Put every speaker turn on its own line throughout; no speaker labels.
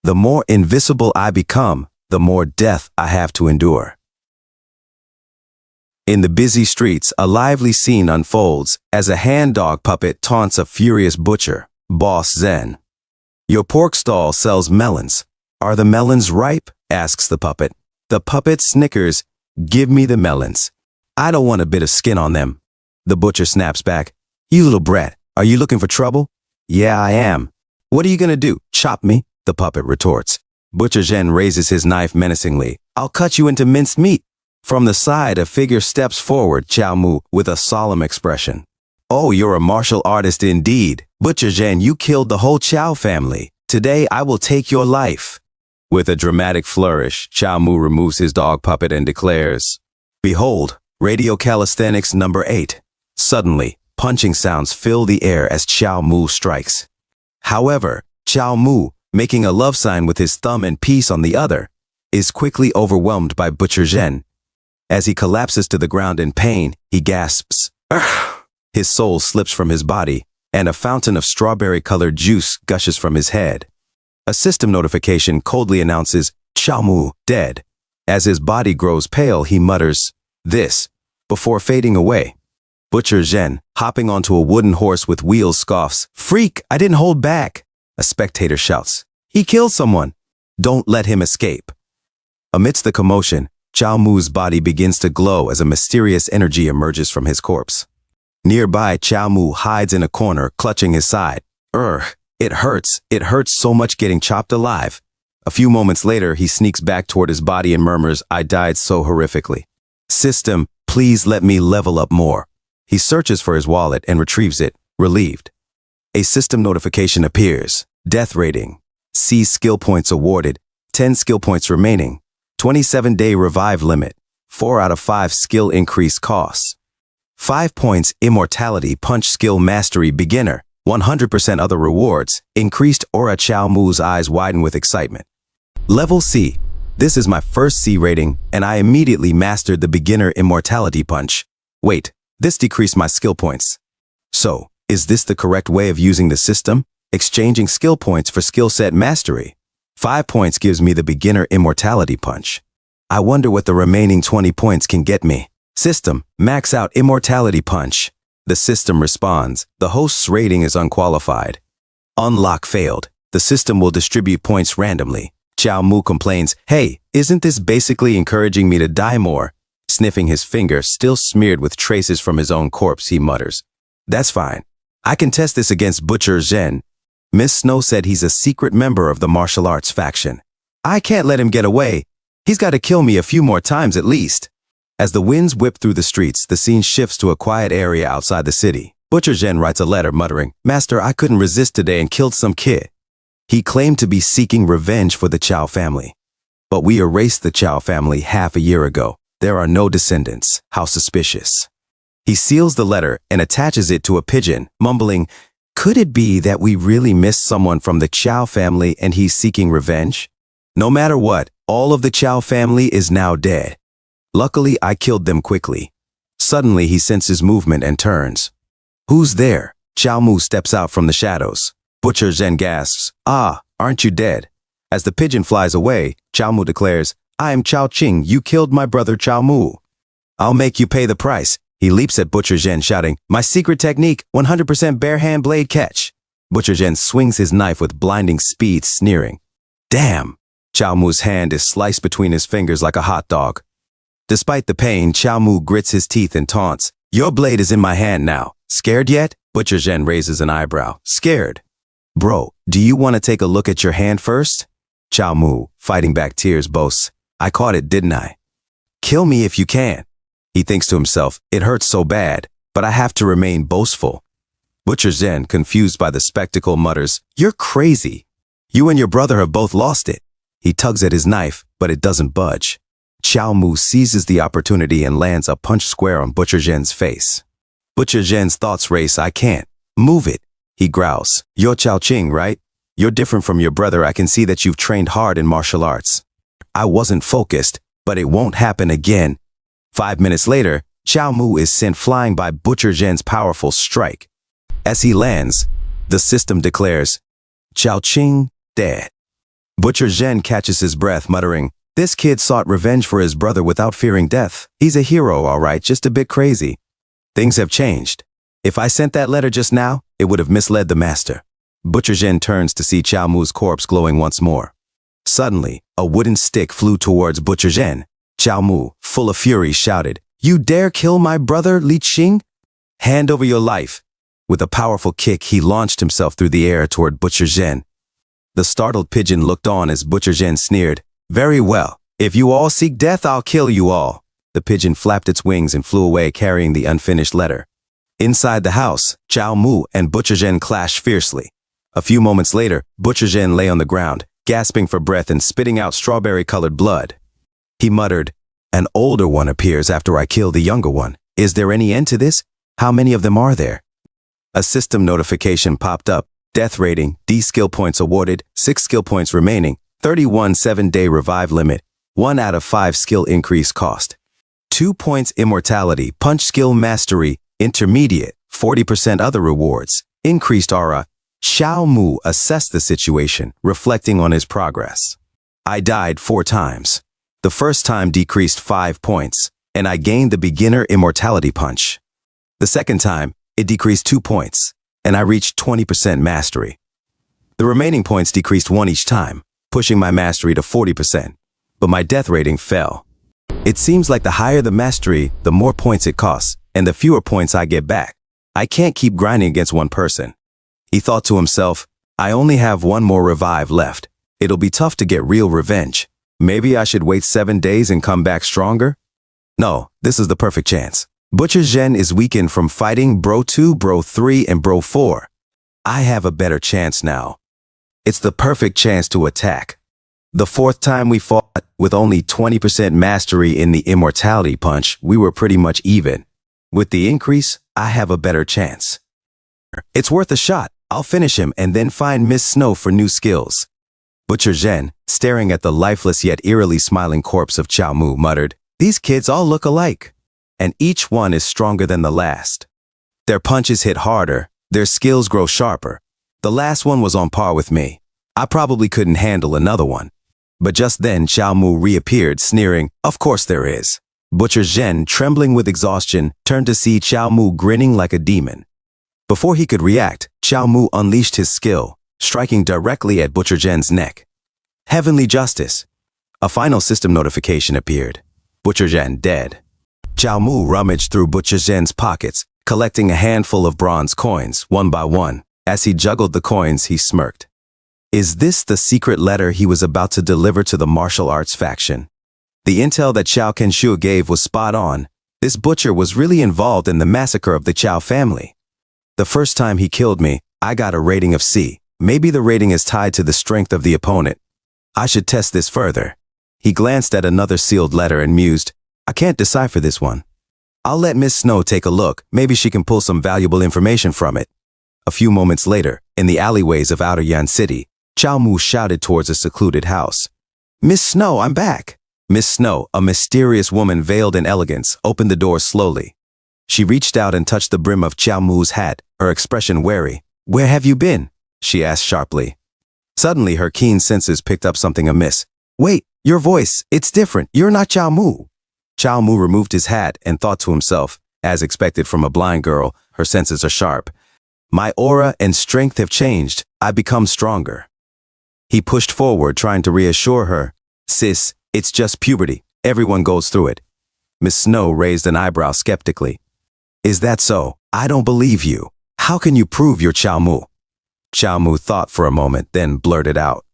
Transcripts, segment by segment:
The more invisible I become, the more death I have to endure. In the busy streets, a lively scene unfolds as a hand-dog puppet taunts a furious butcher, Boss Zen. Your pork stall sells melons. Are the melons ripe? Asks the puppet. The puppet snickers. Give me the melons. I don't want a bit of skin on them. The butcher snaps back. You little brat, are you looking for trouble? Yeah, I am. What are you gonna do? Chop me? The puppet retorts. Butcher Zen raises his knife menacingly. I'll cut you into minced meat. From the side, a figure steps forward, Chow Mu, with a solemn expression. Oh, you're a martial artist indeed. Butcher Zen, you killed the whole Chow family. Today, I will take your life. With a dramatic flourish, Chow Mu removes his dog puppet and declares, Behold, radio calisthenics number 8. Suddenly, punching sounds fill the air as Chow Mu strikes. However, Chow Mu, making a love sign with his thumb and peace on the other, is quickly overwhelmed by Butcher Zen. As he collapses to the ground in pain, he gasps. Urgh! His soul slips from his body, and a fountain of strawberry-colored juice gushes from his head. A system notification coldly announces, Chow Mu, dead. As his body grows pale, he mutters, this, before fading away. Butcher Zen, hopping onto a wooden horse with wheels, scoffs, Freak, I didn't hold back. A spectator shouts, He killed someone. Don't let him escape. Amidst the commotion, Chow Mu's body begins to glow as a mysterious energy emerges from his corpse. Nearby, Chow Mu hides in a corner, clutching his side. It hurts so much getting chopped alive. A few moments later, he sneaks back toward his body and murmurs, I died so horrifically. System, please let me level up more. He searches for his wallet and retrieves it, relieved. A system notification appears. Death rating. C skill points awarded. 10 skill points remaining. 27-day revive limit. 4 out of 5 skill increase costs. 5 points immortality punch skill mastery beginner. 100% other rewards. Increased aura. Chow Mu's eyes widen with excitement. Level C. This is my first C rating, and I immediately mastered the beginner immortality punch. Wait, this decreased my skill points. So, is this the correct way of using the system? Exchanging skill points for skill set mastery. 5 points gives me the beginner immortality punch. I wonder what the remaining 20 points can get me. System, max out immortality punch. The system responds, the host's rating is unqualified. Unlock failed. The system will distribute points randomly. Chow Mu complains, hey, isn't this basically encouraging me to die more? Sniffing his finger, still smeared with traces from his own corpse, he mutters. That's fine. I can test this against Butcher Zen. Miss Snow said he's a secret member of the martial arts faction. I can't let him get away. He's got to kill me a few more times at least. As the winds whip through the streets, the scene shifts to a quiet area outside the city. Butcher Zen writes a letter muttering, Master, I couldn't resist today and killed some kid. He claimed to be seeking revenge for the Chow family. But we erased the Chow family half a year ago. There are no descendants. How suspicious. He seals the letter and attaches it to a pigeon, mumbling, could it be that we really missed someone from the Chow family and he's seeking revenge? No matter what, all of the Chow family is now dead. Luckily, I killed them quickly. Suddenly, he senses movement and turns. Who's there? Chow Mu steps out from the shadows. Butcher Zen gasps, Ah, aren't you dead? As the pigeon flies away, Chow Mu declares, I am Chow Ching, you killed my brother Chow Mu. I'll make you pay the price. He leaps at Butcher Zen, shouting, My secret technique, 100% bare hand blade catch. Butcher Zen swings his knife with blinding speed, sneering. Damn! Chow Mu's hand is sliced between his fingers like a hot dog. Despite the pain, Chow Mu grits his teeth and taunts, Your blade is in my hand now. Scared yet? Butcher Zen raises an eyebrow. Scared? Bro, do you want to take a look at your hand first? Chow Mu, fighting back tears, boasts, I caught it, didn't I? Kill me if you can. He thinks to himself, it hurts so bad, but I have to remain boastful. Butcher Zen, confused by the spectacle, mutters, You're crazy. You and your brother have both lost it. He tugs at his knife, but it doesn't budge. Chow Mu seizes the opportunity and lands a punch square on Butcher Zen's face. Butcher Zen's thoughts race, I can't. Move it. He growls, You're Chow Ching, right? You're different from your brother. I can see that you've trained hard in martial arts. I wasn't focused, but it won't happen again. 5 minutes later, Chow Mu is sent flying by Butcher Zen's powerful strike. As he lands, the system declares, Chow Ching, dead. Butcher Zhen catches his breath, muttering, "This kid sought revenge for his brother without fearing death. He's a hero, all right, just a bit crazy." Things have changed. If I sent that letter just now, it would have misled the master. Butcher Zhen turns to see Chao Mu's corpse glowing once more. Suddenly, a wooden stick flew towards Butcher Zhen. Chao Mu, full of fury, shouted, "You dare kill my brother, Li Qing? Hand over your life." With a powerful kick, he launched himself through the air toward Butcher Zhen. The startled pigeon looked on as Butcher Zhen sneered, "Very well. If you all seek death, I'll kill you all." The pigeon flapped its wings and flew away carrying the unfinished letter. Inside the house, Chao Mu and Butcher Zhen clashed fiercely. A few moments later, Butcher Zhen lay on the ground, gasping for breath and spitting out strawberry-colored blood. He muttered, "An older one appears after I kill the younger one. Is there any end to this? How many of them are there?" A system notification popped up. Death rating, D skill points awarded, 6 skill points remaining, 31 7-day revive limit, 1 out of 5 skill increase cost. 2 points immortality, punch skill mastery, intermediate, 40% other rewards, increased aura. Chao Mu assessed the situation, reflecting on his progress. I died 4 times. The first time decreased 5 points, and I gained the beginner immortality punch. The second time, it decreased 2 points, and I reached 20% mastery. The remaining points decreased 1 each time, pushing my mastery to 40%, but my death rating fell. It seems like the higher the mastery, the more points it costs, and the fewer points I get back. I can't keep grinding against one person. He thought to himself, I only have 1 more revive left. It'll be tough to get real revenge. Maybe I should wait 7 days and come back stronger? No, this is the perfect chance. Butcher Zhen is weakened from fighting Bro 2, Bro 3, and Bro 4. I have a better chance now. It's the perfect chance to attack. The 4th time we fought, with only 20% mastery in the immortality punch, we were pretty much even. With the increase, I have a better chance. It's worth a shot. I'll finish him and then find Miss Snow for new skills. Butcher Zhen, staring at the lifeless yet eerily smiling corpse of Chao Mu, muttered, "These kids all look alike, and each one is stronger than the last. Their punches hit harder, their skills grow sharper. The last one was on par with me. I probably couldn't handle another one." But just then Chao Mu reappeared, sneering, "Of course there is." Butcher Zhen, trembling with exhaustion, turned to see Chao Mu grinning like a demon. Before he could react, Chao Mu unleashed his skill, striking directly at Butcher Zhen's neck. Heavenly justice. A final system notification appeared. Butcher Zhen dead. Chao Mu rummaged through Butcher Zhen's pockets, collecting a handful of bronze coins, one by one. As he juggled the coins, he smirked. Is this the secret letter he was about to deliver to the martial arts faction? The intel that Chao Kenshu gave was spot on. This butcher was really involved in the massacre of the Chao family. The first time he killed me, I got a rating of C. Maybe the rating is tied to the strength of the opponent. I should test this further. He glanced at another sealed letter and mused, I can't decipher this one. I'll let Miss Snow take a look. Maybe she can pull some valuable information from it. A few moments later, in the alleyways of outer Yan City, Chao Mu shouted towards a secluded house. Miss Snow, I'm back. Miss Snow, a mysterious woman veiled in elegance, opened the door slowly. She reached out and touched the brim of Chao Mu's hat, her expression wary. Where have you been? She asked sharply. Suddenly, her keen senses picked up something amiss. Wait, your voice, it's different. You're not Chao Mu. Chao Mu removed his hat and thought to himself, as expected from a blind girl, her senses are sharp. My aura and strength have changed. I become stronger. He pushed forward, trying to reassure her. Sis, it's just puberty. Everyone goes through it. Miss Snow raised an eyebrow skeptically. Is that so? I don't believe you. How can you prove you're Chao Mu? Chao Mu thought for a moment, then blurted out.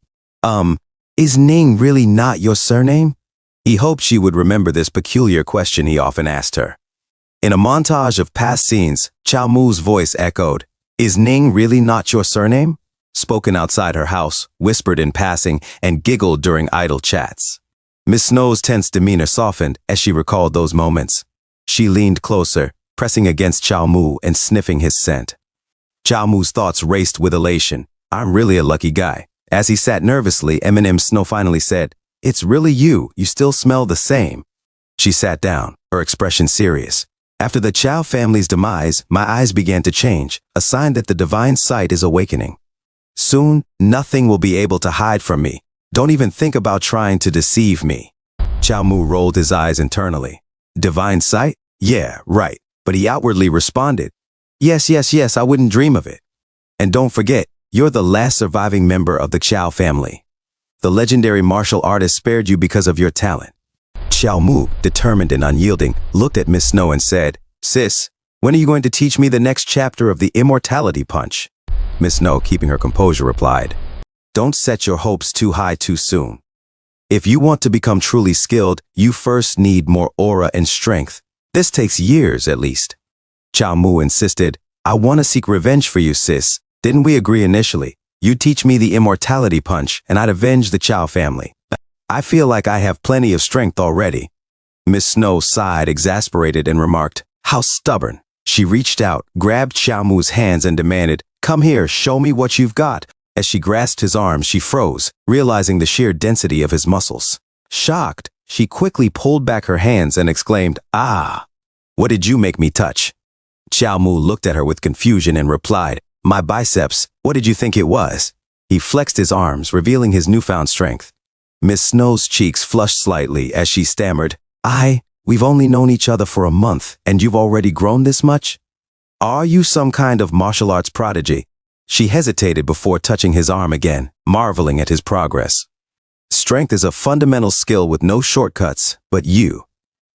Is Ning really not your surname? He hoped she would remember this peculiar question he often asked her. In a montage of past scenes, Chao Mu's voice echoed, Is Ning really not your surname? Spoken outside her house, whispered in passing, and giggled during idle chats. Miss Snow's tense demeanor softened as she recalled those moments. She leaned closer, pressing against Chao Mu and sniffing his scent. Chao Mu's thoughts raced with elation. I'm really a lucky guy. As he sat nervously, Eminem Snow finally said, It's really you. You still smell the same. She sat down, her expression serious. After the Chao family's demise, my eyes began to change, a sign that the divine sight is awakening. Soon, nothing will be able to hide from me. Don't even think about trying to deceive me. Chow Mu rolled his eyes internally. Divine sight? Yeah, right. But he outwardly responded, yes, yes, yes, I wouldn't dream of it. And don't forget, you're the last surviving member of the Chow family. The legendary martial artist spared you because of your talent. Chow Mu, determined and unyielding, looked at Miss Snow and said, Sis, when are you going to teach me the next chapter of the immortality punch? Miss Snow, keeping her composure, replied, Don't set your hopes too high too soon. If you want to become truly skilled, you first need more aura and strength. This takes years, at least. Chow Mu insisted, I want to seek revenge for you, sis. Didn't we agree initially? You teach me the immortality punch, and I'd avenge the Chow family. I feel like I have plenty of strength already. Miss Snow sighed, exasperated, and remarked, How stubborn. She reached out, grabbed Chow Mu's hands, and demanded, Come here, show me what you've got. As she grasped his arm, she froze, realizing the sheer density of his muscles. Shocked, she quickly pulled back her hands and exclaimed, Ah! What did you make me touch? Chow Mu looked at her with confusion and replied, My biceps, what did you think it was? He flexed his arms, revealing his newfound strength. Miss Snow's cheeks flushed slightly as she stammered, We've only known each other for a month, and you've already grown this much? Are you some kind of martial arts prodigy? She hesitated before touching his arm again, marveling at his progress. Strength is a fundamental skill with no shortcuts, but you.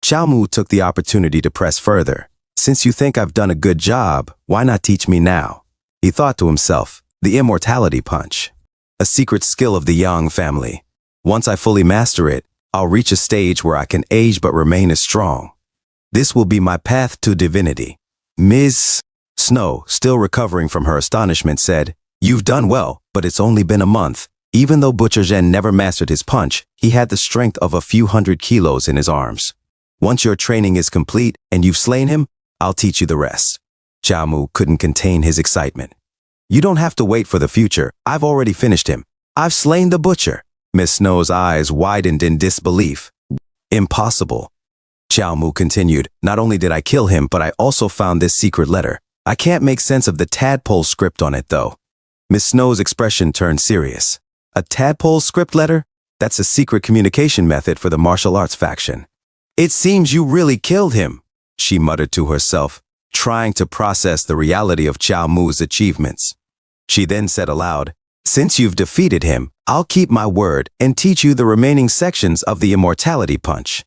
Chow Mu took the opportunity to press further. Since you think I've done a good job, why not teach me now? He thought to himself, the immortality punch. A secret skill of the Yang family. Once I fully master it, I'll reach a stage where I can age but remain as strong. This will be my path to divinity. Ms. Snow, still recovering from her astonishment, said, You've done well, but it's only been a month. Even though Butcher Zhen never mastered his punch, he had the strength of a few hundred kilos in his arms. Once your training is complete and you've slain him, I'll teach you the rest. Chow Mu couldn't contain his excitement. You don't have to wait for the future. I've already finished him. I've slain the butcher. Miss Snow's eyes widened in disbelief. Impossible. Chow Mu continued, Not only did I kill him, but I also found this secret letter. I can't make sense of the tadpole script on it, though. Miss Snow's expression turned serious. A tadpole script letter? That's a secret communication method for the martial arts faction. It seems you really killed him, she muttered to herself, trying to process the reality of Chow Mu's achievements. She then said aloud, Since you've defeated him, I'll keep my word and teach you the remaining sections of the immortality punch.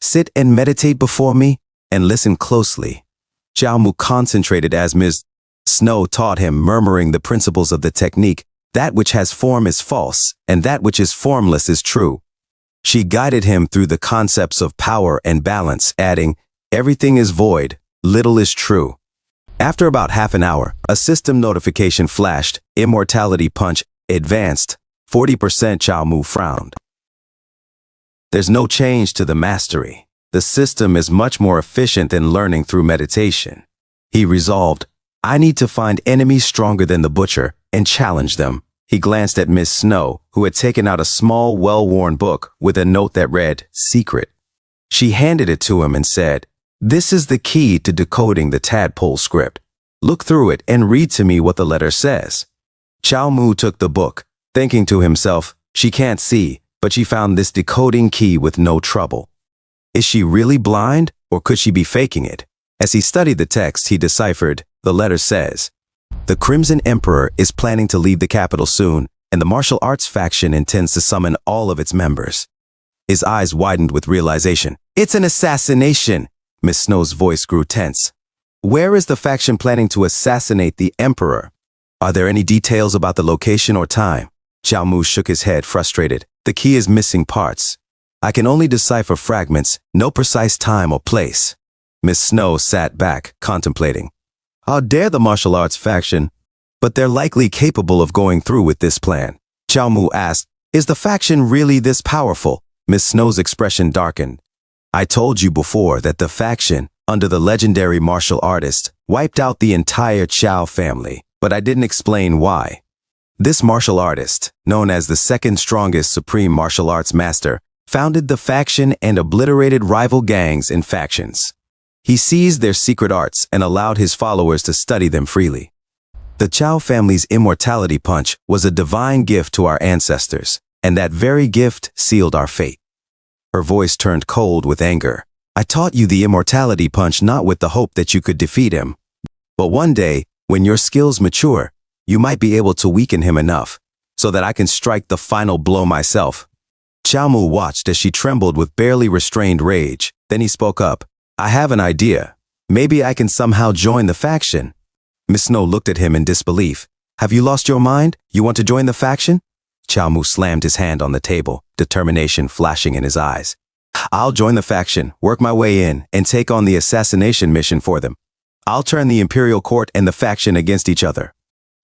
Sit and meditate before me and listen closely. Chow Mu concentrated as Ms. Snow taught him, murmuring the principles of the technique. That which has form is false, and that which is formless is true. She guided him through the concepts of power and balance, adding, Everything is void, little is true. After about half an hour, a system notification flashed, Immortality Punch, advanced, 40%. Chow Mu frowned. There's no change to the mastery. The system is much more efficient than learning through meditation. He resolved, I need to find enemies stronger than the butcher and challenge them. He glanced at Miss Snow, who had taken out a small, well-worn book with a note that read, Secret. She handed it to him and said, This is the key to decoding the tadpole script. Look through it and read to me what the letter says. Chow Mu took the book, thinking to himself, She can't see, but she found this decoding key with no trouble. Is she really blind, or could she be faking it? As he studied the text, he deciphered, the letter says, The Crimson Emperor is planning to leave the capital soon, and the martial arts faction intends to summon all of its members. His eyes widened with realization. It's an assassination! Miss Snow's voice grew tense. Where is the faction planning to assassinate the Emperor? Are there any details about the location or time? Chow Mu shook his head, frustrated. The key is missing parts. I can only decipher fragments, no precise time or place. Miss Snow sat back, contemplating. How dare the martial arts faction? But they're likely capable of going through with this plan. Chow Mu asked, Is the faction really this powerful? Miss Snow's expression darkened. I told you before that the faction, under the legendary martial artist, wiped out the entire Chow family, but I didn't explain why. This martial artist, known as the second strongest supreme martial arts master, founded the faction and obliterated rival gangs and factions. He seized their secret arts and allowed his followers to study them freely. The Chow family's immortality punch was a divine gift to our ancestors. and that very gift sealed our fate. Her voice turned cold with anger. I taught you the immortality punch not with the hope that you could defeat him. But one day, when your skills mature, you might be able to weaken him enough so that I can strike the final blow myself. Xiaomu watched as she trembled with barely restrained rage. Then he spoke up. I have an idea. Maybe I can somehow join the faction. Miss Snow looked at him in disbelief. Have you lost your mind? You want to join the faction? Xiaomu slammed his hand on the table, determination flashing in his eyes. I'll join the faction, work my way in, and take on the assassination mission for them. I'll turn the imperial court and the faction against each other.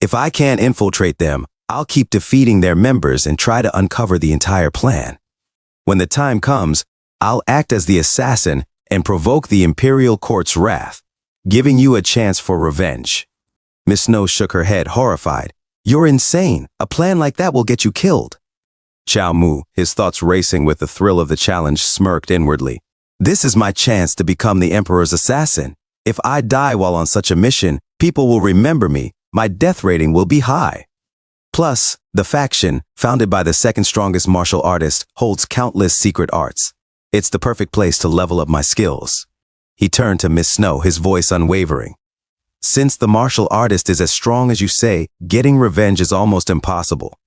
If I can't infiltrate them, I'll keep defeating their members and try to uncover the entire plan. When the time comes, I'll act as the assassin and provoke the imperial court's wrath, giving you a chance for revenge. Miss Snow shook her head, horrified. You're insane. A plan like that will get you killed. Xiaomu, his thoughts racing with the thrill of the challenge, smirked inwardly. This is my chance to become the Emperor's assassin. If I die while on such a mission, people will remember me. My death rating will be high. Plus, the faction, founded by the second strongest martial artist, holds countless secret arts. It's the perfect place to level up my skills. He turned to Miss Snow, his voice unwavering. Since the martial artist is as strong as you say, getting revenge is almost impossible.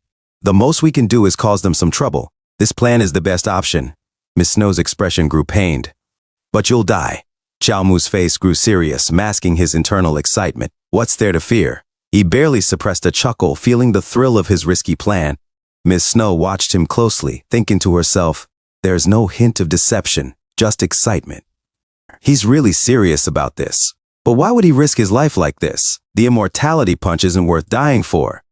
The most we can do is cause them some trouble. This plan is the best option. Miss Snow's expression grew pained. But you'll die. Xiaomu's face grew serious, masking his internal excitement. What's there to fear? He barely suppressed a chuckle, feeling the thrill of his risky plan. Miss Snow watched him closely, thinking to herself, there's no hint of deception, just excitement. He's really serious about this. But why would he risk his life like this? The immortality punch isn't worth dying for.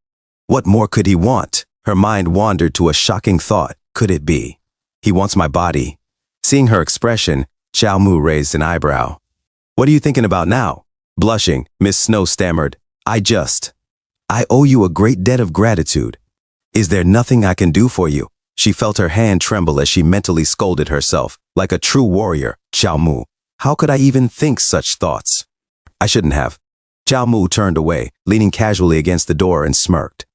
What more could he want? Her mind wandered to a shocking thought. Could it be? He wants my body. Seeing her expression, Xiaomu raised an eyebrow. What are you thinking about now? Blushing, Miss Snow stammered. I owe you a great debt of gratitude. Is there nothing I can do for you? She felt her hand tremble as she mentally scolded herself. Like a true warrior, Xiaomu. How could I even think such thoughts? I shouldn't have. Xiaomu turned away, leaning casually against the door and smirked.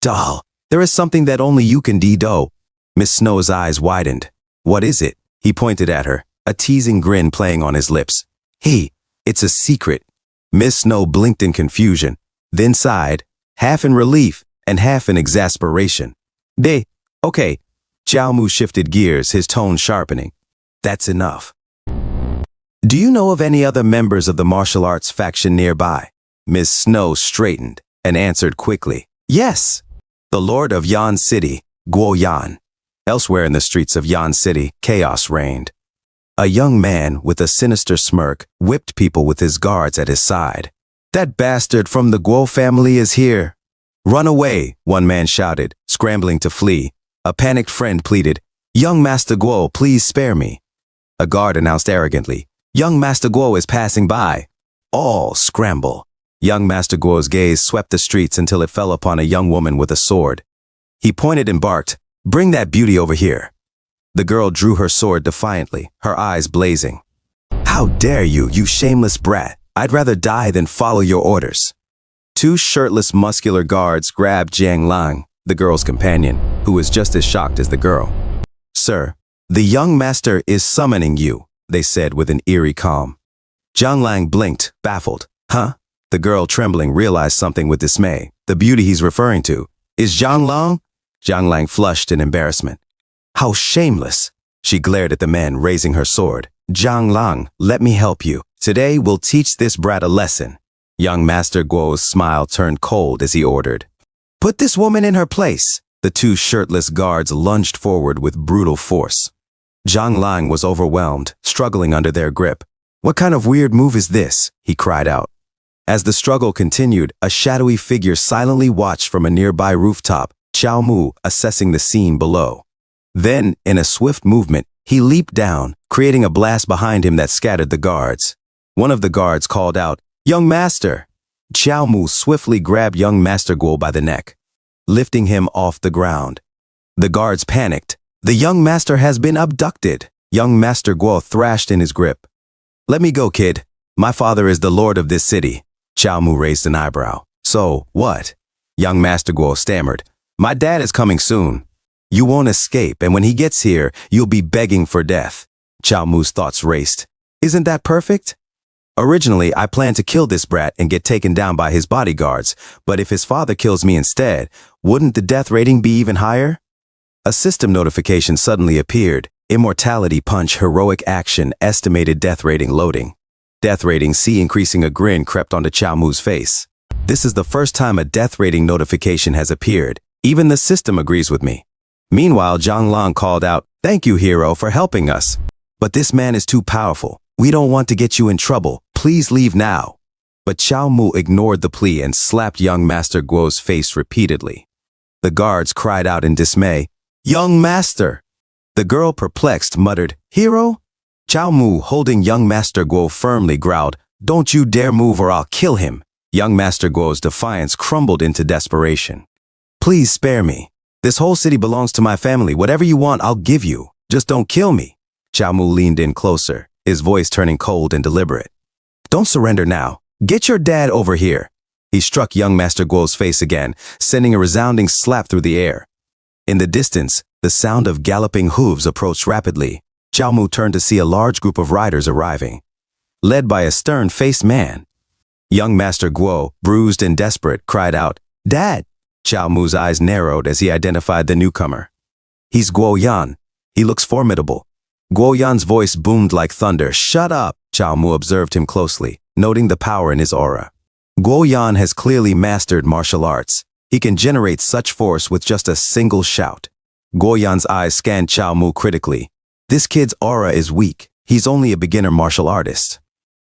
Doll, there is something that only you can do. Miss Snow's eyes widened. What is it? He pointed at her, a teasing grin playing on his lips. Hey, it's a secret. Miss Snow blinked in confusion, then sighed, half in relief and half in exasperation. Okay. Xiaomu shifted gears, his tone sharpening. That's enough. Do you know of any other members of the martial arts faction nearby? Miss Snow straightened and answered quickly. Yes, the Lord of Yan City, Guo Yan. Elsewhere in the streets of Yan City, chaos reigned. A young man with a sinister smirk whipped people with his guards at his side. That bastard from the Guo family is here. Run away, one man shouted, scrambling to flee. A panicked friend pleaded, Young Master Guo, please spare me. A guard announced arrogantly, Young Master Guo is passing by. All scramble. Young Master Guo's gaze swept the streets until it fell upon a young woman with a sword. He pointed and barked, Bring that beauty over here. The girl drew her sword defiantly, her eyes blazing. How dare you, you shameless brat. I'd rather die than follow your orders. Two shirtless, muscular guards grabbed Jiang Lang, the girl's companion, who was just as shocked as the girl. Sir, the young master is summoning you, they said with an eerie calm. Jiang Lang blinked, baffled. Huh? The girl, trembling, realized something with dismay. The beauty he's referring to. Is Jiang Lang? Jiang Lang flushed in embarrassment. How shameless! She glared at the man, raising her sword. Jiang Lang, let me help you. Today we'll teach this brat a lesson. Young Master Guo's smile turned cold as he ordered. Put this woman in her place. The two shirtless guards lunged forward with brutal force. Jiang Lang was overwhelmed, struggling under their grip. What kind of weird move is this? He cried out. As the struggle continued, a shadowy figure silently watched from a nearby rooftop, Xiaomu assessing the scene below. Then, in a swift movement, he leaped down, creating a blast behind him that scattered the guards. One of the guards called out, Young Master! Xiaomu swiftly grabbed young Master Guo by the neck, lifting him off the ground. The guards panicked. The young master has been abducted. Young Master Guo thrashed in his grip. Let me go, kid. My father is the lord of this city. Xiaomu raised an eyebrow. So, what? Young Master Guo stammered. My dad is coming soon. You won't escape, and when he gets here, you'll be begging for death. Chao Mu's thoughts raced. Isn't that perfect? Originally, I planned to kill this brat and get taken down by his bodyguards, but if his father kills me instead, wouldn't the death rating be even higher? A system notification suddenly appeared. Immortality punch, heroic action, estimated death rating loading. Death rating C. Increasing. A grin crept onto Chao Mu's face. This is the first time a death rating notification has appeared. Even the system agrees with me. Meanwhile, Zhang Lang called out, "Thank you, hero, for helping us. But this man is too powerful. We don't want to get you in trouble. Please leave now." But Chao Mu ignored the plea and slapped young Master Guo's face repeatedly. The guards cried out in dismay, "Young Master!" The girl, perplexed, muttered, "Hero?" Chao Mu, holding young Master Guo firmly, growled, "Don't you dare move or I'll kill him." Young Master Guo's defiance crumbled into desperation. "Please spare me. This whole city belongs to my family. Whatever you want, I'll give you. Just don't kill me." Chao Mu leaned in closer, his voice turning cold and deliberate. "Don't surrender now. Get your dad over here." He struck young Master Guo's face again, sending a resounding slap through the air. In the distance, the sound of galloping hooves approached rapidly. Chao Mu turned to see a large group of riders arriving, led by a stern-faced man. Young Master Guo, bruised and desperate, cried out, "Dad!" Chao Mu's eyes narrowed as he identified the newcomer. "He's Guo Yan. He looks formidable." Guo Yan's voice boomed like thunder. "Shut up!" Chao Mu observed him closely, noting the power in his aura. Guo Yan has clearly mastered martial arts. He can generate such force with just a single shout. Guo Yan's eyes scanned Chao Mu critically. This kid's aura is weak. He's only a beginner martial artist.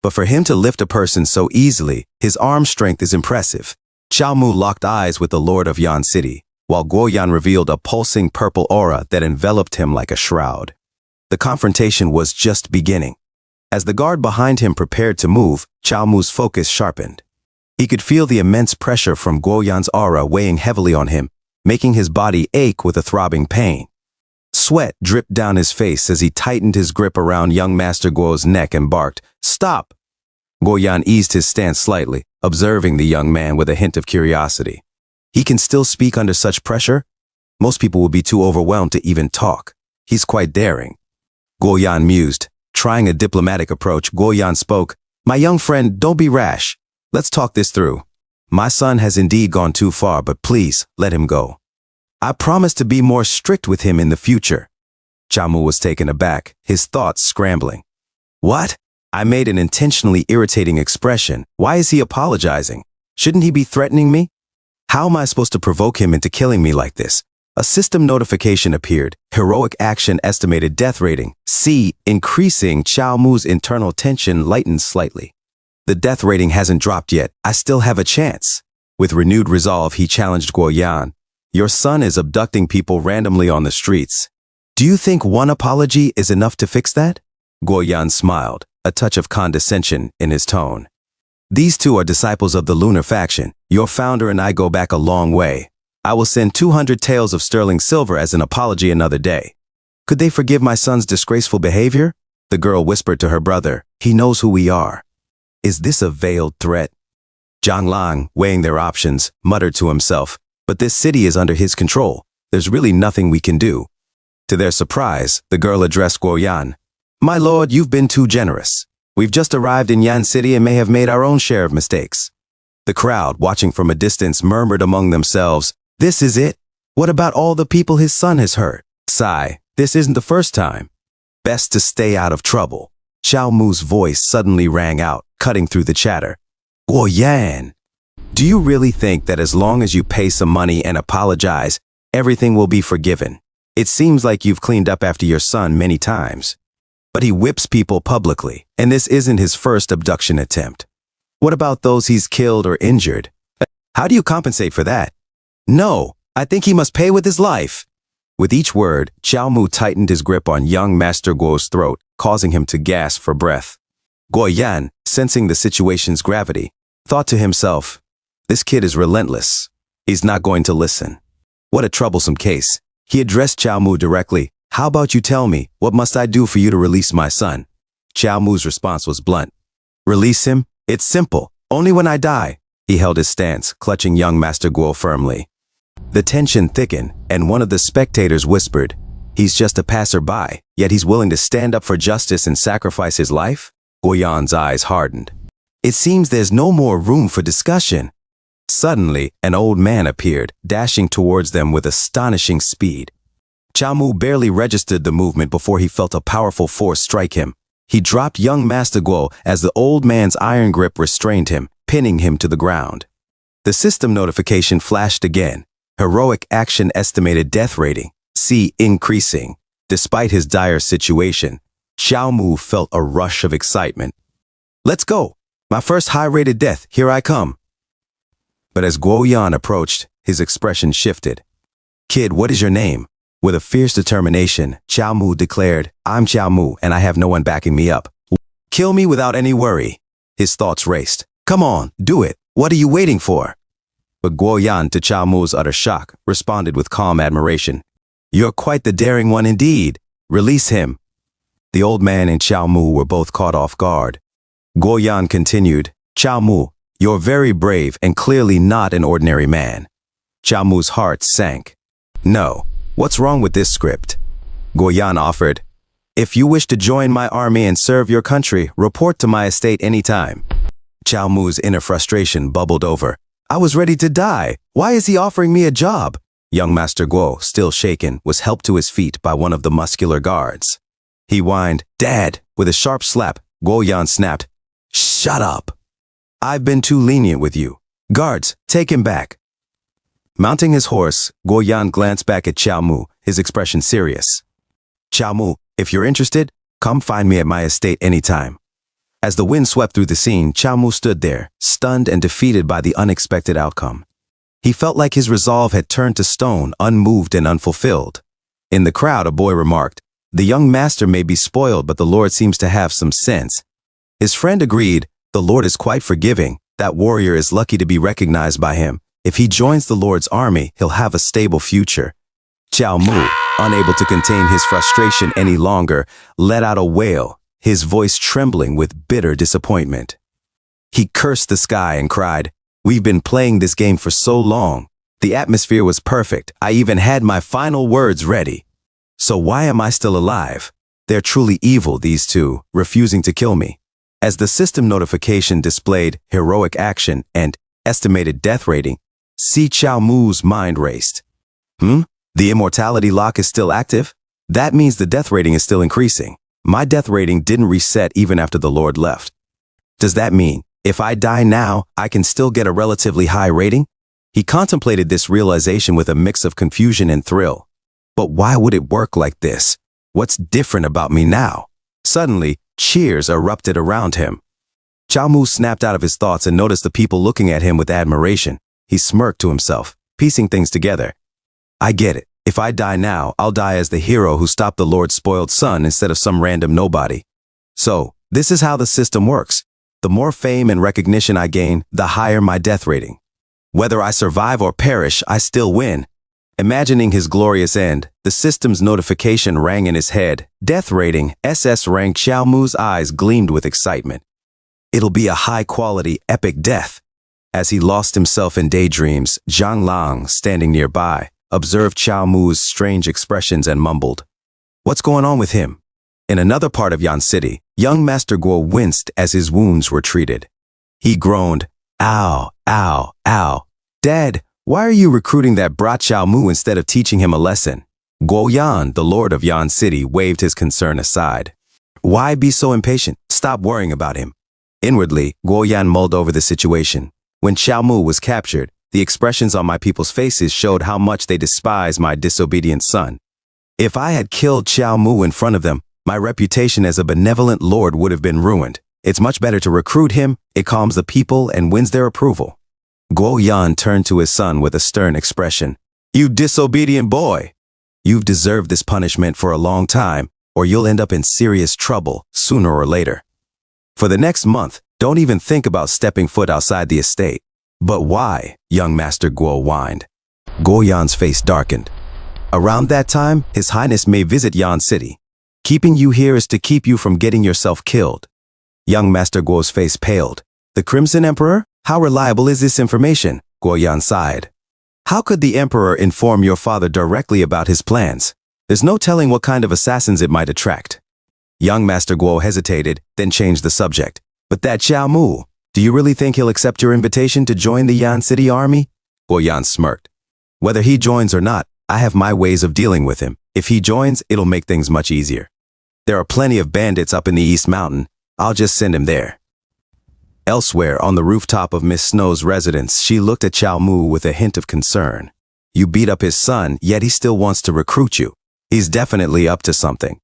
But for him to lift a person so easily, his arm strength is impressive. Chao Mu locked eyes with the Lord of Yan City, while Guo Yan revealed a pulsing purple aura that enveloped him like a shroud. The confrontation was just beginning. As the guard behind him prepared to move, Chao Mu's focus sharpened. He could feel the immense pressure from Guo Yan's aura weighing heavily on him, making his body ache with a throbbing pain. Sweat dripped down his face as he tightened his grip around young Master Guo's neck and barked, "Stop!" Guo Yan eased his stance slightly, observing the young man with a hint of curiosity. He can still speak under such pressure? Most people would be too overwhelmed to even talk. He's quite daring. Guo Yan mused. Trying a diplomatic approach, Guo Yan spoke, "My young friend, don't be rash. Let's talk this through. My son has indeed gone too far, but please, let him go. I promise to be more strict with him in the future." Chao Mu was taken aback, his thoughts scrambling. "What?" I made an intentionally irritating expression. Why is he apologizing? Shouldn't he be threatening me? How am I supposed to provoke him into killing me like this? A system notification appeared. Heroic action, estimated death rating C. Increasing. Chao Mu's internal tension lightened slightly. The death rating hasn't dropped yet. I still have a chance. With renewed resolve, he challenged Guo Yan. "Your son is abducting people randomly on the streets. Do you think one apology is enough to fix that?" Guo Yan smiled, a touch of condescension in his tone. "These two are disciples of the lunar faction. Your founder and I go back a long way. I will send 200 taels of sterling silver as an apology another day. Could they forgive my son's disgraceful behavior?" The girl whispered to her brother, "He knows who we are." Is this a veiled threat? Zhang Lang, weighing their options, muttered to himself, "But this city is under his control. There's really nothing we can do." To their surprise, the girl addressed Guo Yan. "My lord, you've been too generous. We've just arrived in Yan City and may have made our own share of mistakes." The crowd, watching from a distance, murmured among themselves, "This is it? What about all the people his son has hurt?" Sigh, this isn't the first time. Best to stay out of trouble. Chao Mu's voice suddenly rang out, cutting through the chatter. "Guo Yan, do you really think that as long as you pay some money and apologize, everything will be forgiven? It seems like you've cleaned up after your son many times. But he whips people publicly, and this isn't his first abduction attempt. What about those he's killed or injured? How do you compensate for that?" "No, I think he must pay with his life." With each word, Chao Mu tightened his grip on young Master Guo's throat, causing him to gasp for breath. Guo Yan, sensing the situation's gravity, thought to himself, "This kid is relentless. He's not going to listen." What a troublesome case. He addressed Chao Mu directly. "How about you tell me, what must I do for you to release my son?" Chao Mu's response was blunt. "Release him? It's simple. Only when I die." He held his stance, clutching young Master Guo firmly. The tension thickened, and one of the spectators whispered, "He's just a passerby, yet he's willing to stand up for justice and sacrifice his life?" Go-yan's eyes hardened. It seems there's no more room for discussion. Suddenly, an old man appeared, dashing towards them with astonishing speed. Xiaomu barely registered the movement before he felt a powerful force strike him. He dropped young Master Guo as the old man's iron grip restrained him, pinning him to the ground. The system notification flashed again. Heroic action estimated death rating, C increasing. Despite his dire situation, Xiaomu felt a rush of excitement. "Let's go! My first high-rated death, here I come!" But as Guo-yan approached, his expression shifted. "Kid, what is your name?" With a fierce determination, Xiaomu declared, "I'm Xiaomu, and I have no one backing me up. Kill me without any worry." His thoughts raced. "Come on, do it! What are you waiting for?" But Guo-yan, to Xiaomu's utter shock, responded with calm admiration. "You're quite the daring one indeed. Release him." The old man and Xiaomu were both caught off guard. Guo-yan continued, "Xiaomu, you're very brave and clearly not an ordinary man." Xiaomu's heart sank. "No, what's wrong with this script?" Guo-yan offered, "If you wish to join my army and serve your country, report to my estate anytime." Xiaomu's inner frustration bubbled over. "I was ready to die. Why is he offering me a job?" Young Master Guo, still shaken, was helped to his feet by one of the muscular guards. He whined, "Dad!" With a sharp slap, Guo-yan snapped, "Shut up! I've been too lenient with you. Guards, take him back." Mounting his horse, Guo-yan glanced back at Xiaomu, his expression serious. "Xiaomu, if you're interested, come find me at my estate anytime." As the wind swept through the scene, Xiaomu stood there, stunned and defeated by the unexpected outcome. He felt like his resolve had turned to stone, unmoved and unfulfilled. In the crowd, a boy remarked, "The young master may be spoiled, but the Lord seems to have some sense." His friend agreed, "The Lord is quite forgiving. That warrior is lucky to be recognized by him. If he joins the Lord's army, he'll have a stable future." Xiaomu, unable to contain his frustration any longer, let out a wail, his voice trembling with bitter disappointment. He cursed the sky and cried, "We've been playing this game for so long. The atmosphere was perfect. I even had my final words ready. So why am I still alive? They're truly evil, these two, refusing to kill me." As the system notification displayed heroic action and estimated death rating, Si Xiaomu's mind raced. The immortality lock is still active? That means the death rating is still increasing. My death rating didn't reset even after the Lord left. Does that mean, if I die now, I can still get a relatively high rating? He contemplated this realization with a mix of confusion and thrill. But why would it work like this? What's different about me now? Suddenly, cheers erupted around him. Xiaomu snapped out of his thoughts and noticed the people looking at him with admiration. He smirked to himself, piecing things together. "I get it. If I die now, I'll die as the hero who stopped the Lord's spoiled son instead of some random nobody. So, this is how the system works. The more fame and recognition I gain, the higher my death rating. Whether I survive or perish, I still win." Imagining his glorious end, the system's notification rang in his head. Death rating, SS rank. Xiaomu's eyes gleamed with excitement. It'll be a high-quality, epic death. As he lost himself in daydreams, Zhang Lang, standing nearby, observed Xiaomu's strange expressions and mumbled, "What's going on with him?" In another part of Yan City, young Master Guo winced as his wounds were treated. He groaned, "Ow, ow, ow. Dad, why are you recruiting that brat Xiaomu instead of teaching him a lesson?" Guo-yan, the lord of Yan City, waved his concern aside. "Why be so impatient? Stop worrying about him." Inwardly, Guo-yan mulled over the situation. When Xiaomu was captured, the expressions on my people's faces showed how much they despise my disobedient son. If I had killed Xiaomu in front of them, my reputation as a benevolent lord would have been ruined. It's much better to recruit him. It calms the people and wins their approval. Guo-yan turned to his son with a stern expression. "You disobedient boy! You've deserved this punishment for a long time, or you'll end up in serious trouble sooner or later. For the next month, don't even think about stepping foot outside the estate." "But why?" young Master Guo whined. Guo-yan's face darkened. "Around that time, His Highness may visit Yan City. Keeping you here is to keep you from getting yourself killed." Young Master Guo's face paled. "The Crimson Emperor? How reliable is this information?" Guo-yan sighed. How could the Emperor inform your father directly about his plans? There's no telling what kind of assassins it might attract. Young Master Guo hesitated, then changed the subject. But that Xiao Mu, do you really think he'll accept your invitation to join the Yan City army? Guo Yan smirked. Whether he joins or not, I have my ways of dealing with him. If he joins, it'll make things much easier. There are plenty of bandits up in the East Mountain. I'll just send him there. Elsewhere, on the rooftop of Miss Snow's residence, she looked at Xiao Mu with a hint of concern. You beat up his son, yet he still wants to recruit you. He's definitely up to something.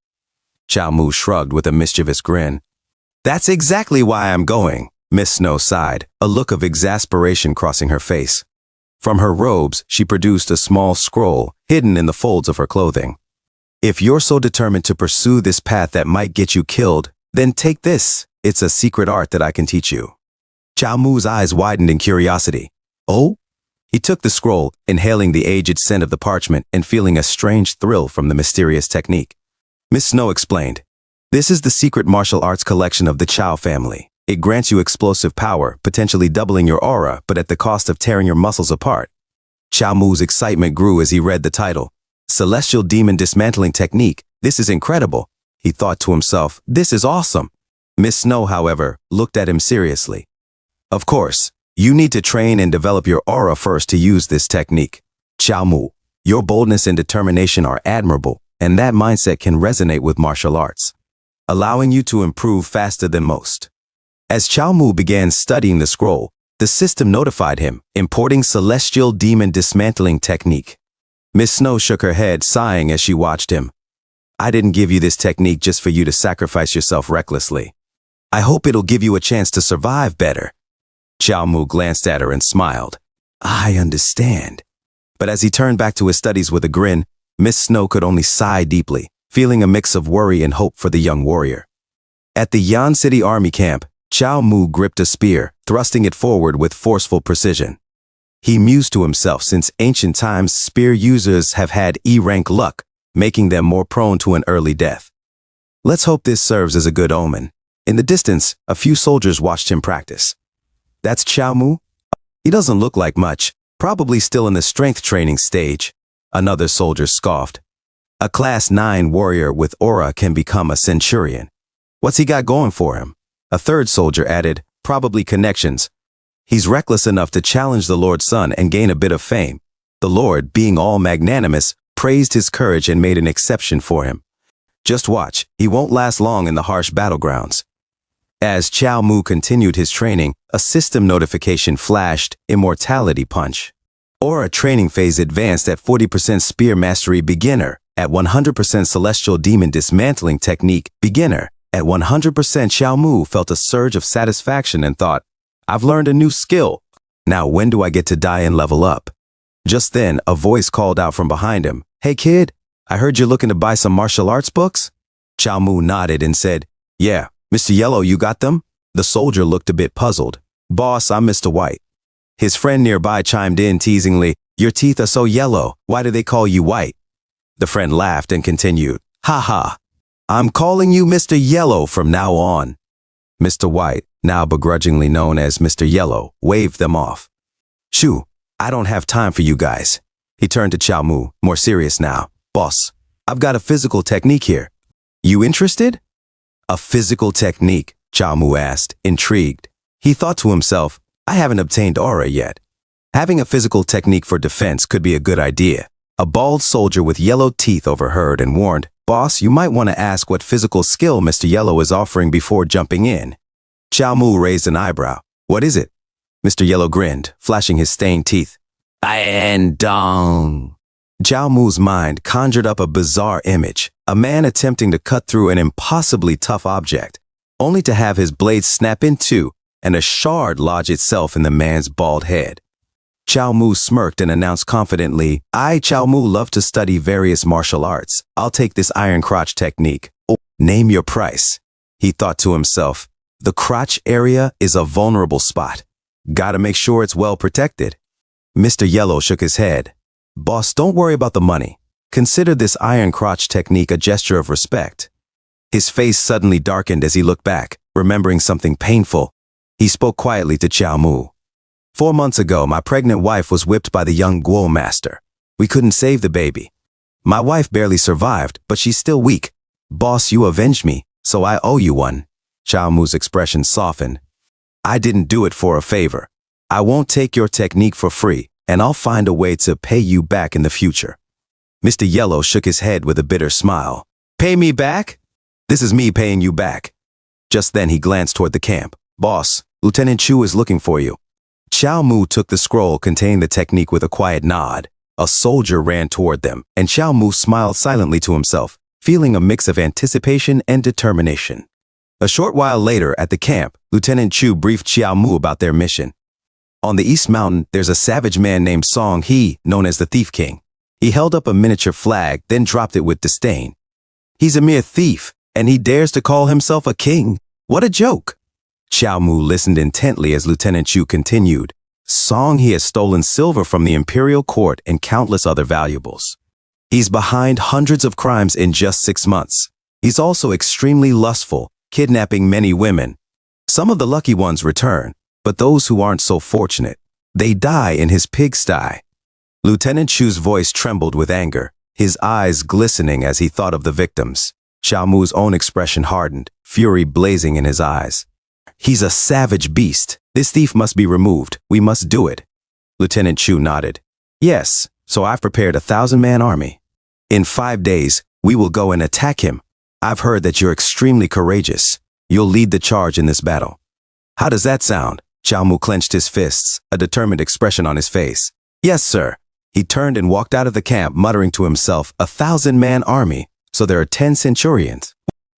Xiao Mu shrugged with a mischievous grin. That's exactly why I'm going, Miss Snow sighed, a look of exasperation crossing her face. From her robes, she produced a small scroll, hidden in the folds of her clothing. If you're so determined to pursue this path that might get you killed, then take this. It's a secret art that I can teach you. Xiao Mu's eyes widened in curiosity. Oh? He took the scroll, inhaling the aged scent of the parchment and feeling a strange thrill from the mysterious technique. Miss Snow explained, this is the secret martial arts collection of the Chao family. It grants you explosive power, potentially doubling your aura, but at the cost of tearing your muscles apart. Xiao Mu's excitement grew as he read the title. Celestial Demon Dismantling Technique. This is incredible. He thought to himself, this is awesome. Miss Snow, however, looked at him seriously. Of course, you need to train and develop your aura first to use this technique. Xiao Mu, your boldness and determination are admirable, and that mindset can resonate with martial arts, allowing you to improve faster than most. As Xiao Mu began studying the scroll, the system notified him, importing Celestial Demon Dismantling Technique. Miss Snow shook her head, sighing as she watched him. I didn't give you this technique just for you to sacrifice yourself recklessly. I hope it'll give you a chance to survive better. Xiao Mu glanced at her and smiled. I understand. But as he turned back to his studies with a grin, Miss Snow could only sigh deeply, feeling a mix of worry and hope for the young warrior. At the Yan City army camp, Xiao Mu gripped a spear, thrusting it forward with forceful precision. He mused to himself, since ancient times, spear users have had E-rank luck, making them more prone to an early death. Let's hope this serves as a good omen. In the distance, a few soldiers watched him practice. That's Xiao Mu? He doesn't look like much, probably still in the strength training stage. Another soldier scoffed. A Class 9 warrior with aura can become a centurion. What's he got going for him? A third soldier added, probably connections. He's reckless enough to challenge the Lord's son and gain a bit of fame. The Lord, being all magnanimous, praised his courage and made an exception for him. Just watch, he won't last long in the harsh battlegrounds. As Xiao Mu continued his training, a system notification flashed, Immortality Punch. Aura training phase advanced at 40% Spear Mastery Beginner, at 100% Celestial Demon Dismantling Technique Beginner. At 100%, Xiao Mu felt a surge of satisfaction and thought, I've learned a new skill. Now when do I get to die and level up? Just then, a voice called out from behind him. Hey kid, I heard you're looking to buy some martial arts books? Xiao Mu nodded and said, yeah, Mr. Yellow, you got them? The soldier looked a bit puzzled. Boss, I'm Mr. White. His friend nearby chimed in teasingly, your teeth are so yellow, why do they call you White? The friend laughed and continued, ha ha, I'm calling you Mr. Yellow from now on. Mr. White, now begrudgingly known as Mr. Yellow, waved them off. Shoo, I don't have time for you guys. He turned to Xiao Mu, more serious now. Boss, I've got a physical technique here. You interested? A physical technique? Xiao Mu asked, intrigued. He thought to himself, I haven't obtained aura yet. Having a physical technique for defense could be a good idea. A bald soldier with yellow teeth overheard and warned, Boss, you might want to ask what physical skill Mr. Yellow is offering before jumping in. Xiao Mu raised an eyebrow. What is it? Mr. Yellow grinned, flashing his stained teeth. Dong. Xiao Mu's mind conjured up a bizarre image, a man attempting to cut through an impossibly tough object, only to have his blade snap in two and a shard lodge itself in the man's bald head. Xiao Mu smirked and announced confidently, Xiao Mu love to study various martial arts. I'll take this iron crotch technique. Oh, name your price. He thought to himself, the crotch area is a vulnerable spot. Gotta make sure it's well protected. Mr. Yellow shook his head. Boss, don't worry about the money. Consider this iron crotch technique a gesture of respect. His face suddenly darkened as he looked back, remembering something painful. He spoke quietly to Xiao Mu. 4 months ago, my pregnant wife was whipped by the young Guo master. We couldn't save the baby. My wife barely survived, but she's still weak. Boss, you avenged me, so I owe you one. Xiao Mu's expression softened. I didn't do it for a favor. I won't take your technique for free, and I'll find a way to pay you back in the future. Mr. Yellow shook his head with a bitter smile. Pay me back? This is me paying you back. Just then he glanced toward the camp. Boss, Lieutenant Chu is looking for you. Xiao Mu took the scroll containing the technique with a quiet nod. A soldier ran toward them, and Xiao Mu smiled silently to himself, feeling a mix of anticipation and determination. A short while later, at the camp, Lieutenant Chu briefed Xiao Mu about their mission. On the East Mountain, there's a savage man named Song He, known as the Thief King. He held up a miniature flag, then dropped it with disdain. He's a mere thief, and he dares to call himself a king. What a joke! Xiao Mu listened intently as Lieutenant Chu continued. Song He has stolen silver from the imperial court and countless other valuables. He's behind hundreds of crimes in just 6 months. He's also extremely lustful, kidnapping many women. Some of the lucky ones return, but those who aren't so fortunate, they die in his pigsty. Lieutenant Chu's voice trembled with anger, his eyes glistening as he thought of the victims. Xiao Mu's own expression hardened, fury blazing in his eyes. He's a savage beast. This thief must be removed. We must do it. Lieutenant Chu nodded. Yes, so I've prepared a 1,000-man army. In 5 days, we will go and attack him. I've heard that you're extremely courageous. You'll lead the charge in this battle. How does that sound? Xiao Mu clenched his fists, a determined expression on his face. Yes, sir. He turned and walked out of the camp, muttering to himself, a 1,000-man army, so there are 10 centurions.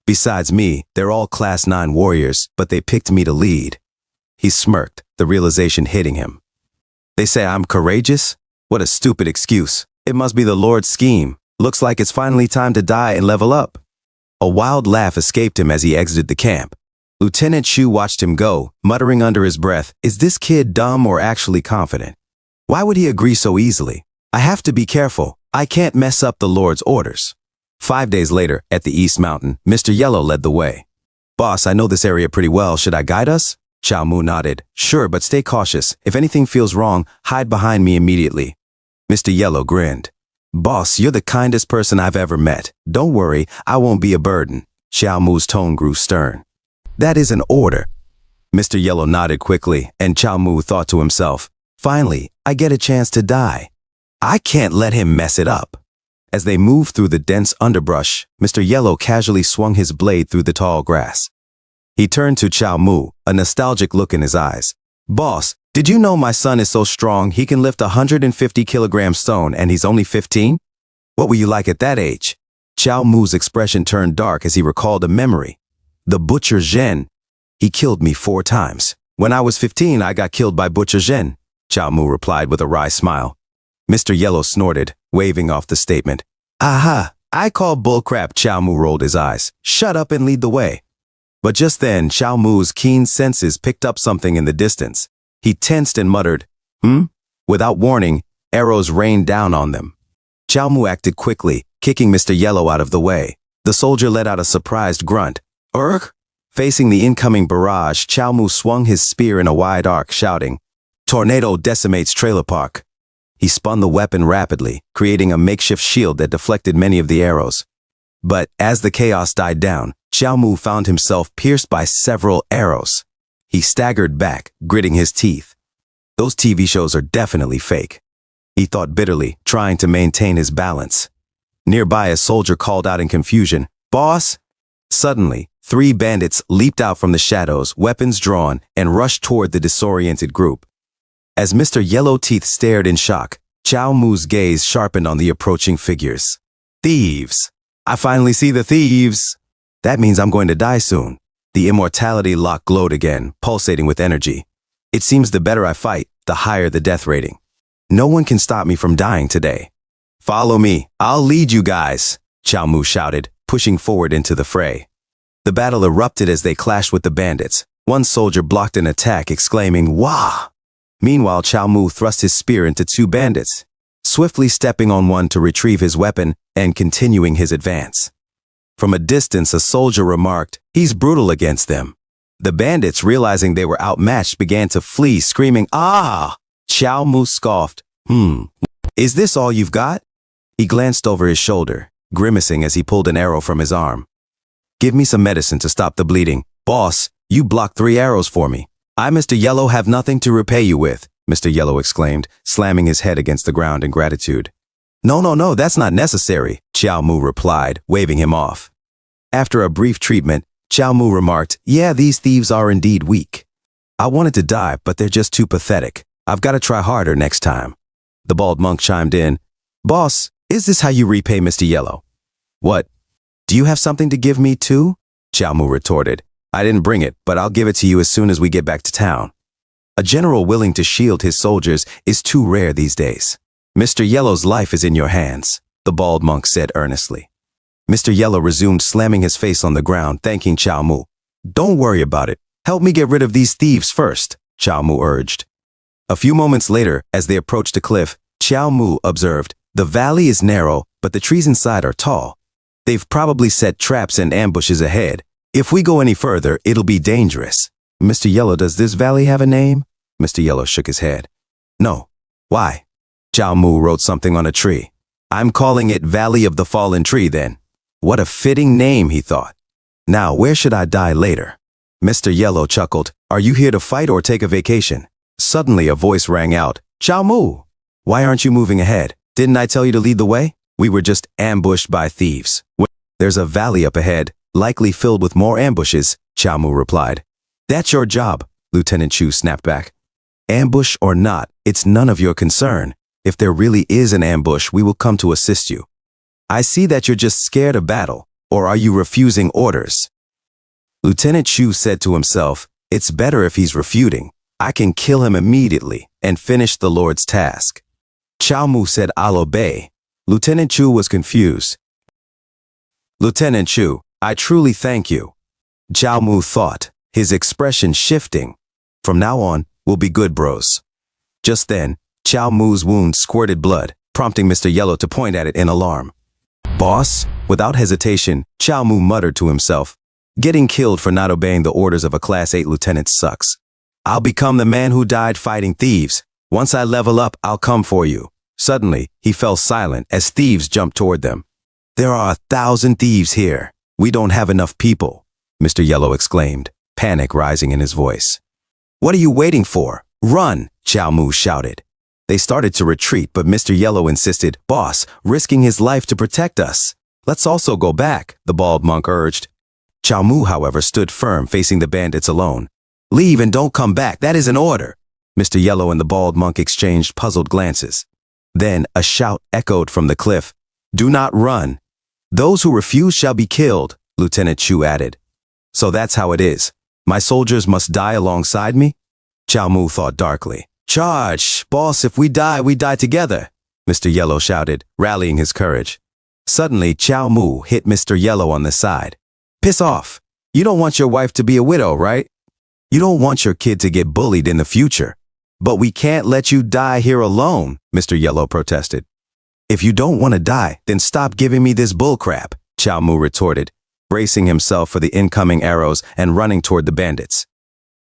Besides me, they're all Class 9 warriors, but they picked me to lead. He smirked, the realization hitting him. They say I'm courageous? What a stupid excuse. It must be the Lord's scheme. Looks like it's finally time to die and level up. A wild laugh escaped him as he exited the camp. Lieutenant Chu watched him go, muttering under his breath, is this kid dumb or actually confident? Why would he agree so easily? I have to be careful. I can't mess up the Lord's orders. 5 days later, at the East Mountain, Mr. Yellow led the way. Boss, I know this area pretty well. Should I guide us? Xiao Mu nodded. Sure, but stay cautious. If anything feels wrong, hide behind me immediately. Mr. Yellow grinned. Boss, you're the kindest person I've ever met. Don't worry, I won't be a burden. Xiao Mu's tone grew stern. That is an order. Mr. Yellow nodded quickly, and Xiao Mu thought to himself, finally, I get a chance to die. I can't let him mess it up. As they moved through the dense underbrush, Mr. Yellow casually swung his blade through the tall grass. He turned to Xiao Mu, a nostalgic look in his eyes. Boss, did you know my son is so strong he can lift a 150-kilogram stone and he's only 15? What were you like at that age? Xiao Mu's expression turned dark as he recalled a memory. The Butcher Zhen. He killed me 4 times. When I was 15, I got killed by Butcher Zhen. Xiao Mu replied with a wry smile. Mr. Yellow snorted, waving off the statement. Aha! I call bullcrap. Xiao Mu rolled his eyes. Shut up and lead the way. But just then, Xiao Mu's keen senses picked up something in the distance. He tensed and muttered, Without warning, arrows rained down on them. Xiao Mu acted quickly, kicking Mr. Yellow out of the way. The soldier let out a surprised grunt. Urgh! Facing the incoming barrage, Xiao Mu swung his spear in a wide arc, shouting, Tornado decimates trailer park. He spun the weapon rapidly, creating a makeshift shield that deflected many of the arrows. But as the chaos died down, Xiao Mu found himself pierced by several arrows. He staggered back, gritting his teeth. Those TV shows are definitely fake. He thought bitterly, trying to maintain his balance. Nearby, a soldier called out in confusion, Boss! Suddenly, 3 bandits leaped out from the shadows, weapons drawn, and rushed toward the disoriented group. As Mr. Yellow Teeth stared in shock, Xiao Mu's gaze sharpened on the approaching figures. Thieves! I finally see the thieves! That means I'm going to die soon. The immortality lock glowed again, pulsating with energy. It seems the better I fight, the higher the death rating. No one can stop me from dying today. Follow me, I'll lead you guys, Xiao Mu shouted, pushing forward into the fray. The battle erupted as they clashed with the bandits. One soldier blocked an attack, exclaiming, Wah! Meanwhile, Xiao Mu thrust his spear into 2 bandits, swiftly stepping on one to retrieve his weapon and continuing his advance. From a distance, a soldier remarked, He's brutal against them. The bandits, realizing they were outmatched, began to flee, screaming, "Ah!" Chow Mu scoffed. Is this all you've got?" He glanced over his shoulder, grimacing as he pulled an arrow from his arm. "Give me some medicine to stop the bleeding." "Boss, you blocked 3 arrows for me. I, Mr. Yellow, have nothing to repay you with," Mr. Yellow exclaimed, slamming his head against the ground in gratitude. No, that's not necessary," Chow Mu replied, waving him off. After a brief treatment, Chow Mu remarked, "Yeah, these thieves are indeed weak. I wanted to die, but they're just too pathetic. I've got to try harder next time." The bald monk chimed in, "Boss, is this how you repay Mr. Yellow?" "What? Do you have something to give me too?" Chow Mu retorted. "I didn't bring it, but I'll give it to you as soon as we get back to town." A general willing to shield his soldiers is too rare these days. "Mr. Yellow's life is in your hands," the bald monk said earnestly. Mr. Yellow resumed, slamming his face on the ground, thanking Chow Mu. "Don't worry about it. Help me get rid of these thieves first," Chow Mu urged. A few moments later, as they approached a cliff, Chow Mu observed, "The valley is narrow, but the trees inside are tall. They've probably set traps and ambushes ahead. If we go any further, it'll be dangerous." "Mr. Yellow, does this valley have a name?" Mr. Yellow shook his head. "No. Why?" Chow Mu wrote something on a tree. "I'm calling it Valley of the Fallen Tree then." What a fitting name, he thought. "Now, where should I die later?" Mr. Yellow chuckled. "Are you here to fight or take a vacation?" Suddenly a voice rang out. "Chow Mu! Why aren't you moving ahead? Didn't I tell you to lead the way? We were just ambushed by thieves." "There's a valley up ahead, likely filled with more ambushes," Chow Mu replied. "That's your job," Lieutenant Chu snapped back. "Ambush or not, it's none of your concern. If there really is an ambush, we will come to assist you. I see that you're just scared of battle, or are you refusing orders?" Lieutenant Chu said to himself, "It's better if he's refuting. I can kill him immediately and finish the Lord's task." Chow Mu said, "I'll obey." Lieutenant Chu was confused. "Lieutenant Chu, I truly thank you," Chow Mu thought, his expression shifting. "From now on, we'll be good bros." Just then, Chow Mu's wound squirted blood, prompting Mr. Yellow to point at it in alarm. "Boss?" Without hesitation, Chow Mu muttered to himself, "Getting killed for not obeying the orders of a Class 8 lieutenant sucks. I'll become the man who died fighting thieves. Once I level up, I'll come for you." Suddenly, he fell silent as thieves jumped toward them. "There are 1,000 thieves here. We don't have enough people," Mr. Yellow exclaimed, panic rising in his voice. "What are you waiting for? Run!" Chow Mu shouted. They started to retreat, but Mr. Yellow insisted, "Boss, risking his life to protect us. Let's also go back," the bald monk urged. Chow Mu, however, stood firm, facing the bandits alone. "Leave and don't come back. That is an order." Mr. Yellow and the bald monk exchanged puzzled glances. Then a shout echoed from the cliff. "Do not run. Those who refuse shall be killed," Lieutenant Chu added. "So that's how it is. My soldiers must die alongside me?" Chow Mu thought darkly. "Charge! Boss, if we die together," Mr. Yellow shouted, rallying his courage. Suddenly, Chow Mu hit Mr. Yellow on the side. "Piss off! You don't want your wife to be a widow, right? You don't want your kid to get bullied in the future. But we can't let you die here alone," Mr. Yellow protested. "If you don't want to die, then stop giving me this bullcrap," Chow Mu retorted, bracing himself for the incoming arrows and running toward the bandits.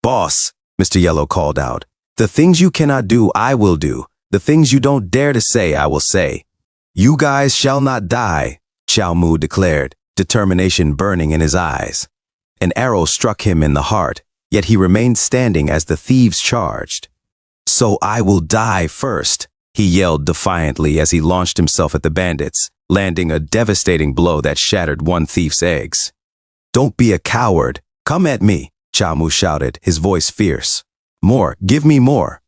"Boss," Mr. Yellow called out, "the things you cannot do, I will do. The things you don't dare to say, I will say. You guys shall not die," Chow Mu declared, determination burning in his eyes. An arrow struck him in the heart, yet he remained standing as the thieves charged. "So I will die first," he yelled defiantly as he launched himself at the bandits, landing a devastating blow that shattered one thief's eggs. "Don't be a coward. Come at me," Chow Mu shouted, his voice fierce. "More, give me more,"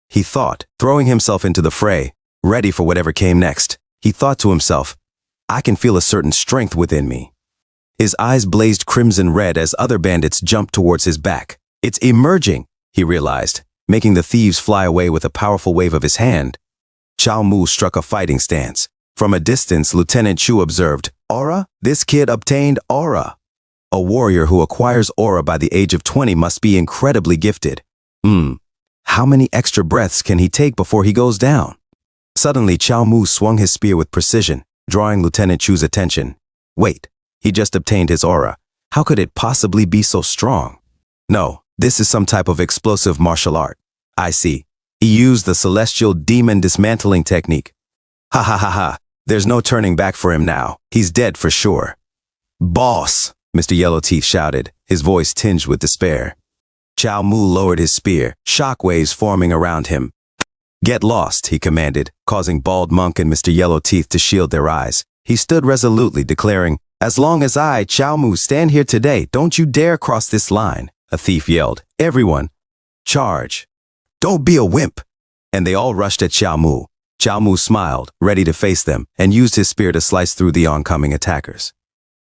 he thought, throwing himself into the fray, ready for whatever came next. He thought to himself, "I can feel a certain strength within me." His eyes blazed crimson red as other bandits jumped towards his back. "It's emerging," he realized, making the thieves fly away with a powerful wave of his hand. Chow Mu struck a fighting stance. From a distance, Lieutenant Chu observed, "Aura? This kid obtained aura. A warrior who acquires aura by the age of 20 must be incredibly gifted. How many extra breaths can he take before he goes down?" Suddenly, Chow Mu swung his spear with precision, drawing Lieutenant Chu's attention. "Wait, he just obtained his aura. How could it possibly be so strong?" No, this is some type of explosive martial art. I see. He used the celestial demon dismantling technique. Ha ha ha ha. There's no turning back for him now. He's dead for sure. Boss, Mr. Yellowteeth shouted, his voice tinged with despair. Chow Mu lowered his spear, shockwaves forming around him. Get lost, he commanded, causing Bald Monk and Mr. Yellowteeth to shield their eyes. He stood resolutely, declaring, As long as I, Chow Mu, stand here today, don't you dare cross this line. A thief yelled, Everyone, charge. Don't be a wimp. And they all rushed at Chow Mu. Chow Mu smiled, ready to face them, and used his spear to slice through the oncoming attackers.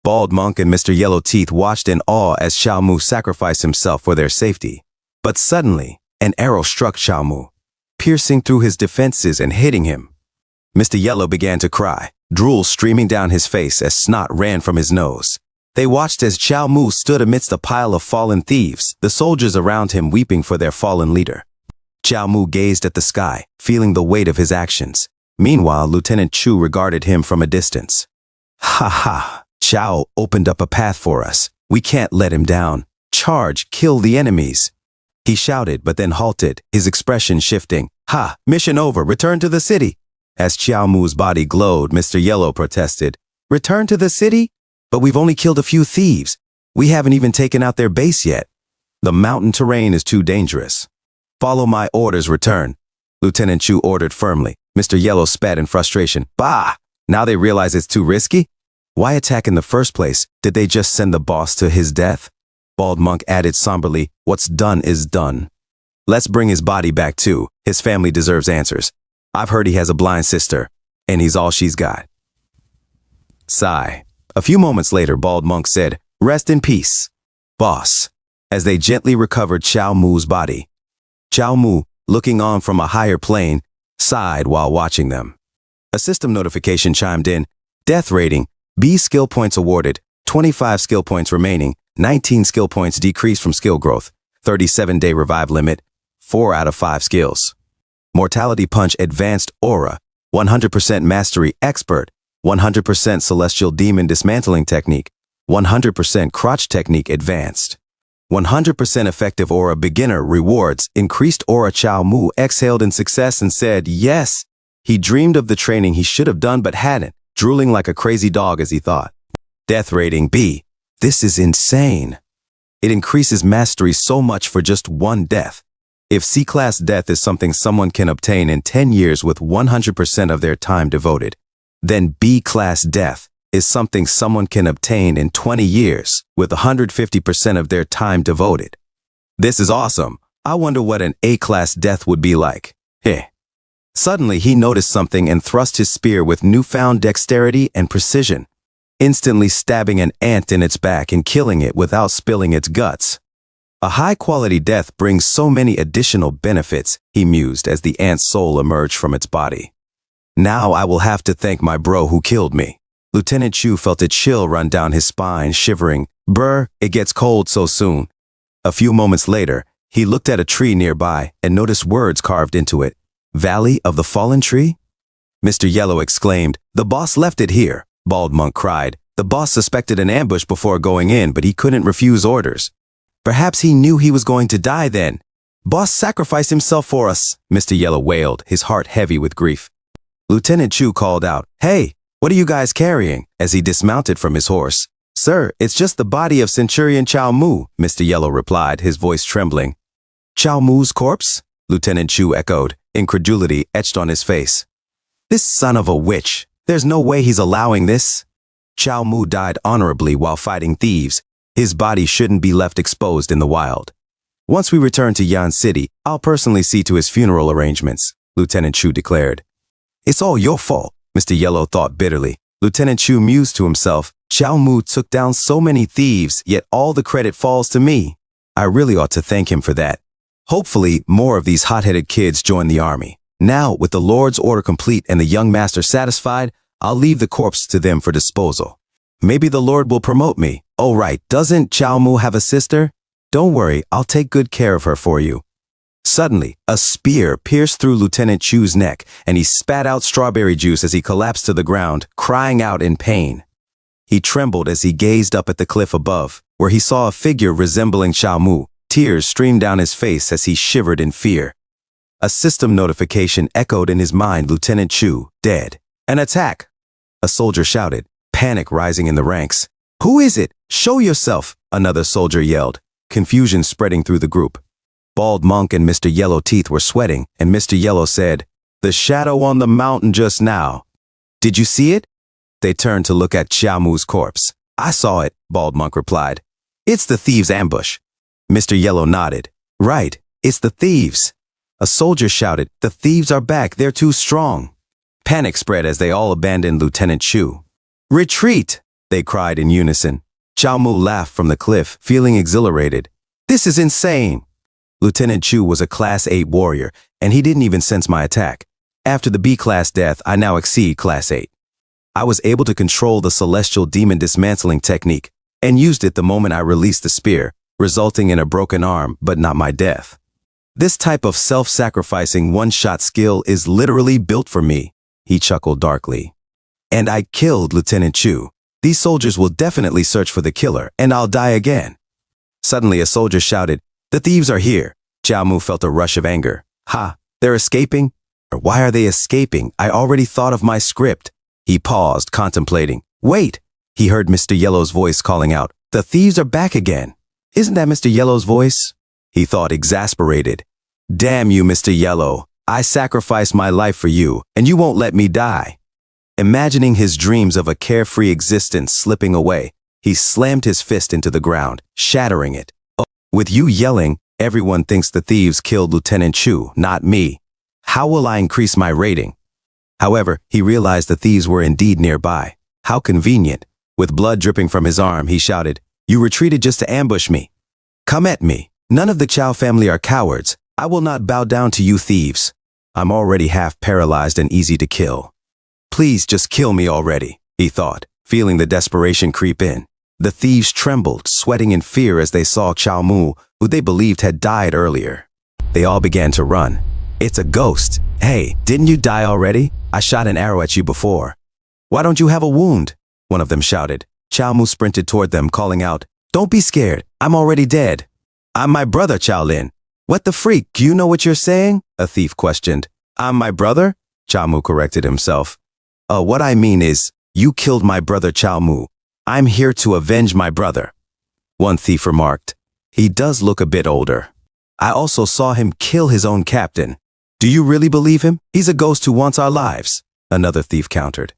Bald Monk and Mr. Yellowteeth watched in awe as Chow Mu sacrificed himself for their safety. But suddenly, an arrow struck Chow Mu, piercing through his defenses and hitting him. Mr. Yellow began to cry, drool streaming down his face as snot ran from his nose. They watched as Chow Mu stood amidst a pile of fallen thieves, the soldiers around him weeping for their fallen leader. Chow Mu gazed at the sky, feeling the weight of his actions. Meanwhile, Lieutenant Chu regarded him from a distance. Ha ha, Chow opened up a path for us. We can't let him down. Charge, kill the enemies. He shouted, but then halted, his expression shifting. Ha, mission over, return to the city. As Chow Mu's body glowed, Mr. Yellow protested. Return to the city? But we've only killed a few thieves. We haven't even taken out their base yet. The mountain terrain is too dangerous. Follow my orders, return. Lieutenant Chu ordered firmly. Mr. Yellow spat in frustration. Bah! Now they realize it's too risky? Why attack in the first place? Did they just send the boss to his death? Bald Monk added somberly, What's done is done. Let's bring his body back too. His family deserves answers. I've heard he has a blind sister, and he's all she's got. Sigh. A few moments later, Bald Monk said, Rest in peace, boss, as they gently recovered Chow Mu's body. Chow Mu, looking on from a higher plane, sighed while watching them. A system notification chimed in. Death rating, B skill points awarded, 25 skill points remaining, 19 skill points decreased from skill growth, 37-day revive limit, 4 out of 5 skills. Mortality Punch Advanced Aura, 100% Mastery Expert, 100% Celestial Demon Dismantling Technique, 100% Crotch Technique Advanced. 100% Effective Aura Beginner Rewards. Increased Aura. Chow Mu exhaled in success and said, Yes. He dreamed of the training he should have done but hadn't, drooling like a crazy dog as he thought. Death rating B. This is insane. It increases mastery so much for just one death. If C-class death is something someone can obtain in 10 years with 100% of their time devoted, then B-class death is something someone can obtain in 20 years with 150% of their time devoted. This is awesome. I wonder what an A-class death would be like. Heh. Suddenly, he noticed something and thrust his spear with newfound dexterity and precision, instantly stabbing an ant in its back and killing it without spilling its guts. A high-quality death brings so many additional benefits, he mused as the ant's soul emerged from its body. Now I will have to thank my bro who killed me. Lieutenant Chu felt a chill run down his spine, shivering. Brr, it gets cold so soon. A few moments later, he looked at a tree nearby and noticed words carved into it. Valley of the Fallen Tree? Mr. Yellow exclaimed. The boss left it here, Bald Monk cried. The boss suspected an ambush before going in, but he couldn't refuse orders. Perhaps he knew he was going to die then. Boss sacrificed himself for us, Mr. Yellow wailed, his heart heavy with grief. Lieutenant Chu called out, Hey, what are you guys carrying? As he dismounted from his horse. Sir, it's just the body of Centurion Chow Mu, Mr. Yellow replied, his voice trembling. Chow Mu's corpse? Lieutenant Chu echoed, incredulity etched on his face. This son of a witch. There's no way he's allowing this. Chow Mu died honorably while fighting thieves. His body shouldn't be left exposed in the wild. Once we return to Yan City, I'll personally see to his funeral arrangements, Lieutenant Chu declared. It's all your fault, Mr. Yellow thought bitterly. Lieutenant Chu mused to himself, Chow Mu took down so many thieves, yet all the credit falls to me. I really ought to thank him for that. Hopefully, more of these hot-headed kids join the army. Now, with the Lord's order complete and the young master satisfied, I'll leave the corpse to them for disposal. Maybe the Lord will promote me. Oh right, doesn't Chow Mu have a sister? Don't worry, I'll take good care of her for you. Suddenly, a spear pierced through Lieutenant Chu's neck, and he spat out strawberry juice as he collapsed to the ground, crying out in pain. He trembled as he gazed up at the cliff above, where he saw a figure resembling Chow Mu, Tears streamed down his face as he shivered in fear. A system notification echoed in his mind, Lieutenant Chu, dead. An attack! A soldier shouted, panic rising in the ranks. Who is it? Show yourself! Another soldier yelled, confusion spreading through the group. Bald Monk and Mr. Yellow Teeth were sweating, and Mr. Yellow said, "The shadow on the mountain just now. Did you see it?" They turned to look at Xiao Mu's corpse. "I saw it," Bald Monk replied. "It's the thieves' ambush." Mr. Yellow nodded. "Right, it's the thieves." A soldier shouted, "The thieves are back, they're too strong." Panic spread as they all abandoned Lieutenant Chu. "Retreat!" they cried in unison. Xiao Mu laughed from the cliff, feeling exhilarated. "This is insane!" Lieutenant Chu was a Class 8 warrior, and he didn't even sense my attack. After the B-Class death, I now exceed Class 8. I was able to control the celestial demon dismantling technique, and used it the moment I released the spear, resulting in a broken arm, but not my death. This type of self-sacrificing one-shot skill is literally built for me, he chuckled darkly. And I killed Lieutenant Chu. These soldiers will definitely search for the killer, and I'll die again. Suddenly a soldier shouted, "The thieves are here." Xiao Mu felt a rush of anger. "Ha, they're escaping? Why are they escaping? I already thought of my script." He paused, contemplating. "Wait!" He heard Mr. Yellow's voice calling out, "The thieves are back again." "Isn't that Mr. Yellow's voice?" he thought, exasperated. "Damn you, Mr. Yellow. I sacrificed my life for you, and you won't let me die." Imagining his dreams of a carefree existence slipping away, he slammed his fist into the ground, shattering it. "Oh, with you yelling, everyone thinks the thieves killed Lieutenant Chu, not me. How will I increase my rating?" However, he realized the thieves were indeed nearby. How convenient. With blood dripping from his arm, he shouted, "You retreated just to ambush me. Come at me. None of the Chow family are cowards. I will not bow down to you thieves. I'm already half paralyzed and easy to kill. Please just kill me already," he thought, feeling the desperation creep in. The thieves trembled, sweating in fear as they saw Xiao Mu, who they believed had died earlier. They all began to run. "It's a ghost. Hey, didn't you die already? I shot an arrow at you before. Why don't you have a wound?" one of them shouted. Xiao Mu sprinted toward them, calling out, "Don't be scared. I'm already dead." "I'm my brother, Xiao Lin." "What the freak? Do you know what you're saying?" a thief questioned. "I'm my brother?" Xiao Mu corrected himself. What I mean is, you killed my brother Xiao Mu. I'm here to avenge my brother," one thief remarked. "He does look a bit older. I also saw him kill his own captain. Do you really believe him? He's a ghost who wants our lives," another thief countered.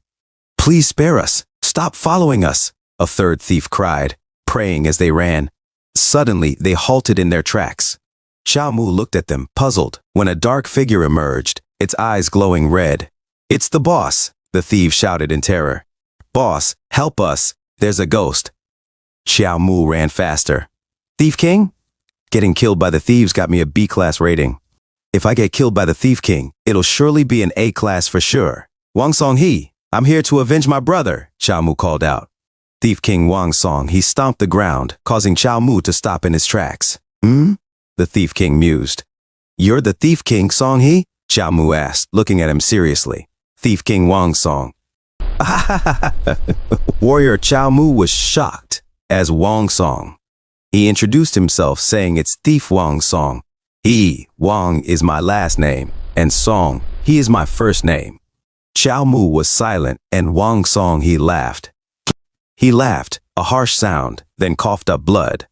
"Please spare us. Stop following us," a third thief cried, praying as they ran. Suddenly, they halted in their tracks. Xiao Mu looked at them, puzzled, when a dark figure emerged, its eyes glowing red. "It's the boss," the thieves shouted in terror. "Boss, help us. There's a ghost." Xiao Mu ran faster. "Thief King?" Getting killed by the thieves got me a B-class rating. If I get killed by the Thief King, it'll surely be an A-class for sure. "Wang Song-hee, I'm here to avenge my brother," Xiao Mu called out. Thief King Wang Song, he stomped the ground, causing Xiao Mu to stop in his tracks. The Thief King mused. "You're the Thief King, Song-hee?" Xiao Mu asked, looking at him seriously. Thief King Wang Song. Warrior Xiao Mu was shocked as Wang Song. He introduced himself, saying it's Thief Wang Song. Wang is my last name, and Song, he is my first name. Xiao Mu was silent, and Wang Song, he laughed. He laughed, a harsh sound, then coughed up blood.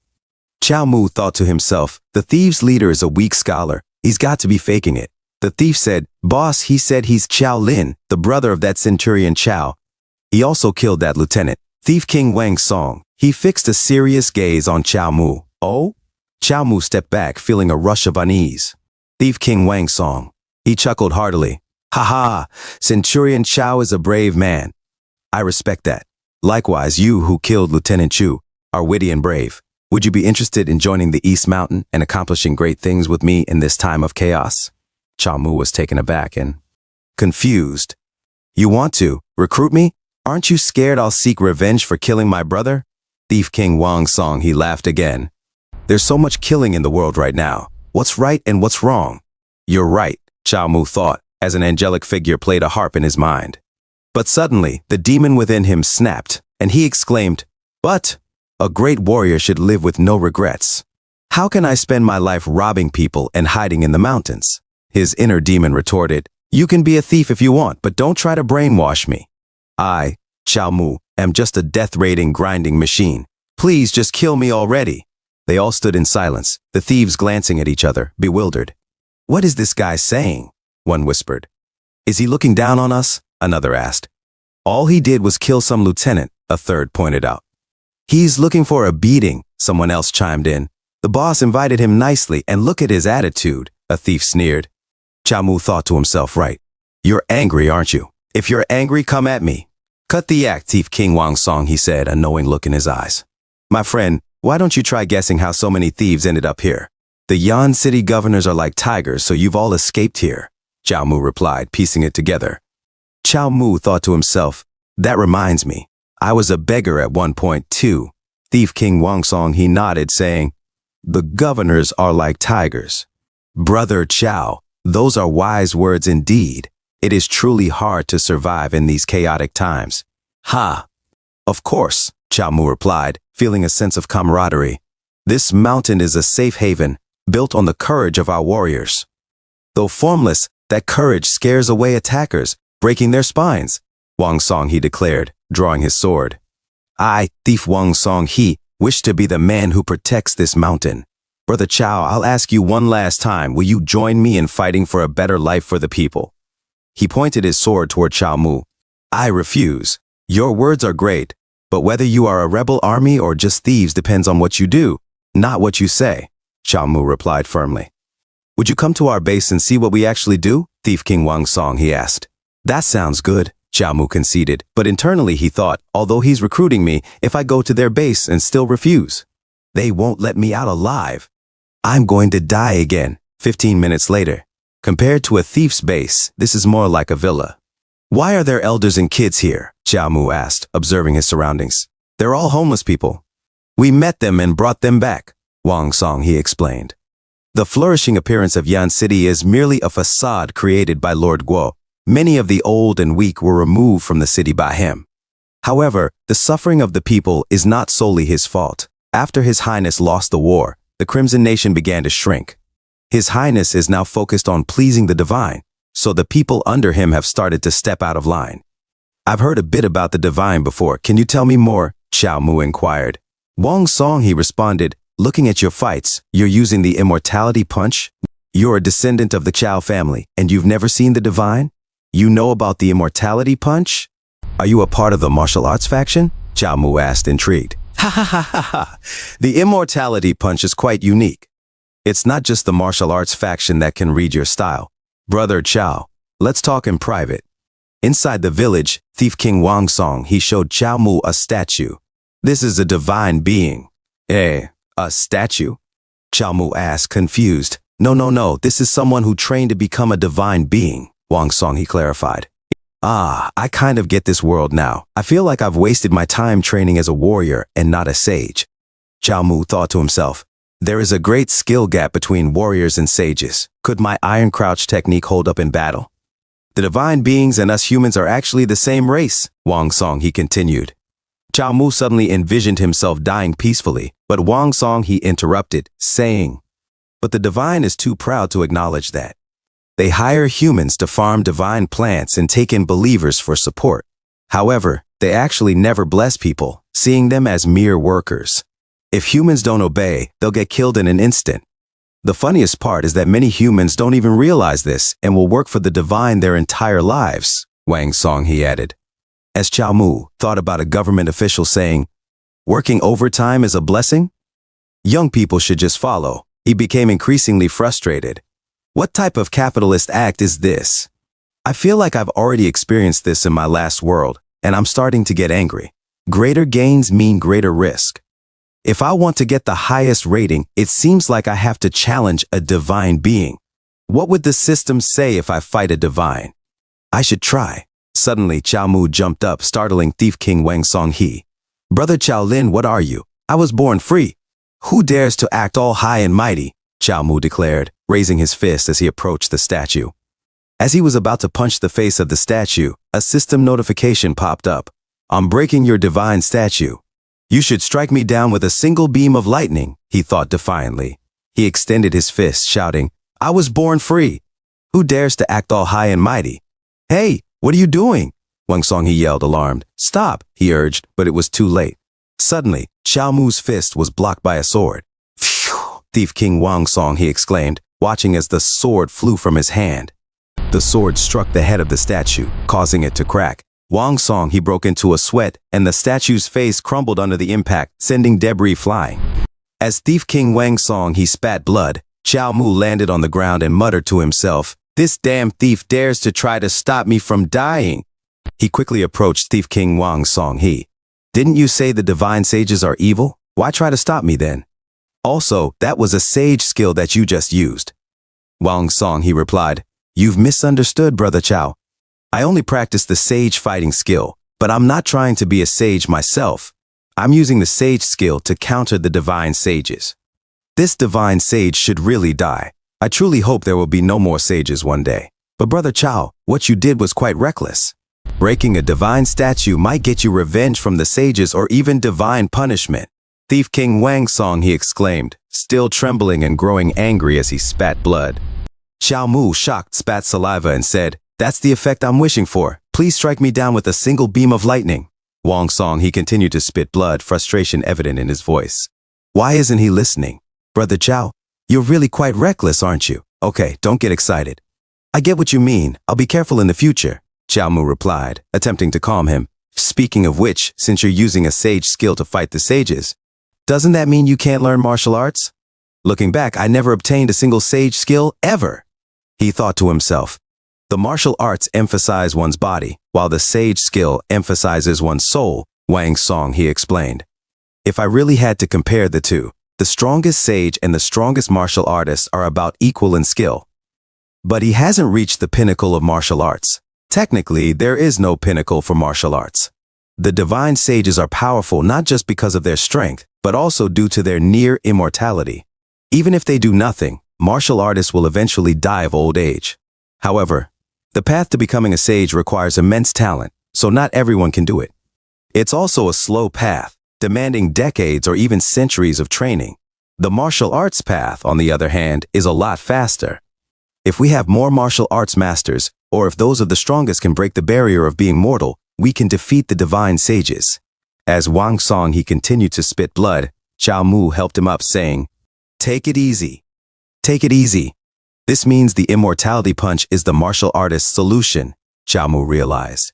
Xiao Mu thought to himself, the thieves' leader is a weak scholar. He's got to be faking it. The thief said, "Boss, he said he's Xiao Lin, the brother of that centurion Xiao. He also killed that lieutenant." Thief King Wang Song, he fixed a serious gaze on Xiao Mu. "Oh?" Xiao Mu stepped back, feeling a rush of unease. Thief King Wang Song, he chuckled heartily. "Ha ha, Centurion Xiao is a brave man. I respect that. Likewise, you who killed Lieutenant Chu are witty and brave. Would you be interested in joining the East Mountain and accomplishing great things with me in this time of chaos?" Xiao Mu was taken aback and confused. "You want to recruit me? Aren't you scared I'll seek revenge for killing my brother?" Thief King Wang Song, he laughed again. "There's so much killing in the world right now. What's right and what's wrong?" "You're right," Xiao Mu thought, as an angelic figure played a harp in his mind. But suddenly, the demon within him snapped, and he exclaimed, "But a great warrior should live with no regrets." How can I spend my life robbing people and hiding in the mountains? His inner demon retorted, you can be a thief if you want, but don't try to brainwash me. I, Chao Mu, am just a death-rating grinding machine. Please just kill me already. They all stood in silence, the thieves glancing at each other, bewildered. What is this guy saying? One whispered. Is he looking down on us? Another asked. All he did was kill some lieutenant, a third pointed out. He's looking for a beating, someone else chimed in. The boss invited him nicely, and look at his attitude, a thief sneered. Chao Mu thought to himself, right. You're angry, aren't you? If you're angry, come at me. Cut the act, Thief King Wang Song, he said, a knowing look in his eyes. My friend, why don't you try guessing how so many thieves ended up here? The Yan City governors are like tigers, so you've all escaped here, Chao Mu replied, piecing it together. Chao Mu thought to himself, that reminds me, I was a beggar at one point too. Thief King Wang Song, he nodded, saying, the governors are like tigers. Brother Chao, those are wise words indeed. It is truly hard to survive in these chaotic times. Ha! Of course, Chao Mu replied, feeling a sense of camaraderie. This mountain is a safe haven, built on the courage of our warriors. Though formless, that courage scares away attackers, breaking their spines, Wang Song he declared, drawing his sword. I, Thief Wang Song he, wish to be the man who protects this mountain. Brother Chao, I'll ask you one last time, will you join me in fighting for a better life for the people? He pointed his sword toward Chao Mu. I refuse. Your words are great, but whether you are a rebel army or just thieves depends on what you do, not what you say, Chao Mu replied firmly. Would you come to our base and see what we actually do? Thief King Wang Song he asked. That sounds good, Chao Mu conceded, but internally he thought, although he's recruiting me, if I go to their base and still refuse, they won't let me out alive. I'm going to die again. 15 minutes later. Compared to a thief's base, this is more like a villa. Why are there elders and kids here? Chao Mu asked, observing his surroundings. They're all homeless people. We met them and brought them back, Wang Song he explained. The flourishing appearance of Yan City is merely a facade created by Lord Guo. Many of the old and weak were removed from the city by him. However, the suffering of the people is not solely his fault. After His Highness lost the war, the Crimson Nation began to shrink. His Highness is now focused on pleasing the divine, so the people under him have started to step out of line. I've heard a bit about the divine before. Can you tell me more? Chao Mu inquired. Wang Song he responded, looking at your fights, you're using the immortality punch? You're a descendant of the Chao family, and you've never seen the divine? You know about the immortality punch? Are you a part of the martial arts faction? Chao Mu asked, intrigued. Ha ha ha ha ha. The immortality punch is quite unique. It's not just the martial arts faction that can read your style. Brother Chao, let's talk in private. Inside the village, Thief King Wang Song, he showed Chao Mu a statue. This is a divine being. A statue? Chao Mu asked, confused. No, this is someone who trained to become a divine being, Wang Song he clarified. I kind of get this world now. I feel like I've wasted my time training as a warrior and not a sage. Chao Mu thought to himself, there is a great skill gap between warriors and sages. Could my iron crouch technique hold up in battle? The divine beings and us humans are actually the same race, Wang Song he continued. Chao Mu suddenly envisioned himself dying peacefully, but Wang Song he interrupted, saying, but the divine is too proud to acknowledge that. They hire humans to farm divine plants and take in believers for support. However, they actually never bless people, seeing them as mere workers. If humans don't obey, they'll get killed in an instant. The funniest part is that many humans don't even realize this and will work for the divine their entire lives, Wang Song he added. As Chao Mu thought about a government official saying, working overtime is a blessing? Young people should just follow. He became increasingly frustrated. What type of capitalist act is this? I feel like I've already experienced this in my last world, and I'm starting to get angry. Greater gains mean greater risk. If I want to get the highest rating, it seems like I have to challenge a divine being. What would the system say if I fight a divine? I should try. Suddenly, Chao Mu jumped up, startling Thief King Wang Song he. Brother Chao Lin, what are you? I was born free. Who dares to act all high and mighty? Chao Mu declared, raising his fist as he approached the statue. As he was about to punch the face of the statue, a system notification popped up. I'm breaking your divine statue. You should strike me down with a single beam of lightning, he thought defiantly. He extended his fist, shouting, "I was born free! Who dares to act all high and mighty?" "Hey, what are you doing?" Wang Song, he yelled, alarmed. "Stop," he urged, but it was too late. Suddenly, Xiao Mu's fist was blocked by a sword. "Phew! Thief King Wang Song," he exclaimed, watching as the sword flew from his hand. The sword struck the head of the statue, causing it to crack. Wang Song, he broke into a sweat, and the statue's face crumbled under the impact, sending debris flying. As Thief King Wang Song, he spat blood, Xiao Mu landed on the ground and muttered to himself, "This damn thief dares to try to stop me from dying." He quickly approached Thief King Wang Song. "Didn't you say the divine sages are evil? Why try to stop me then? Also, that was a sage skill that you just used." Wang Song, he replied, "You've misunderstood, Brother Chao. I only practice the sage fighting skill, but I'm not trying to be a sage myself. I'm using the sage skill to counter the divine sages. This divine sage should really die. I truly hope there will be no more sages one day. But Brother Chao, what you did was quite reckless. Breaking a divine statue might get you revenge from the sages or even divine punishment." "Thief King Wang Song," he exclaimed, still trembling and growing angry as he spat blood. Xiao Mu, shocked, spat saliva and said, "That's the effect I'm wishing for. Please strike me down with a single beam of lightning." Wang Song, he continued to spit blood, frustration evident in his voice. Why isn't he listening? "Brother Chao, you're really quite reckless, aren't you? Okay, don't get excited. I get what you mean. I'll be careful in the future," Xiao Mu replied, attempting to calm him. "Speaking of which, since you're using a sage skill to fight the sages, doesn't that mean you can't learn martial arts? Looking back, I never obtained a single sage skill, ever." He thought to himself, the martial arts emphasize one's body, while the sage skill emphasizes one's soul, Wang Song, he explained. "If I really had to compare the two, the strongest sage and the strongest martial artist are about equal in skill. But he hasn't reached the pinnacle of martial arts. Technically, there is no pinnacle for martial arts. The divine sages are powerful not just because of their strength, but also due to their near immortality. Even if they do nothing, martial artists will eventually die of old age. However, the path to becoming a sage requires immense talent, so not everyone can do it. It's also a slow path, demanding decades or even centuries of training. The martial arts path, on the other hand, is a lot faster. If we have more martial arts masters, or if those of the strongest can break the barrier of being mortal, we can defeat the divine sages." As Wang Song, he continued to spit blood, Xiao Mu helped him up, saying, "Take it easy. Take it easy. This means the immortality punch is the martial artist's solution," Xiao Mu realized.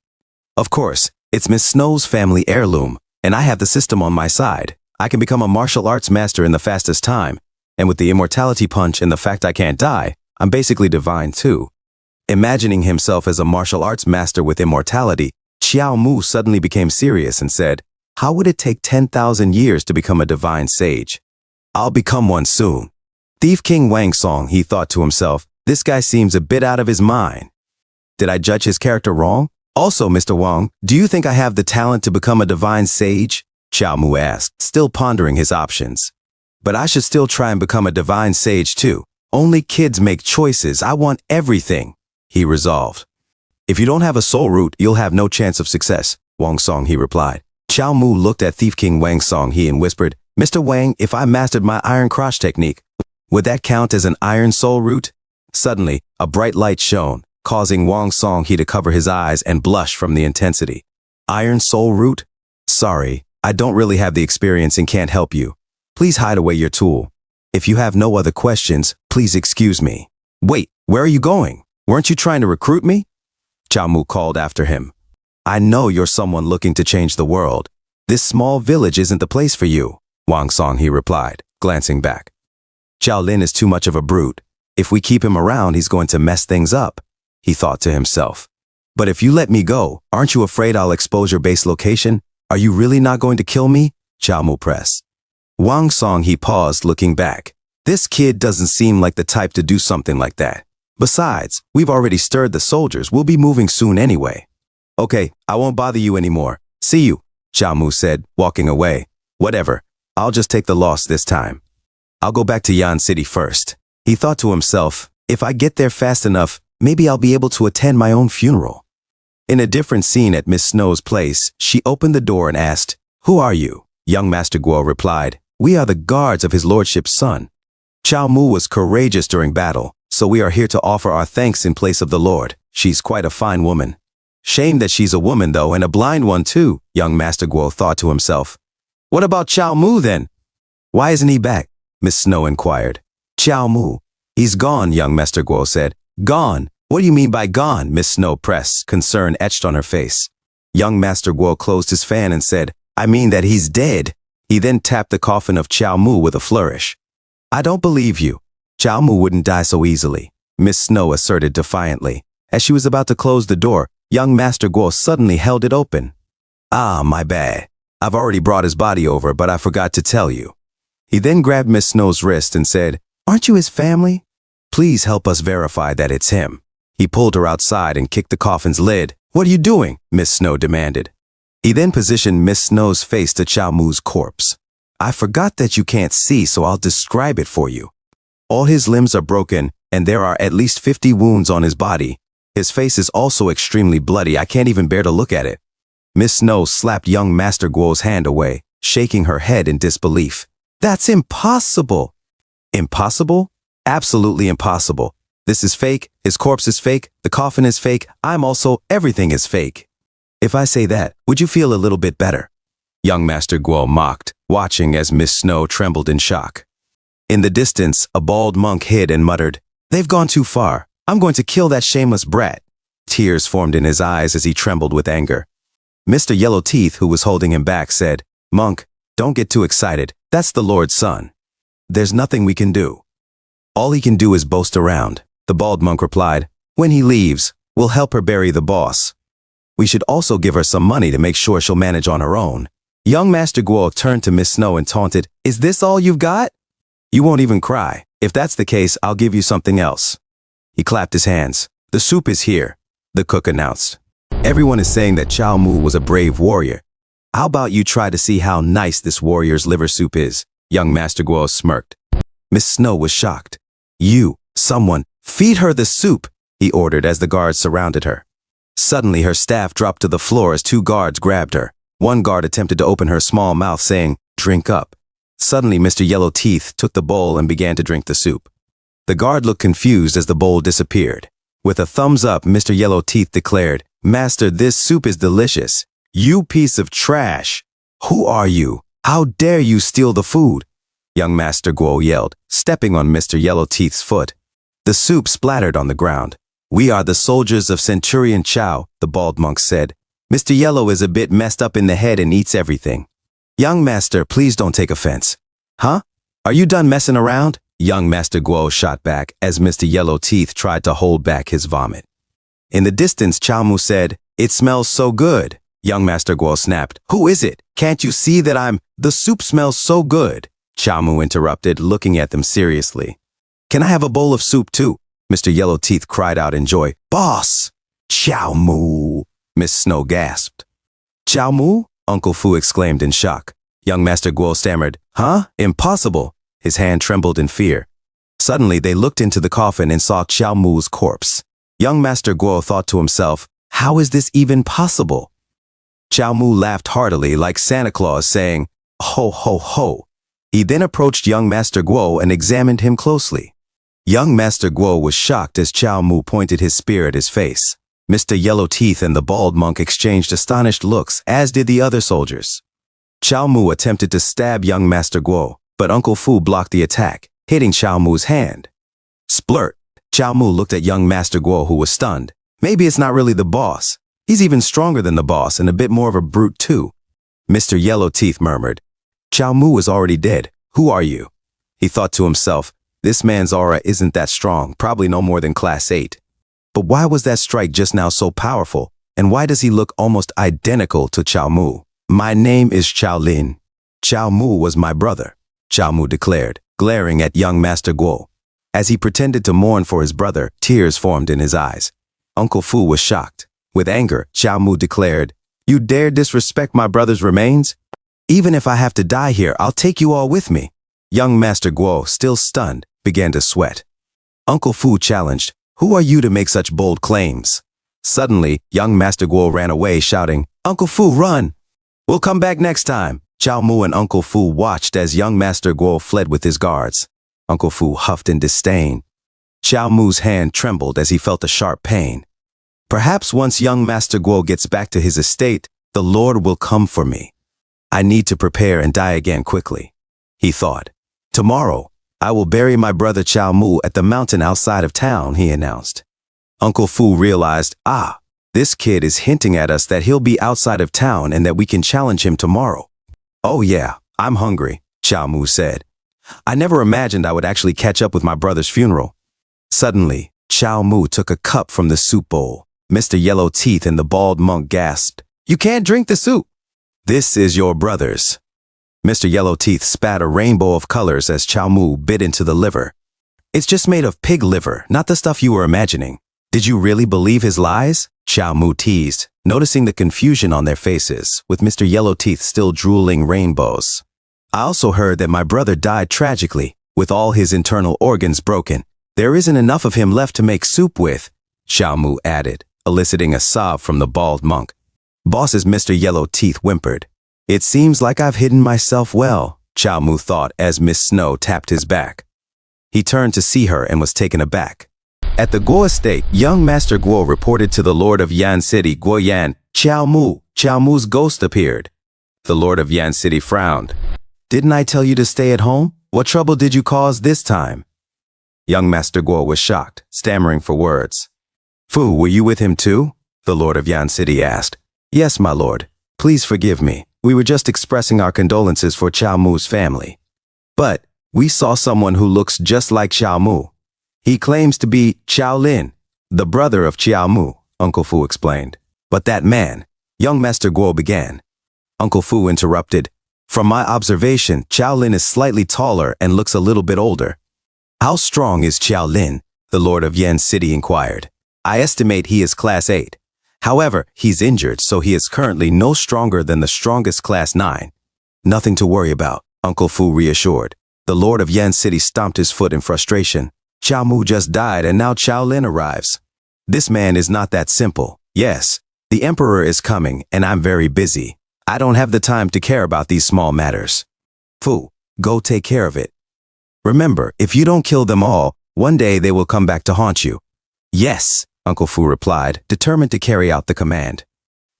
"Of course, it's Miss Snow's family heirloom, and I have the system on my side. I can become a martial arts master in the fastest time, and with the immortality punch and the fact I can't die, I'm basically divine too." Imagining himself as a martial arts master with immortality, Xiao Mu suddenly became serious and said, "How would it take 10,000 years to become a divine sage? I'll become one soon." Thief King Wang Song, he thought to himself, this guy seems a bit out of his mind. Did I judge his character wrong? Also, Mr. Wang, do you think I have the talent to become a divine sage? Xiao Mu asked, still pondering his options. But I should still try and become a divine sage too. Only kids make choices. I want everything, he resolved. If you don't have a soul root, you'll have no chance of success, Wang Song, he replied. Xiao Mu looked at Thief King Wang Song, and whispered, Mr. Wang, if I mastered my iron crotch technique, would that count as an iron soul root? Suddenly, a bright light shone, causing Wang Song to cover his eyes and blush from the intensity. Iron soul root? Sorry, I don't really have the experience and can't help you. Please hide away your tool. If you have no other questions, please excuse me. Wait, where are you going? Weren't you trying to recruit me? Xiao Mu called after him. I know you're someone looking to change the world. This small village isn't the place for you, Wang Song, he replied, glancing back. Xiao Lin is too much of a brute. If we keep him around, he's going to mess things up, he thought to himself. But if you let me go, aren't you afraid I'll expose your base location? Are you really not going to kill me? Xiao Mu pressed. Wang Song, he paused, looking back. This kid doesn't seem like the type to do something like that. Besides, we've already stirred the soldiers. We'll be moving soon anyway. Okay, I won't bother you anymore. See you, Xiao Mu said, walking away. Whatever, I'll just take the loss this time. I'll go back to Yan City first. He thought to himself, if I get there fast enough, maybe I'll be able to attend my own funeral. In a different scene at Miss Snow's place, she opened the door and asked, Who are you? Young Master Guo replied, We are the guards of his lordship's son. Chao Mu was courageous during battle, so we are here to offer our thanks in place of the Lord. She's quite a fine woman. Shame that she's a woman though, and a blind one too, young Master Guo thought to himself. What about Chao Mu then? Why isn't he back? Miss Snow inquired. Chao Mu. He's gone, young Master Guo said. Gone? What do you mean by gone? Miss Snow pressed, concern etched on her face. Young Master Guo closed his fan and said, I mean that he's dead. He then tapped the coffin of Chao Mu with a flourish. I don't believe you. Chao Mu wouldn't die so easily, Miss Snow asserted defiantly. As she was about to close the door, young Master Guo suddenly held it open. Ah, my bad. I've already brought his body over, but I forgot to tell you. He then grabbed Miss Snow's wrist and said, Aren't you his family? Please help us verify that it's him. He pulled her outside and kicked the coffin's lid. What are you doing? Miss Snow demanded. He then positioned Miss Snow's face to Chao Mu's corpse. I forgot that you can't see, so I'll describe it for you. All his limbs are broken, and there are at least 50 wounds on his body. His face is also extremely bloody. I can't even bear to look at it. Miss Snow slapped young Master Guo's hand away, shaking her head in disbelief. That's impossible. Impossible? Absolutely impossible. This is fake, his corpse is fake, the coffin is fake, everything is fake. If I say that, would you feel a little bit better? Young Master Guo mocked, watching as Miss Snow trembled in shock. In the distance, a bald monk hid and muttered, They've gone too far. I'm going to kill that shameless brat. Tears formed in his eyes as he trembled with anger. Mr. Yellow Teeth, who was holding him back, said, Monk, don't get too excited. That's the Lord's son. There's nothing we can do. All he can do is boast around. The bald monk replied, When he leaves, we'll help her bury the boss. We should also give her some money to make sure she'll manage on her own. Young Master Guo turned to Miss Snow and taunted, Is this all you've got? You won't even cry. If that's the case, I'll give you something else. He clapped his hands. The soup is here, the cook announced. Everyone is saying that Chao Mu was a brave warrior. How about you try to see how nice this warrior's liver soup is? Young Master Guo smirked. Miss Snow was shocked. Someone, feed her the soup, he ordered as the guards surrounded her. Suddenly her staff dropped to the floor as 2 guards grabbed her. One guard attempted to open her small mouth saying, Drink up. Suddenly Mr. Yellow Teeth took the bowl and began to drink the soup. The guard looked confused as the bowl disappeared. With a thumbs up, Mr. Yellow Teeth declared, Master, this soup is delicious. You piece of trash. Who are you? How dare you steal the food? Young Master Guo yelled, stepping on Mr. Yellow Teeth's foot. The soup splattered on the ground. We are the soldiers of Centurion Chao, the bald monk said. Mr. Yellow is a bit messed up in the head and eats everything. Young Master, please don't take offense. Huh? Are you done messing around? Young Master Guo shot back as Mr. Yellow Teeth tried to hold back his vomit. In the distance, Chao Mu said, It smells so good. Young Master Guo snapped, Who is it? Can't you see that The soup smells so good. Chao Mu interrupted, looking at them seriously. Can I have a bowl of soup too? Mr. Yellow Teeth cried out in joy. Boss! Chao Mu! Miss Snow gasped. Chao Mu? Uncle Fu exclaimed in shock. Young Master Guo stammered, Huh? Impossible! His hand trembled in fear. Suddenly they looked into the coffin and saw Chao Mu's corpse. Young Master Guo thought to himself, How is this even possible? Chao Mu laughed heartily like Santa Claus, saying, Ho, ho, ho. He then approached young Master Guo and examined him closely. Young Master Guo was shocked as Chao Mu pointed his spear at his face. Mr. Yellow Teeth and the bald monk exchanged astonished looks, as did the other soldiers. Chao Mu attempted to stab young Master Guo, but Uncle Fu blocked the attack, hitting Chao Mu's hand. Splurt! Chao Mu looked at young Master Guo, who was stunned. Maybe it's not really the boss. He's even stronger than the boss and a bit more of a brute too. Mr. Yellow Teeth murmured. Chao Mu is already dead. Who are you? He thought to himself, this man's aura isn't that strong, probably no more than class 8. But why was that strike just now so powerful, and why does he look almost identical to Chao Mu? My name is Chao Lin. Chao Mu was my brother, Chao Mu declared, glaring at young Master Guo. As he pretended to mourn for his brother, tears formed in his eyes. Uncle Fu was shocked. With anger, Chao Mu declared, You dare disrespect my brother's remains? Even if I have to die here, I'll take you all with me. Young Master Guo, still stunned, began to sweat. Uncle Fu challenged, Who are you to make such bold claims? Suddenly, young Master Guo ran away, shouting, Uncle Fu, run! We'll come back next time. Chao Mu and Uncle Fu watched as young Master Guo fled with his guards. Uncle Fu huffed in disdain. Xiao Mu's hand trembled as he felt a sharp pain. Perhaps once young Master Guo gets back to his estate, the Lord will come for me. I need to prepare and die again quickly, he thought. Tomorrow, I will bury my brother Xiao Mu at the mountain outside of town, he announced. Uncle Fu realized, this kid is hinting at us that he'll be outside of town and that we can challenge him tomorrow. Oh yeah, I'm hungry, Xiao Mu said. I never imagined I would actually catch up with my brother's funeral. Suddenly, Xiao Mu took a cup from the soup bowl. Mr. Yellow Teeth and the bald monk gasped, "You can't drink the soup." "This is your brother's." Mr. Yellow Teeth spat a rainbow of colors as Xiao Mu bit into the liver. "It's just made of pig liver, not the stuff you were imagining." "Did you really believe his lies?" Xiao Mu teased, noticing the confusion on their faces, with Mr. Yellow Teeth still drooling rainbows. "I also heard that my brother died tragically, with all his internal organs broken. There isn't enough of him left to make soup with," Xiao Mu added, eliciting a sob from the bald monk. Boss's Mr. Yellow Teeth whimpered. "It seems like I've hidden myself well," Xiao Mu thought as Miss Snow tapped his back. He turned to see her and was taken aback. At the Guo estate, young Master Guo reported to the Lord of Yan City, Guo Yan, "Xiao Mu." Xiao Mu's ghost appeared. The Lord of Yan City frowned. "Didn't I tell you to stay at home? What trouble did you cause this time?" Young Master Guo was shocked, stammering for words. "Fu, were you with him too?" the Lord of Yan City asked. "Yes, my lord. Please forgive me. We were just expressing our condolences for Xiao Mu's family. But we saw someone who looks just like Xiao Mu. He claims to be Xiao Lin, the brother of Xiao Mu," Uncle Fu explained. "But that man," young Master Guo began. Uncle Fu interrupted. "From my observation, Xiao Lin is slightly taller and looks a little bit older." "How strong is Xiao Lin?" the Lord of Yan City inquired. "I estimate he is class 8. However, he's injured, so he is currently no stronger than the strongest class 9. "Nothing to worry about," Uncle Fu reassured. The Lord of Yan City stomped his foot in frustration. "Xiao Mu just died and now Xiao Lin arrives. This man is not that simple. Yes, the Emperor is coming and I'm very busy. I don't have the time to care about these small matters. Fu, go take care of it. Remember, if you don't kill them all, one day they will come back to haunt you." "Yes," Uncle Fu replied, determined to carry out the command.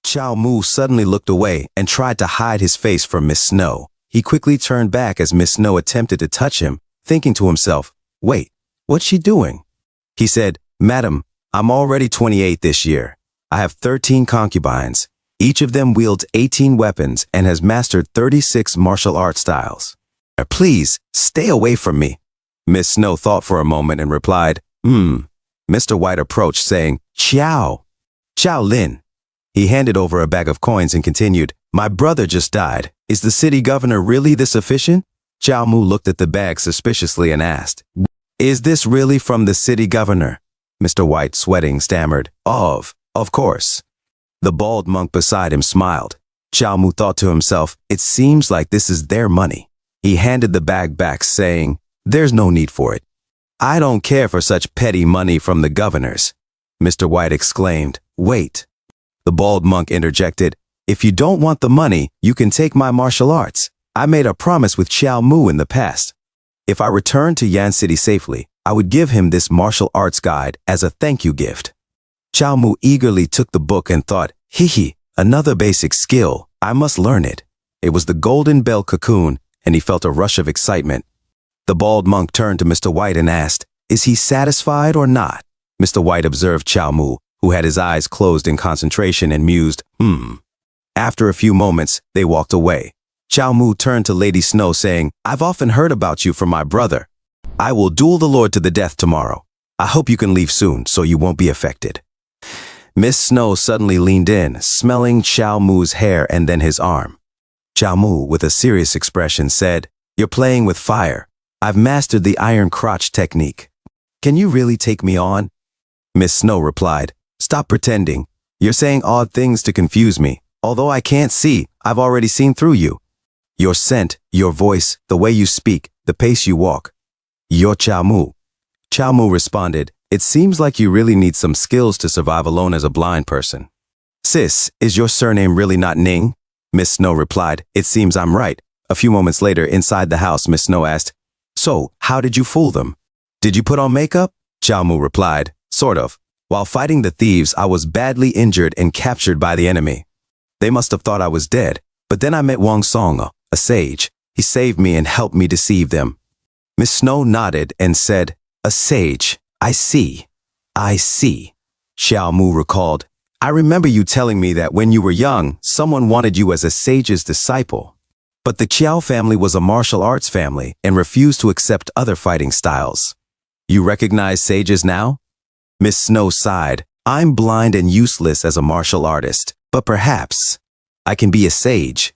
Xiao Mu suddenly looked away and tried to hide his face from Miss Snow. He quickly turned back as Miss Snow attempted to touch him, thinking to himself, "Wait, what's she doing?" He said, "Madam, I'm already 28 this year. I have 13 concubines. Each of them wields 18 weapons and has mastered 36 martial art styles. Please, stay away from me." Miss Snow thought for a moment and replied, Mr. White approached, saying, "Xiao Lin." He handed over a bag of coins and continued, "My brother just died. Is the city governor really this efficient?" Xiao Mu looked at the bag suspiciously and asked, "Is this really from the city governor?" Mr. White, sweating, stammered, Of course." The bald monk beside him smiled. Xiao Mu thought to himself, "It seems like this is their money." He handed the bag back, saying, "There's no need for it." "I don't care for such petty money from the governors." Mr. White exclaimed, "Wait." The bald monk interjected, "If you don't want the money, you can take my martial arts. I made a promise with Xiao Mu in the past. If I returned to Yan City safely, I would give him this martial arts guide as a thank you gift." Xiao Mu eagerly took the book and thought, another basic skill. I must learn it. It was the golden bell cocoon, and he felt a rush of excitement. The bald monk turned to Mr. White and asked, "Is he satisfied or not?" Mr. White observed Xiao Mu, who had his eyes closed in concentration, and mused, After a few moments, they walked away. Xiao Mu turned to Lady Snow, saying, "I've often heard about you from my brother. I will duel the Lord to the death tomorrow. I hope you can leave soon so you won't be affected." Miss Snow suddenly leaned in, smelling Xiao Mu's hair and then his arm. Xiao Mu, with a serious expression, said, "You're playing with fire. I've mastered the iron crotch technique. Can you really take me on?" Miss Snow replied, "Stop pretending. You're saying odd things to confuse me. Although I can't see, I've already seen through you. Your scent, your voice, the way you speak, the pace you walk. You're Xiao Mu." Xiao Mu responded, "It seems like you really need some skills to survive alone as a blind person." "Sis, is your surname really not Ning?" Miss Snow replied, "It seems I'm right." A few moments later, inside the house, Miss Snow asked, So, how did you fool them? Did you put on makeup? Xiao Mu replied, sort of. While fighting the thieves, I was badly injured and captured by the enemy. They must have thought I was dead, but then I met Wang Song, a sage. He saved me and helped me deceive them. Miss Snow nodded and said, a sage. I see. I see. Xiao Mu recalled, I remember you telling me that when you were young, someone wanted you as a sage's disciple. But the Qiao family was a martial arts family and refused to accept other fighting styles. You recognize sages now? Miss Snow sighed. I'm blind and useless as a martial artist, but perhaps I can be a sage.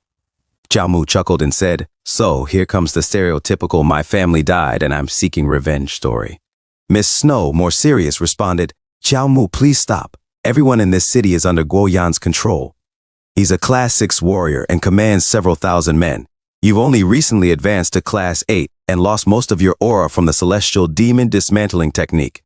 Xiao Mu chuckled and said, so here comes the stereotypical my family died and I'm seeking revenge story. Miss Snow, more serious, responded, Xiao Mu, please stop. Everyone in this city is under Guo Yan's control. He's a Class 6 warrior and commands several thousand men. You've only recently advanced to Class 8 and lost most of your aura from the celestial demon dismantling technique.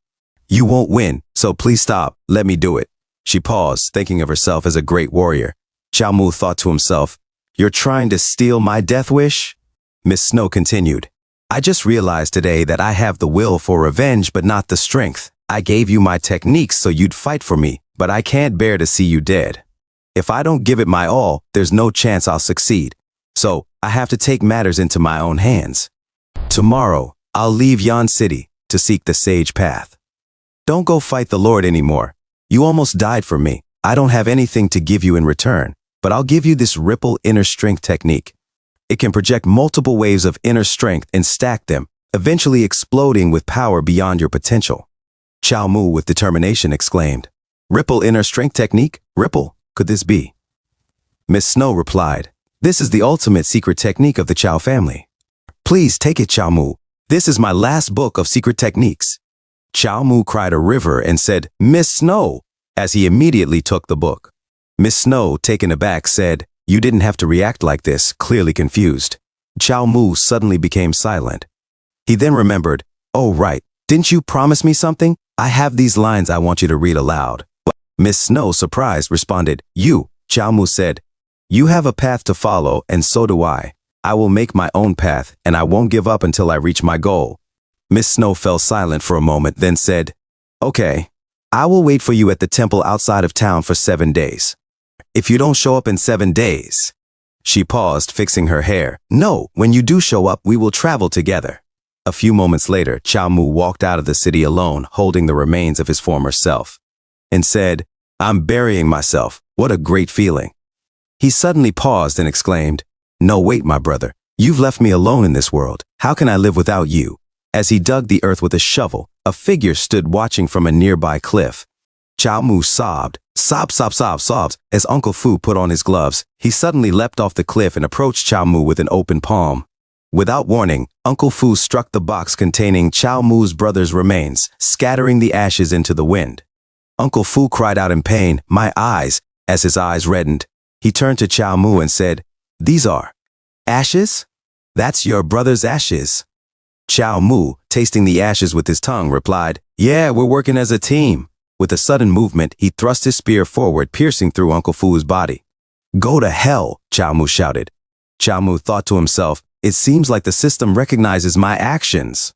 You won't win, so please stop. Let me do it. She paused, thinking of herself as a great warrior. Xiao Mu thought to himself, you're trying to steal my death wish? Miss Snow continued, I just realized today that I have the will for revenge but not the strength. I gave you my techniques so you'd fight for me, but I can't bear to see you dead. If I don't give it my all, there's no chance I'll succeed. So, I have to take matters into my own hands. Tomorrow, I'll leave Yan City to seek the sage path. Don't go fight the Lord anymore. You almost died for me. I don't have anything to give you in return, but I'll give you this ripple inner strength technique. It can project multiple waves of inner strength and stack them, eventually exploding with power beyond your potential. Xiao Mu with determination exclaimed, Ripple inner strength technique? Ripple, could this be? Miss Snow replied, this is the ultimate secret technique of the Qiao family. Please take it, Xiao Mu. This is my last book of secret techniques. Xiao Mu cried a river and said, Miss Snow, as he immediately took the book. Miss Snow, taken aback, said, you didn't have to react like this, clearly confused. Xiao Mu suddenly became silent. He then remembered, oh right, didn't you promise me something? I have these lines I want you to read aloud. Miss Snow, surprised, responded, you, Xiao Mu said, you have a path to follow and so do I. I will make my own path and I won't give up until I reach my goal. Miss Snow fell silent for a moment, then said, okay, I will wait for you at the temple outside of town for 7 days. If you don't show up in 7 days. She paused, fixing her hair. No, when you do show up, we will travel together. A few moments later, Xiao Mu walked out of the city alone, holding the remains of his former self, and said, I'm burying myself. What a great feeling. He suddenly paused and exclaimed, no, wait, my brother. You've left me alone in this world. How can I live without you? As he dug the earth with a shovel, a figure stood watching from a nearby cliff. Xiao Mu sobbed, sobs, as Uncle Fu put on his gloves. He suddenly leapt off the cliff and approached Xiao Mu with an open palm. Without warning, Uncle Fu struck the box containing Xiao Mu's brother's remains, scattering the ashes into the wind. Uncle Fu cried out in pain, my eyes. As his eyes reddened, he turned to Xiao Mu and said, these are ashes? That's your brother's ashes. Xiao Mu, tasting the ashes with his tongue, replied, yeah, we're working as a team. With a sudden movement, he thrust his spear forward, piercing through Uncle Fu's body. Go to hell, Xiao Mu shouted. Xiao Mu thought to himself, it seems like the system recognizes my actions.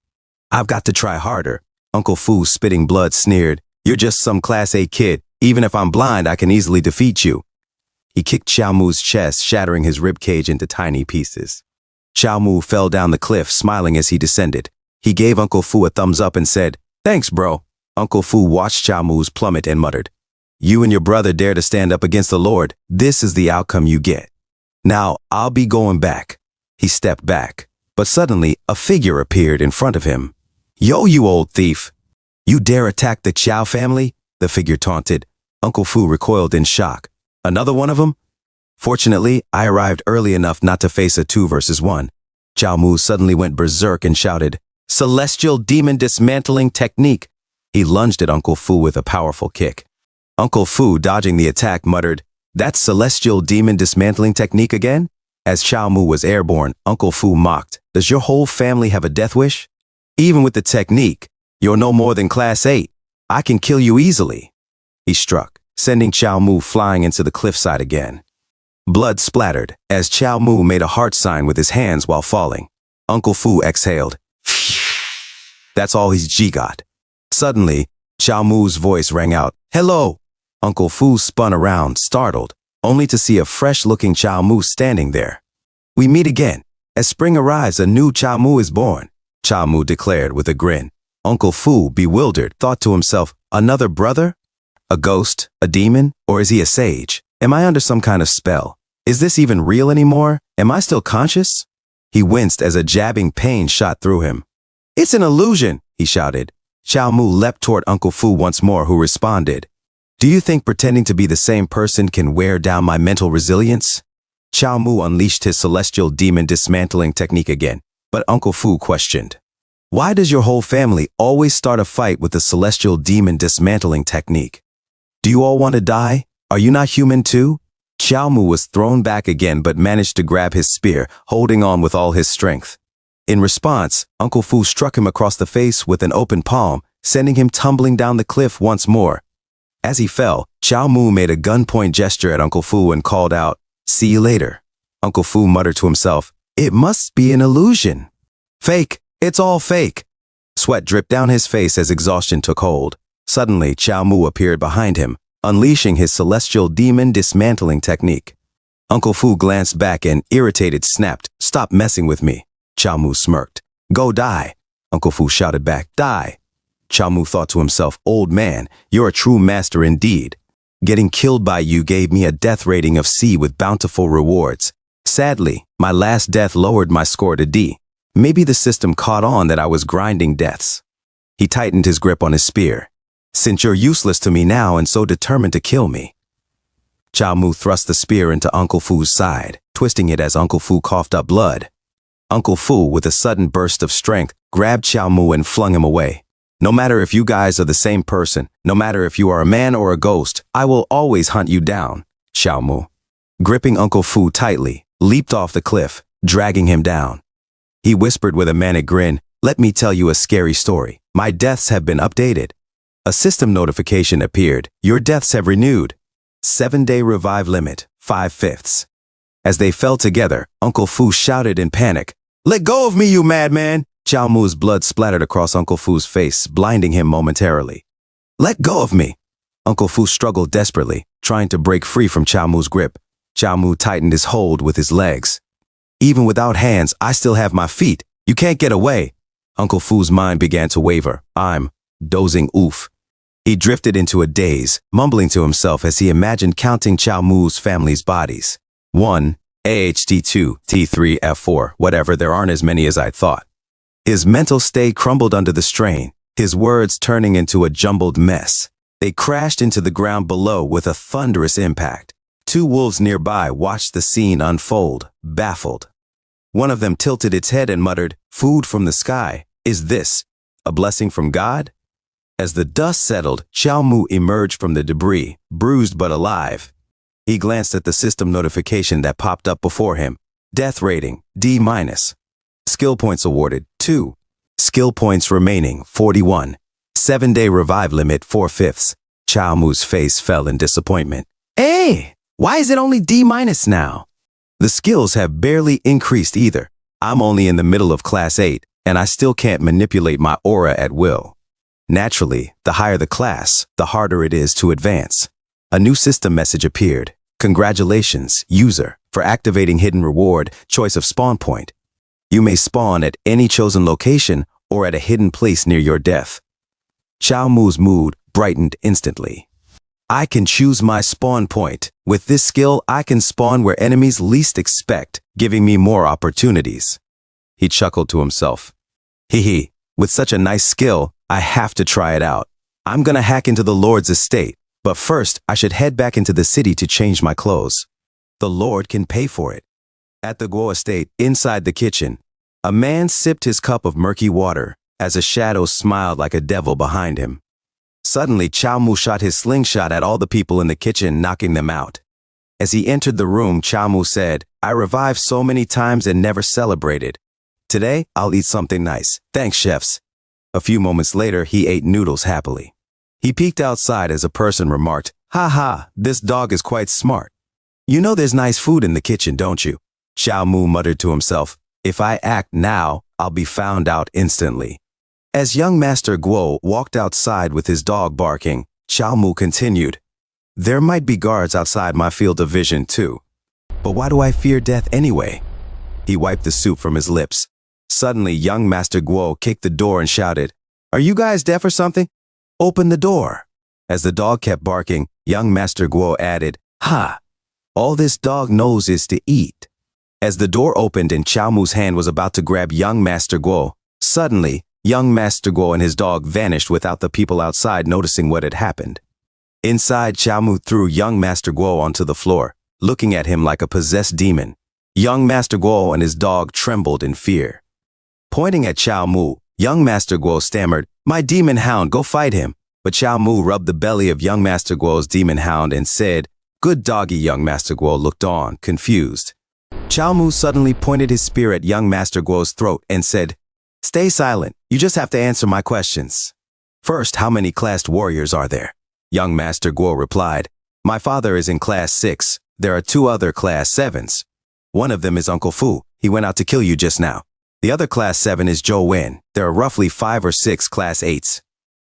I've got to try harder. Uncle Fu, spitting blood, sneered, you're just some Class 8 kid. Even if I'm blind, I can easily defeat you. He kicked Xiao Mu's chest, shattering his ribcage into tiny pieces. Xiao Mu fell down the cliff, smiling as he descended. He gave Uncle Fu a thumbs up and said, thanks, bro. Uncle Fu watched Xiao Mu's plummet and muttered, you and your brother dare to stand up against the Lord. This is the outcome you get. Now, I'll be going back. He stepped back, but suddenly a figure appeared in front of him. Yo, you old thief. You dare attack the Qiao family? The figure taunted. Uncle Fu recoiled in shock. Another one of them? Fortunately, I arrived early enough not to face a 2 versus 1. Xiao Mu suddenly went berserk and shouted, Celestial Demon Dismantling Technique. He lunged at Uncle Fu with a powerful kick. Uncle Fu, dodging the attack, muttered, That's Celestial Demon Dismantling Technique again? As Xiao Mu was airborne, Uncle Fu mocked, Does your whole family have a death wish? Even with the technique, you're no more than Class 8. I can kill you easily. He struck, sending Xiao Mu flying into the cliffside again. Blood splattered as Xiao Mu made a heart sign with his hands while falling. Uncle Fu exhaled. That's all he's got. Suddenly, Chow Mu's voice rang out, "Hello!" Uncle Fu spun around, startled, only to see a fresh-looking Chow Mu standing there. "We meet again. As spring arrives, a new Chow Mu is born," Chow Mu declared with a grin. Uncle Fu, bewildered, thought to himself, "Another brother? A ghost? A demon? Or is he a sage? Am I under some kind of spell? Is this even real anymore? Am I still conscious?" He winced as a jabbing pain shot through him. "It's an illusion," he shouted. Chow Mu leapt toward Uncle Fu once more, who responded, "Do you think pretending to be the same person can wear down my mental resilience?" Chow Mu unleashed his celestial demon dismantling technique again, but Uncle Fu questioned, "Why does your whole family always start a fight with the celestial demon dismantling technique? Do you all want to die? Are you not human too?" Chow Mu was thrown back again but managed to grab his spear, holding on with all his strength. In response, Uncle Fu struck him across the face with an open palm, sending him tumbling down the cliff once more. As he fell, Chow Mu made a gunpoint gesture at Uncle Fu and called out, "See you later." Uncle Fu muttered to himself, "It must be an illusion. Fake, it's all fake." Sweat dripped down his face as exhaustion took hold. Suddenly, Chow Mu appeared behind him, unleashing his celestial demon dismantling technique. Uncle Fu glanced back and, irritated, snapped, "Stop messing with me." Chow Mu smirked. "Go die." Uncle Fu shouted back, "Die." Chow Mu thought to himself, "Old man, you're a true master indeed. Getting killed by you gave me a death rating of C with bountiful rewards. Sadly, my last death lowered my score to D. Maybe the system caught on that I was grinding deaths." He tightened his grip on his spear. "Since you're useless to me now and so determined to kill me." Chow Mu thrust the spear into Uncle Fu's side, twisting it as Uncle Fu coughed up blood. Uncle Fu, with a sudden burst of strength, grabbed Chow Mu and flung him away. "No matter if you guys are the same person, no matter if you are a man or a ghost, I will always hunt you down." Chow Mu, gripping Uncle Fu tightly, leaped off the cliff, dragging him down. He whispered with a manic grin, "Let me tell you a scary story. My deaths have been updated." A system notification appeared. "Your deaths have renewed. 7-day revive limit, 5/5." As they fell together, Uncle Fu shouted in panic, "Let go of me, you madman!" Chow Mu's blood splattered across Uncle Fu's face, blinding him momentarily. "Let go of me!" Uncle Fu struggled desperately, trying to break free from Chow Mu's grip. Chow Mu tightened his hold with his legs. "Even without hands, I still have my feet. You can't get away." Uncle Fu's mind began to waver. "I'm dozing oof." He drifted into a daze, mumbling to himself as he imagined counting Chow Mu's family's bodies. 1, AHT2, T3, F4, whatever, there aren't as many as I'd thought. His mental state crumbled under the strain, his words turning into a jumbled mess. They crashed into the ground below with a thunderous impact. 2 wolves nearby watched the scene unfold, baffled. One of them tilted its head and muttered, "Food from the sky. Is this a blessing from God?" As the dust settled, Chow Mu emerged from the debris, bruised but alive. He glanced at the system notification that popped up before him. Death rating, D-. Skill points awarded, 2. Skill points remaining, 41. 7-day revive limit, 4/5. Chow Mu's face fell in disappointment. "Hey, why is it only D- now? The skills have barely increased either. I'm only in the middle of class 8, and I still can't manipulate my aura at will." Naturally, the higher the class, the harder it is to advance. A new system message appeared. "Congratulations, user, for activating hidden reward, choice of spawn point. You may spawn at any chosen location or at a hidden place near your death." Chow Mu's mood brightened instantly. "I can choose my spawn point. With this skill, I can spawn where enemies least expect, giving me more opportunities." He chuckled to himself. "Hee, with such a nice skill, I have to try it out. I'm gonna hack into the Lord's estate, but first I should head back into the city to change my clothes. The Lord can pay for it." At the Guo estate, inside the kitchen, a man sipped his cup of murky water as a shadow smiled like a devil behind him. Suddenly, Chow Mu shot his slingshot at all the people in the kitchen, knocking them out. As he entered the room, Chow Mu said, "I revived so many times and never celebrated. Today, I'll eat something nice. Thanks, chefs." A few moments later, he ate noodles happily. He peeked outside as a person remarked, "Ha ha, this dog is quite smart. You know there's nice food in the kitchen, don't you?" Chow Mu muttered to himself, "If I act now, I'll be found out instantly." As young Master Guo walked outside with his dog barking, Xiao Mu continued, "There might be guards outside my field of vision too. But why do I fear death anyway?" He wiped the soup from his lips. Suddenly, young Master Guo kicked the door and shouted, "Are you guys deaf or something? Open the door." As the dog kept barking, young Master Guo added, "Ha! All this dog knows is to eat." As the door opened and Xiao Mu's hand was about to grab young Master Guo, suddenly, young Master Guo and his dog vanished without the people outside noticing what had happened. Inside, Xiao Mu threw young Master Guo onto the floor, looking at him like a possessed demon. Young Master Guo and his dog trembled in fear. Pointing at Xiao Mu, young Master Guo stammered, "My demon hound, go fight him." But Xiao Mu rubbed the belly of young Master Guo's demon hound and said, "Good doggy." Young Master Guo looked on, confused. Xiao Mu suddenly pointed his spear at young Master Guo's throat and said, "Stay silent. You just have to answer my questions. First, how many classed warriors are there?" Young Master Guo replied, "My father is in class 6. There are 2 other class 7s. One of them is Uncle Fu. He went out to kill you just now. The other class 7 is Zhou Wen. There are roughly 5 or 6 class 8s.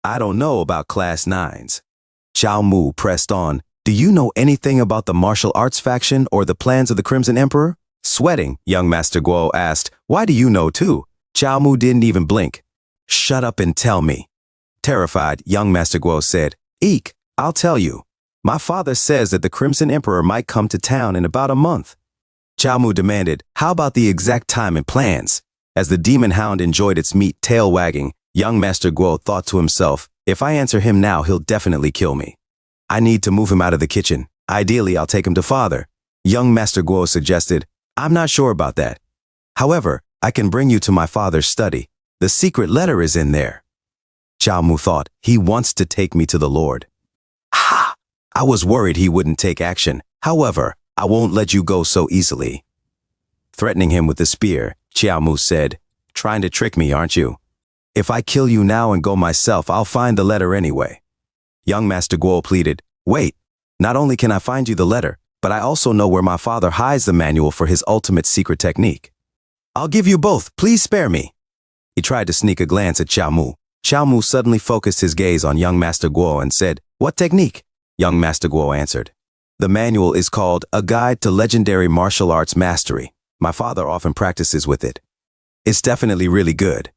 I don't know about class 9s. Xiao Mu pressed on, "Do you know anything about the martial arts faction or the plans of the Crimson Emperor?" Sweating, young Master Guo asked, "Why do you know too?" Xiao Mu didn't even blink. "Shut up and tell me." Terrified, young Master Guo said, "Eek, I'll tell you. My father says that the Crimson Emperor might come to town in about a month." Xiao Mu demanded, "How about the exact time and plans?" As the demon hound enjoyed its meat tail wagging, young Master Guo thought to himself, "If I answer him now, he'll definitely kill me. I need to move him out of the kitchen. Ideally, I'll take him to father." Young Master Guo suggested, "I'm not sure about that. However, I can bring you to my father's study. The secret letter is in there." Xiao Mu thought, "He wants to take me to the Lord." Ha! I was worried he wouldn't take action. However, I won't let you go so easily. Threatening him with the spear, Xiao Mu said, "Trying to trick me, aren't you? If I kill you now and go myself, I'll find the letter anyway." Young Master Guo pleaded, "Wait, not only can I find you the letter, but I also know where my father hides the manual for his ultimate secret technique. I'll give you both, please spare me." He tried to sneak a glance at Xiao Mu. Xiao Mu suddenly focused his gaze on young Master Guo and said, "What technique?" Young Master Guo answered, "The manual is called A Guide to Legendary Martial Arts Mastery. My father often practices with it. It's definitely really good."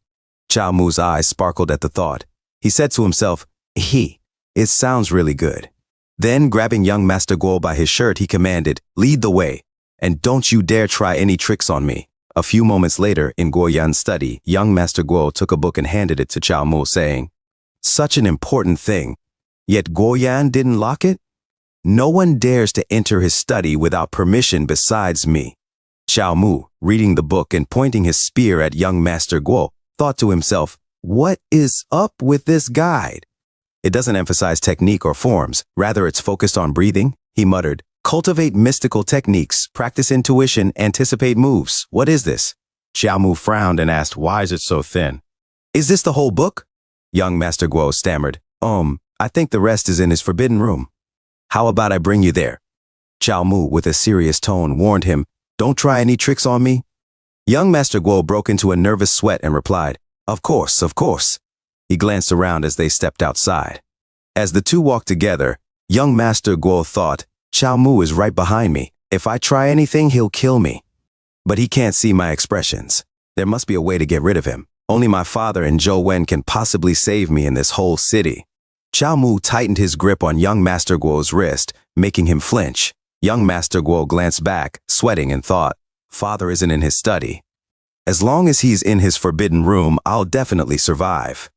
Xiao Mu's eyes sparkled at the thought. He said to himself, "It sounds really good." Then, grabbing young Master Guo by his shirt, he commanded, "Lead the way, and don't you dare try any tricks on me." A few moments later, in Guo Yan's study, young Master Guo took a book and handed it to Xiao Mu, saying, "Such an important thing. Yet Guo Yan didn't lock it? No one dares to enter his study without permission besides me." Xiao Mu, reading the book and pointing his spear at young Master Guo, thought to himself, "What is up with this guide? It doesn't emphasize technique or forms, rather it's focused on breathing." He muttered, "Cultivate mystical techniques, practice intuition, anticipate moves. What is this?" Xiao Mu frowned and asked, "Why is it so thin?" "Is this the whole book?" Young Master Guo stammered, I think the rest is in his forbidden room." "How about I bring you there?" Xiao Mu, with a serious tone, warned him, "Don't try any tricks on me." Young Master Guo broke into a nervous sweat and replied, Of course, of course." He glanced around as they stepped outside. As the two walked together, young Master Guo thought, "Xiao Mu is right behind me. If I try anything, he'll kill me. But he can't see my expressions. There must be a way to get rid of him. Only my father and Zhou Wen can possibly save me in this whole city." Xiao Mu tightened his grip on young Master Guo's wrist, making him flinch. Young Master Guo glanced back, sweating, and thought, "Father isn't in his study. As long as he's in his forbidden room, I'll definitely survive."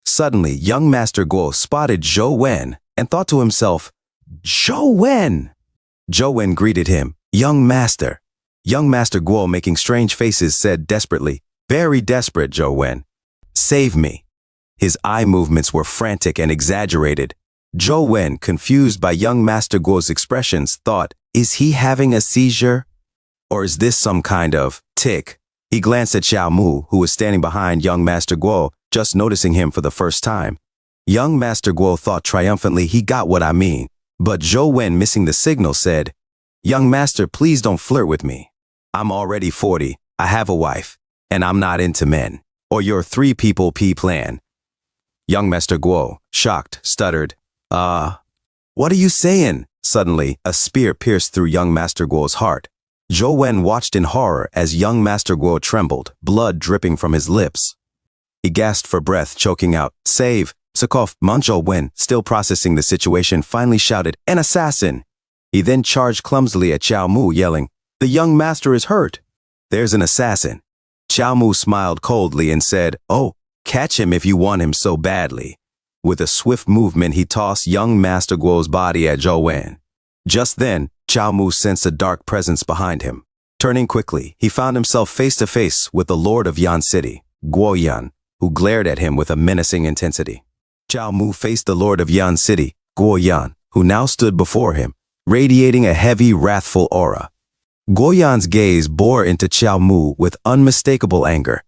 Suddenly, young Master Guo spotted Zhou Wen and thought to himself, "Zhou Wen!" Zhou Wen greeted him, "Young Master." Young Master Guo, making strange faces, said desperately, "Very desperate, Zhou Wen. Save me." His eye movements were frantic and exaggerated. Zhou Wen, confused by young Master Guo's expressions, thought, "Is he having a seizure? Or is this some kind of tic?" He glanced at Xiao Mu, who was standing behind young Master Guo, just noticing him for the first time. Young Master Guo thought triumphantly, "He got what I mean." But Zhou Wen, missing the signal, said, "Young Master, please don't flirt with me. I'm already 40, I have a wife, and I'm not into men." or your 3-people P plan? Young Master Guo, shocked, stuttered, what are you saying? Suddenly, a spear pierced through young Master Guo's heart. Zhou Wen watched in horror as young Master Guo trembled, blood dripping from his lips. He gasped for breath, choking out, "Save!" Zhou Wen, still processing the situation, finally shouted, "An assassin!" He then charged clumsily at Xiao Mu, yelling, "The young master is hurt." "There's an assassin." Xiao Mu smiled coldly and said, "Oh, catch him if you want him so badly." With a swift movement, he tossed young Master Guo's body at Zhou Wen. Just then, Xiao Mu sensed a dark presence behind him. Turning quickly, he found himself face to face with the Lord of Yan City, Guo Yan, who glared at him with a menacing intensity. Xiao Mu faced the Lord of Yan City, Guo Yan, who now stood before him, radiating a heavy, wrathful aura. Guo Yan's gaze bore into Xiao Mu with unmistakable anger.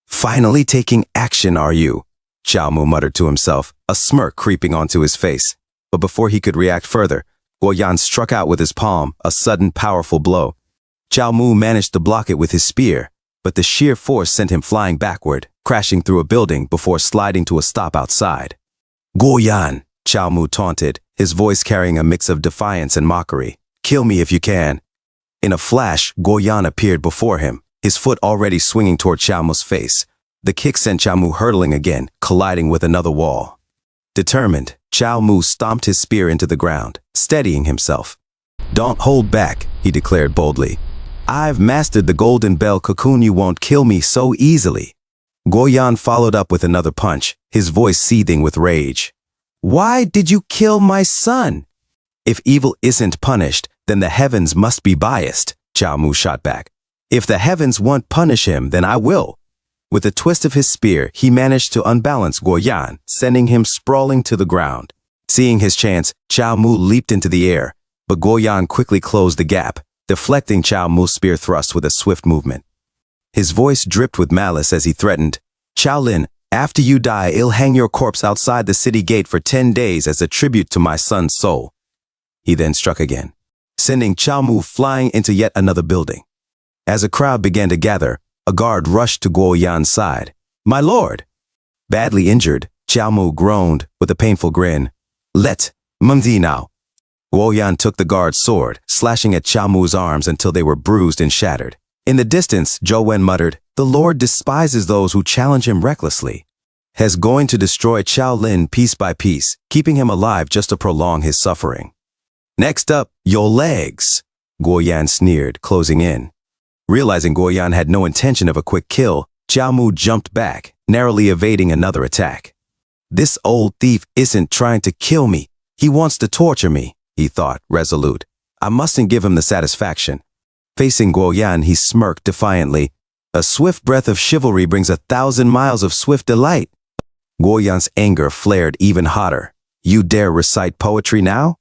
"Finally taking action, are you?" Xiao Mu muttered to himself, a smirk creeping onto his face. But before he could react further, Guo Yan struck out with his palm, a sudden, powerful blow. Xiao Mu managed to block it with his spear, but the sheer force sent him flying backward, crashing through a building before sliding to a stop outside. "Guo Yan," Xiao Mu taunted, his voice carrying a mix of defiance and mockery. "Kill me if you can." In a flash, Guo Yan appeared before him, his foot already swinging toward Xiao Mu's face. The kick sent Xiao Mu hurtling again, colliding with another wall. Determined, Xiao Mu stomped his spear into the ground, steadying himself. "Don't hold back," he declared boldly. "I've mastered the golden bell cocoon. You won't kill me so easily." Guo Yan followed up with another punch, his voice seething with rage. "Why did you kill my son?" "If evil isn't punished, then the heavens must be biased," Xiao Mu shot back. "If the heavens won't punish him, then I will." With a twist of his spear, he managed to unbalance Guo Yan, sending him sprawling to the ground. Seeing his chance, Xiao Mu leaped into the air, but Guo Yan quickly closed the gap, deflecting Xiao Mu's spear thrust with a swift movement. His voice dripped with malice as he threatened, "Shaolin, after you die, I'll hang your corpse outside the city gate for 10 days as a tribute to my son's soul." He then struck again, sending Xiao Mu flying into yet another building. As a crowd began to gather, a guard rushed to Guo Yan's side. "My lord!" Badly injured, Xiao Mu groaned with a painful grin. "Let Mumzi now." Guo Yan took the guard's sword, slashing at Xiao Mu's arms until they were bruised and shattered. In the distance, Zhou Wen muttered, "The Lord despises those who challenge him recklessly." Has going to destroy Shaolin piece by piece, keeping him alive just to prolong his suffering. "Next up, your legs," Guo Yan sneered, closing in. Realizing Guo Yan had no intention of a quick kill, Xiao Mu jumped back, narrowly evading another attack. "This old thief isn't trying to kill me. He wants to torture me," he thought, resolute. "I mustn't give him the satisfaction." Facing Guo Yan, he smirked defiantly. "A swift breath of chivalry brings 1,000 miles of swift delight." Guo Yan's anger flared even hotter. "You dare recite poetry now?"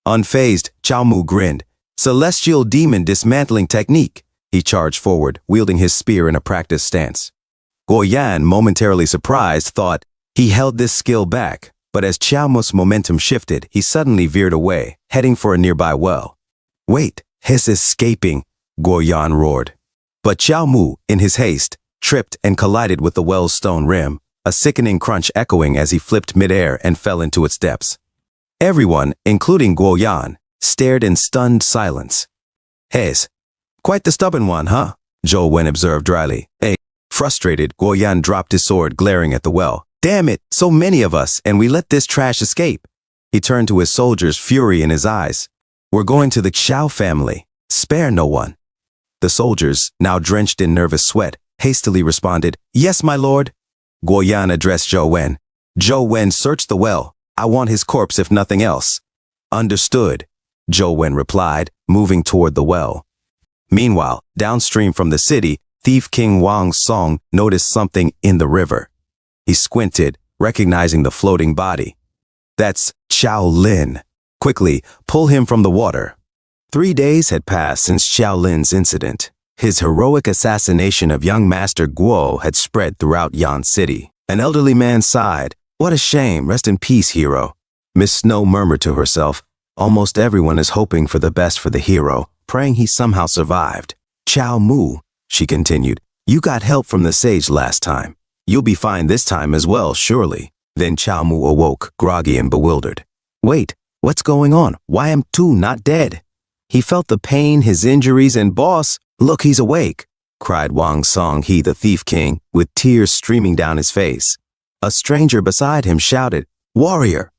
Unfazed, Xiao Mu grinned. "Celestial demon dismantling technique." He charged forward, wielding his spear in a practiced stance. Guo Yan, momentarily surprised, thought he held this skill back, but as Xiao Mu's momentum shifted, he suddenly veered away, heading for a nearby well. "Wait, he's escaping," Guo Yan roared. But Xiao Mu, in his haste, tripped and collided with the well's stone rim, a sickening crunch echoing as he flipped midair and fell into its depths. Everyone, including Guo Yan, stared in stunned silence. "Hez, quite the stubborn one, huh?" Zhou Wen observed dryly. Frustrated, Guo Yan dropped his sword, glaring at the well. "Damn it, so many of us, and we let this trash escape." He turned to his soldiers, fury in his eyes. "We're going to the Xiao family. Spare no one." The soldiers, now drenched in nervous sweat, hastily responded, "Yes, my lord." Guo Yan addressed Zhou Wen. "Zhou Wen, search the well. I want his corpse if nothing else." "Understood," Zhou Wen replied, moving toward the well. Meanwhile, downstream from the city, Thief King Wang Song noticed something in the river. He squinted, recognizing the floating body. "That's Shaolin. Quickly, pull him from the water." 3 days had passed since Shaolin's incident. His heroic assassination of young Master Guo had spread throughout Yan City. An elderly man sighed. "What a shame, rest in peace, hero." Miss Snow murmured to herself, "Almost everyone is hoping for the best for the hero, praying he somehow survived." "Xiao Mu," she continued, "you got help from the sage last time. You'll be fine this time as well, surely. Then Chao Mu awoke, groggy and bewildered. Wait, what's going on? Why am I not dead? He felt the pain, his injuries, and boss, look, he's awake, cried Wang Song He the Thief King, with tears streaming down his face. A stranger beside him shouted, Warrior!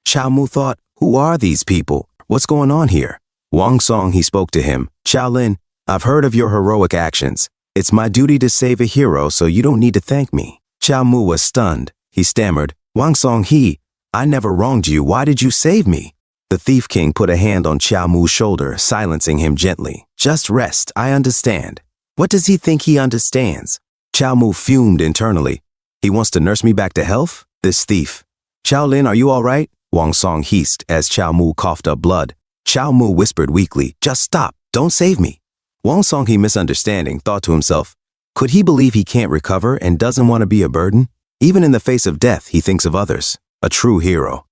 Chao Mu thought, who are these people? What's going on here? Wang Song He spoke to him, Shaolin, I've heard of your heroic actions. It's my duty to save a hero, so you don't need to thank me. Chao Mu was stunned. He stammered, Wang Song He, I never wronged you. Why did you save me? The Thief King put a hand on Chao Mu's shoulder, silencing him gently. Just rest, I understand. What does he think he understands? Chao Mu fumed internally. He wants to nurse me back to health? This thief. Shaolin, are you all right? Wang Song hissed as Chao Mu coughed up blood. Chao Mu whispered weakly, just stop, don't save me. Wang Song He, misunderstanding, thought to himself, could he believe he can't recover and doesn't want to be a burden? Even in the face of death, he thinks of others. A true hero.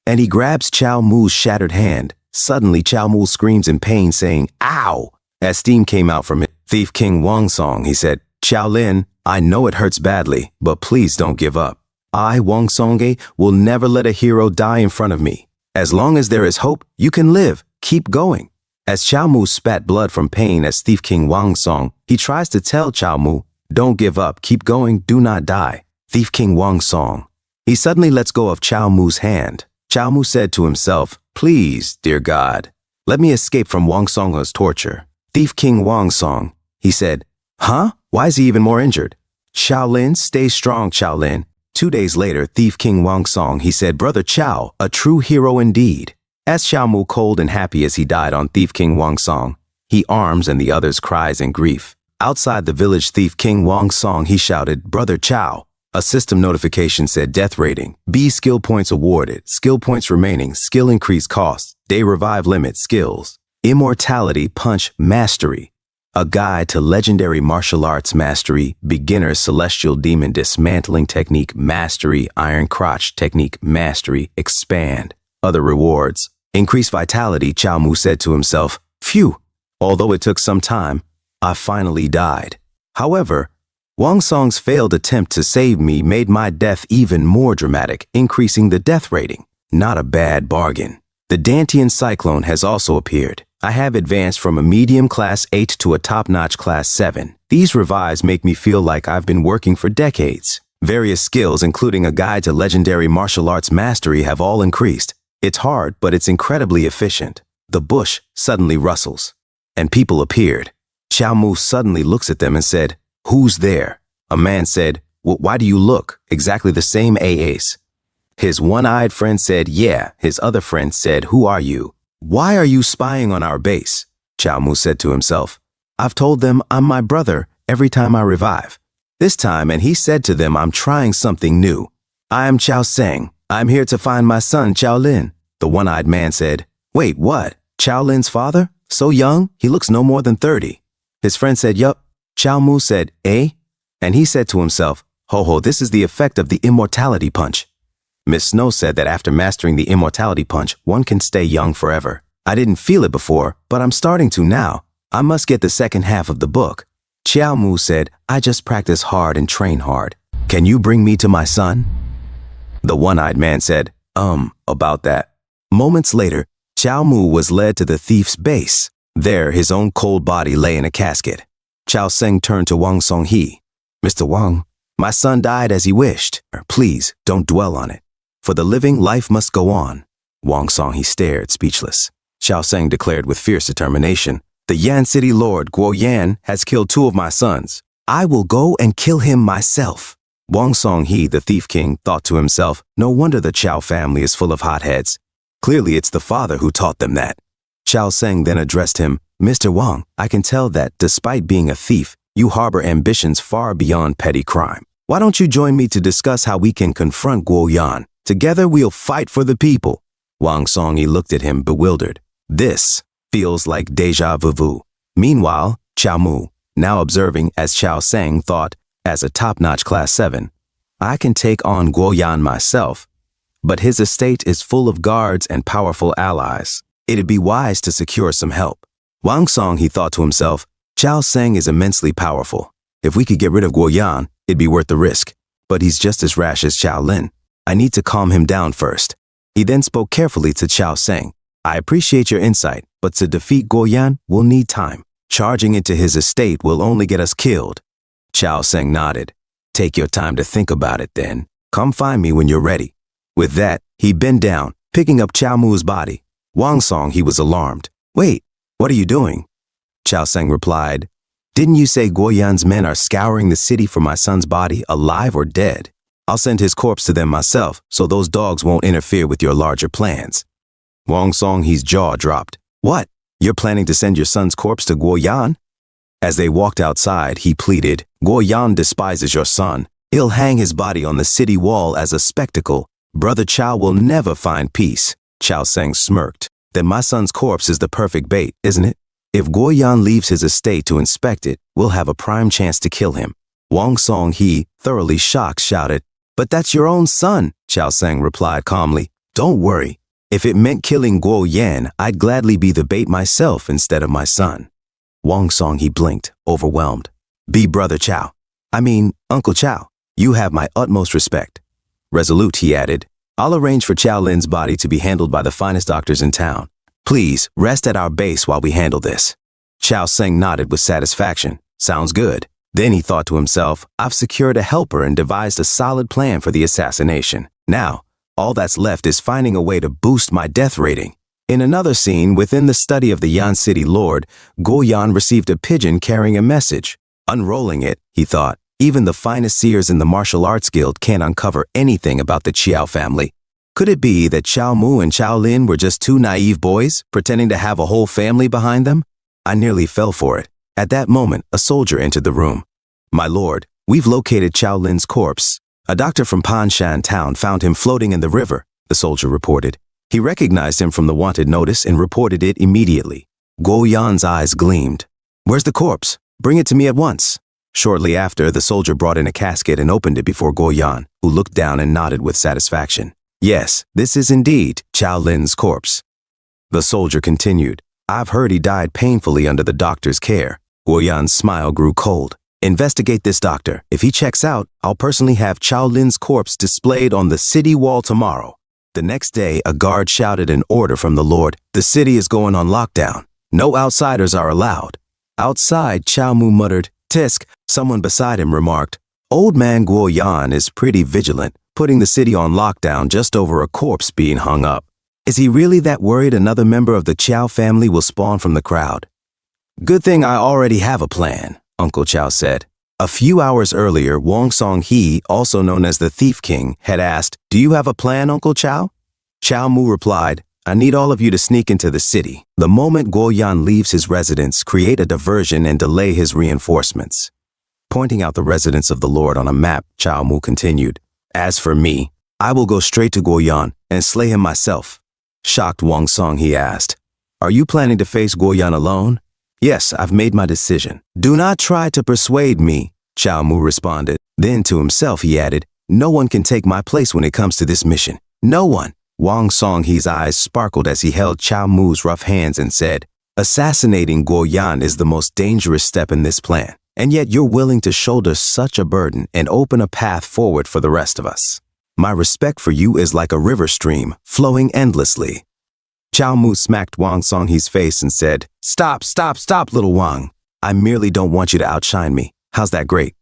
And he grabs Chao Mu's shattered hand. Suddenly, Chao Mu screams in pain, saying, ow! As steam came out from it, Thief King Wang Song, he said, Shaolin, I know it hurts badly, but please don't give up. I, Wang Song, will never let a hero die in front of me. As long as there is hope, you can live. Keep going. As Chao Mu spat blood from pain as Thief King Wang Song, he tries to tell Chao Mu, don't give up, keep going, do not die. Thief King Wang Song. He suddenly lets go of Chao Mu's hand. Chao Mu said to himself, please, dear God, let me escape from Wang Song's torture. Thief King Wang Song. He said, huh? Why is he even more injured? Shaolin, stay strong, Shaolin. 2 days later, Thief King Wang Song, he said, Brother Chao, a true hero indeed. As Chao Mu, cold and happy as he died on Thief King Wang Song, he arms and the others cries in grief. Outside the village, Thief King Wang Song, he shouted, Brother Chao. A system notification said death rating, B skill points awarded, skill points remaining, skill increase costs, day revive limit, skills, immortality, punch, mastery, a guide to legendary martial arts mastery, beginner celestial demon dismantling technique, mastery, iron crotch technique, mastery, expand, other rewards, increase vitality. Chao Mu said to himself, phew, although it took some time, I finally died. However, Wang Song's failed attempt to save me made my death even more dramatic, increasing the death rating. Not a bad bargain. The Dantian Cyclone has also appeared. I have advanced from a medium class 8 to a top-notch class 7. These revives make me feel like I've been working for decades. Various skills, including a guide to legendary martial arts mastery, have all increased. It's hard, but it's incredibly efficient. The bush suddenly rustles, and people appeared. Chao Mu suddenly looks at them and said, who's there? A man said, well, why do you look exactly the same, Ace? His one-eyed friend said, yeah. His other friend said, who are you? Why are you spying on our base? Chao Mu said to himself, I've told them I'm my brother every time I revive. This time, and he said to them, I'm trying something new. I am Chao Seng. I'm here to find my son, Chao Lin. The one-eyed man said, wait, what? Chao Lin's father? So young? He looks no more than 30. His friend said, yup. Chao Mu said, eh? And he said to himself, ho, this is the effect of the immortality punch. Miss Snow said that after mastering the immortality punch, one can stay young forever. I didn't feel it before, but I'm starting to now. I must get the second half of the book. Chao Mu said, I just practice hard and train hard. Can you bring me to my son? The one-eyed man said, about that. Moments later, Chao Mu was led to the thief's base. There, his own cold body lay in a casket. Chao Seng turned to Wang Song He. Mr. Wang, my son died as he wished. Please, don't dwell on it. For the living, life must go on. Wang Song He stared, speechless. Chao Seng declared with fierce determination, the Yan City Lord, Guo Yan, has killed 2 of my sons. I will go and kill him myself. Wang Song He, the Thief King, thought to himself, no wonder the Chao family is full of hotheads. Clearly it's the father who taught them that. Chao Seng then addressed him, Mr. Wang, I can tell that, despite being a thief, you harbor ambitions far beyond petty crime. Why don't you join me to discuss how we can confront Guo Yan? Together we'll fight for the people. Wang Song He looked at him, bewildered. This feels like deja vu. Meanwhile, Chao Mu, now observing as Chao Seng thought, as a top-notch class 7, I can take on Guo Yan myself, but his estate is full of guards and powerful allies. It'd be wise to secure some help. Wang Song, he thought to himself, Chao Seng is immensely powerful. If we could get rid of Guo Yan, it'd be worth the risk. but he's just as rash as Chao Lin. I need to calm him down first. He then spoke carefully to Chao Seng. I appreciate your insight, but to defeat Guo Yan, we'll need time. Charging into his estate will only get us killed. Chao Seng nodded. Take your time to think about it then. Come find me when you're ready. With that, he bent down, picking up Chao Mu's body. Wang Song, he was alarmed. Wait, what are you doing? Chao Seng replied, Didn't you say Guo Yan's men are scouring the city for my son's body, alive or dead? I'll send his corpse to them myself, so those dogs won't interfere with your larger plans. Wang Song, his jaw dropped. What? You're planning to send your son's corpse to Guo Yan? As they walked outside, he pleaded, Guo Yan despises your son. He'll hang his body on the city wall as a spectacle. Brother Chao will never find peace. Chao Seng smirked. Then my son's corpse is the perfect bait, isn't it? If Guo Yan leaves his estate to inspect it, we'll have a prime chance to kill him. Wang Song, he, thoroughly shocked, shouted, But that's your own son, Chao Seng replied calmly. Don't worry. If it meant killing Guo Yan, I'd gladly be the bait myself instead of my son. Wang Song, he blinked, overwhelmed. Be Brother Chao. I mean, Uncle Chao. You have my utmost respect. Resolute, he added, I'll arrange for Chao Lin's body to be handled by the finest doctors in town. Please, rest at our base while we handle this. Chao Seng nodded with satisfaction. Sounds good. Then he thought to himself, I've secured a helper and devised a solid plan for the assassination. Now, all that's left is finding a way to boost my death rating. In another scene, within the study of the Yan City Lord, Guo Yan received a pigeon carrying a message. Unrolling it, he thought, even the finest seers in the martial arts guild can't uncover anything about the Chiao family. Could it be that Chao Mu and Chao Lin were just two naive boys, pretending to have a whole family behind them? I nearly fell for it. At that moment, a soldier entered the room. My lord, we've located Chao Lin's corpse. A doctor from Panshan town found him floating in the river, the soldier reported. He recognized him from the wanted notice and reported it immediately. Guo Yan's eyes gleamed. Where's the corpse? Bring it to me at once. Shortly after, the soldier brought in a casket and opened it before Guo Yan, who looked down and nodded with satisfaction. Yes, this is indeed Chao Lin's corpse. The soldier continued. I've heard he died painfully under the doctor's care. Guo Yan's smile grew cold. Investigate this doctor. If he checks out, I'll personally have Chao Lin's corpse displayed on the city wall tomorrow. The next day, a guard shouted an order from the Lord. The city is going on lockdown. No outsiders are allowed. Outside, Chao Mu muttered, Tisk. Someone beside him remarked, Old man Guo Yan is pretty vigilant, putting the city on lockdown just over a corpse being hung up. Is he really that worried another member of the Chao family will spawn from the crowd? Good thing I already have a plan, Uncle Chao said. A few hours earlier, Wang Song He, also known as the Thief King, had asked, Do you have a plan, Uncle Chao? Chao Mu replied, I need all of you to sneak into the city. The moment Guo Yan leaves his residence, create a diversion and delay his reinforcements. Pointing out the residence of the Lord on a map, Chao Mu continued, As for me, I will go straight to Guo Yan and slay him myself. Shocked Wang Song, he asked, Are you planning to face Guo Yan alone? Yes, I've made my decision. Do not try to persuade me, Chao Mu responded. Then to himself he added, No one can take my place when it comes to this mission. No one. Wang Song He's eyes sparkled as he held Chao Mu's rough hands and said, Assassinating Guo Yan is the most dangerous step in this plan, and yet you're willing to shoulder such a burden and open a path forward for the rest of us. My respect for you is like a river stream, flowing endlessly. Chao Mu smacked Wang Song He's face and said, Stop, little Wang. I merely don't want you to outshine me. How's that great?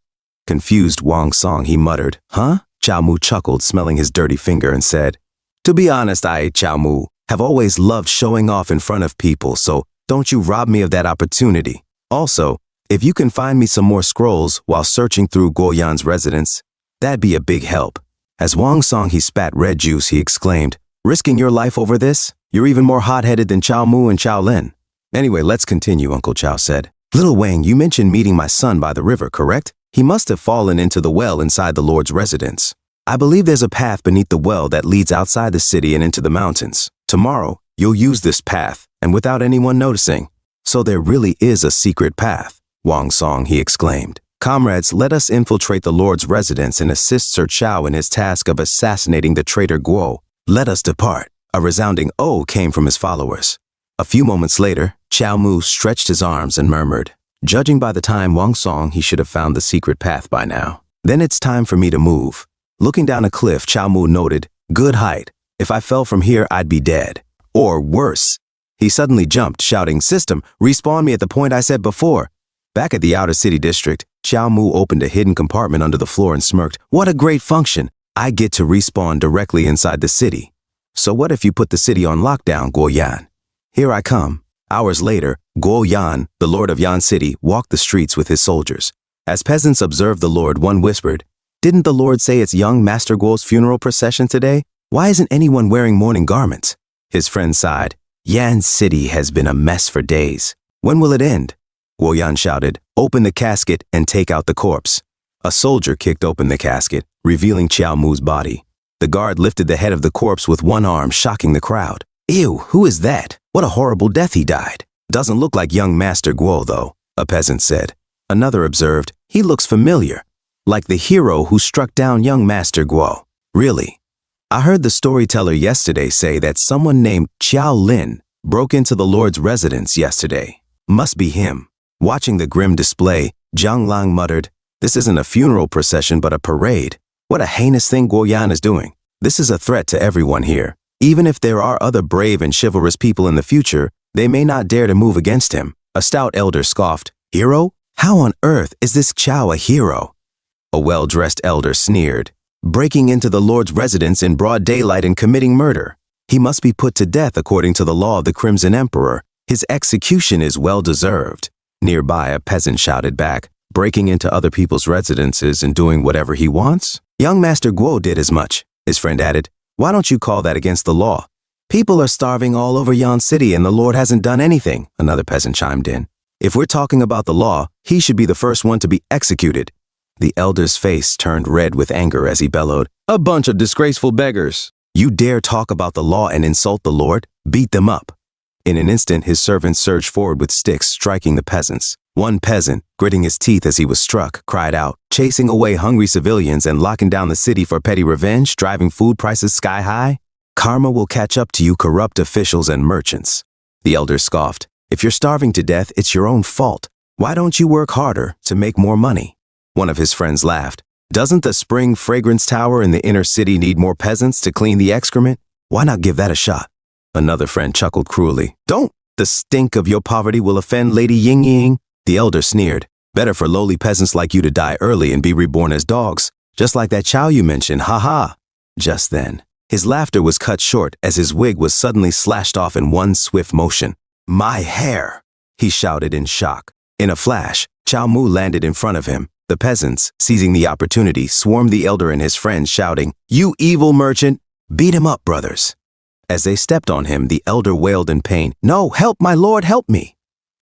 Confused Wang Song He muttered, Huh? Chao Mu chuckled, smelling his dirty finger, and said, To be honest, I, Chao Mu, have always loved showing off in front of people, so don't you rob me of that opportunity. Also, if you can find me some more scrolls while searching through Guo Yan's residence, that'd be a big help. As Wang Song He spat red juice, he exclaimed, Risking your life over this? You're even more hot-headed than Chao Mu and Chao Lin. Anyway, let's continue, Uncle Chao said. Little Wang, you mentioned meeting my son by the river, correct? He must have fallen into the well inside the Lord's residence. I believe there's a path beneath the well that leads outside the city and into the mountains. Tomorrow, you'll use this path, and without anyone noticing. So there really is a secret path, Wang Song He exclaimed. Comrades, let us infiltrate the Lord's residence and assist Sir Chao in his task of assassinating the traitor Guo. Let us depart. A resounding "Oh" came from his followers. A few moments later, Chao Mu stretched his arms and murmured, Judging by the time Wang Song, he should have found the secret path by now. Then it's time for me to move. Looking down a cliff, Chao Mu noted, good height. If I fell from here, I'd be dead. Or worse. He suddenly jumped, shouting, System, respawn me at the point I said before. Back at the outer city district, Chao Mu opened a hidden compartment under the floor and smirked, what a great function. I get to respawn directly inside the city. So what if you put the city on lockdown, Guo Yan? Here I come. Hours later, Guo Yan, the lord of Yan City, walked the streets with his soldiers. As peasants observed the lord, one whispered, didn't the lord say it's young Master Guo's funeral procession today? Why isn't anyone wearing mourning garments? His friend sighed. Yan City has been a mess for days. When will it end? Guo Yan shouted, open the casket and take out the corpse. A soldier kicked open the casket, revealing Chao Mu's body. The guard lifted the head of the corpse with one arm, shocking the crowd. Ew, who is that? What a horrible death he died. Doesn't look like young Master Guo, though, a peasant said. Another observed, he looks familiar, like the hero who struck down young Master Guo. Really? I heard the storyteller yesterday say that someone named Qiao Lin broke into the Lord's residence yesterday. Must be him. Watching the grim display, Zhang Lang muttered, this isn't a funeral procession but a parade. What a heinous thing Guo Yan is doing. This is a threat to everyone here. Even if there are other brave and chivalrous people in the future, they may not dare to move against him. A stout elder scoffed, hero? How on earth is this Qiao a hero? A well-dressed elder sneered, breaking into the Lord's residence in broad daylight and committing murder. He must be put to death according to the law of the Crimson Emperor. His execution is well-deserved. Nearby, a peasant shouted back, breaking into other people's residences and doing whatever he wants? Young Master Guo did as much, his friend added. Why don't you call that against the law? People are starving all over Yan City and the Lord hasn't done anything, another peasant chimed in. If we're talking about the law, he should be the first one to be executed. The elder's face turned red with anger as he bellowed, a bunch of disgraceful beggars. You dare talk about the law and insult the Lord? Beat them up. In an instant, his servants surged forward with sticks, striking the peasants. One peasant, gritting his teeth as he was struck, cried out, chasing away hungry civilians and locking down the city for petty revenge, driving food prices sky high? Karma will catch up to you corrupt officials and merchants. The elder scoffed, if you're starving to death, it's your own fault. Why don't you work harder to make more money? One of his friends laughed. Doesn't the Spring Fragrance Tower in the inner city need more peasants to clean the excrement? Why not give that a shot? Another friend chuckled cruelly. Don't! The stink of your poverty will offend Lady Ying Ying. The elder sneered. Better for lowly peasants like you to die early and be reborn as dogs, just like that Chow you mentioned, ha-ha. Just then, his laughter was cut short as his wig was suddenly slashed off in one swift motion. My hair! He shouted in shock. In a flash, Chao Mu landed in front of him. The peasants, seizing the opportunity, swarmed the elder and his friends, shouting, You evil merchant! Beat him up, brothers! As they stepped on him, the elder wailed in pain, No, help, my lord, help me!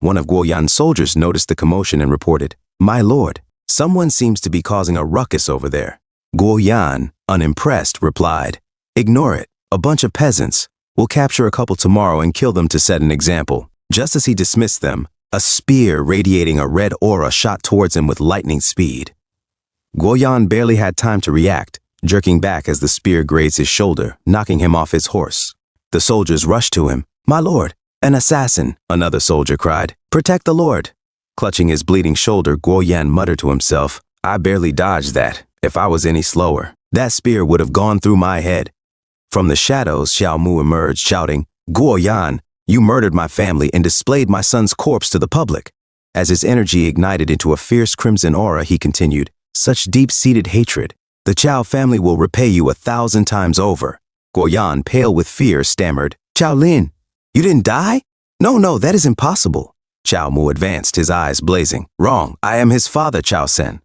One of Guo Yan's soldiers noticed the commotion and reported, My lord, someone seems to be causing a ruckus over there. Guo Yan, unimpressed, replied, Ignore it, a bunch of peasants. We'll capture a couple tomorrow and kill them to set an example. Just as he dismissed them, a spear radiating a red aura shot towards him with lightning speed. Guo Yan barely had time to react, jerking back as the spear grazed his shoulder, knocking him off his horse. The soldiers rushed to him. My lord, an assassin, another soldier cried. Protect the lord. Clutching his bleeding shoulder, Guo Yan muttered to himself, I barely dodged that. If I was any slower, that spear would have gone through my head. From the shadows, Xiao Mu emerged, shouting, Guo Yan, you murdered my family and displayed my son's corpse to the public. As his energy ignited into a fierce crimson aura, he continued, Such deep-seated hatred. The Chao family will repay you 1,000 times over. Guo Yan, pale with fear, stammered, Chao Lin, you didn't die? No, that is impossible. Chao Mu advanced, his eyes blazing. Wrong, I am his father, Chao Sen.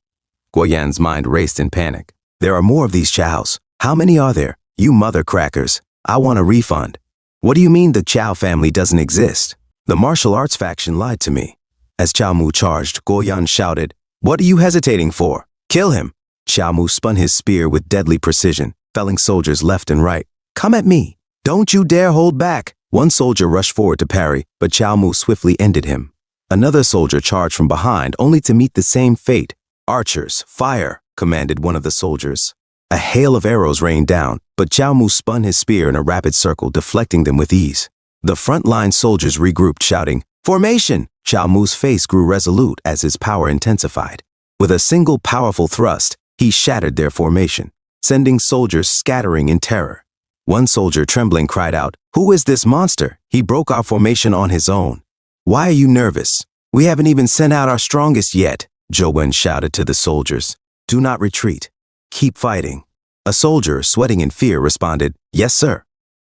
Guo Yan's mind raced in panic. There are more of these Chaos. How many are there? You mother crackers. I want a refund. What do you mean the Chao family doesn't exist? The martial arts faction lied to me. As Chao Mu charged, Guo Yan shouted, What are you hesitating for? Kill him. Chao Mu spun his spear with deadly precision, felling soldiers left and right. Come at me. Don't you dare hold back. One soldier rushed forward to parry, but Chao Mu swiftly ended him. Another soldier charged from behind, only to meet the same fate. Archers, fire, commanded one of the soldiers. A hail of arrows rained down, but Chao Mu spun his spear in a rapid circle, deflecting them with ease. The front-line soldiers regrouped, shouting, Formation! Chao Mu's face grew resolute as his power intensified. With a single powerful thrust, He shattered their formation, sending soldiers scattering in terror. One soldier, trembling, cried out, "Who is this monster? He broke our formation on his own." "Why are you nervous? We haven't even sent out our strongest yet," Zhou Wen shouted to the soldiers. "Do not retreat. Keep fighting." A soldier, sweating in fear, responded, "Yes, sir."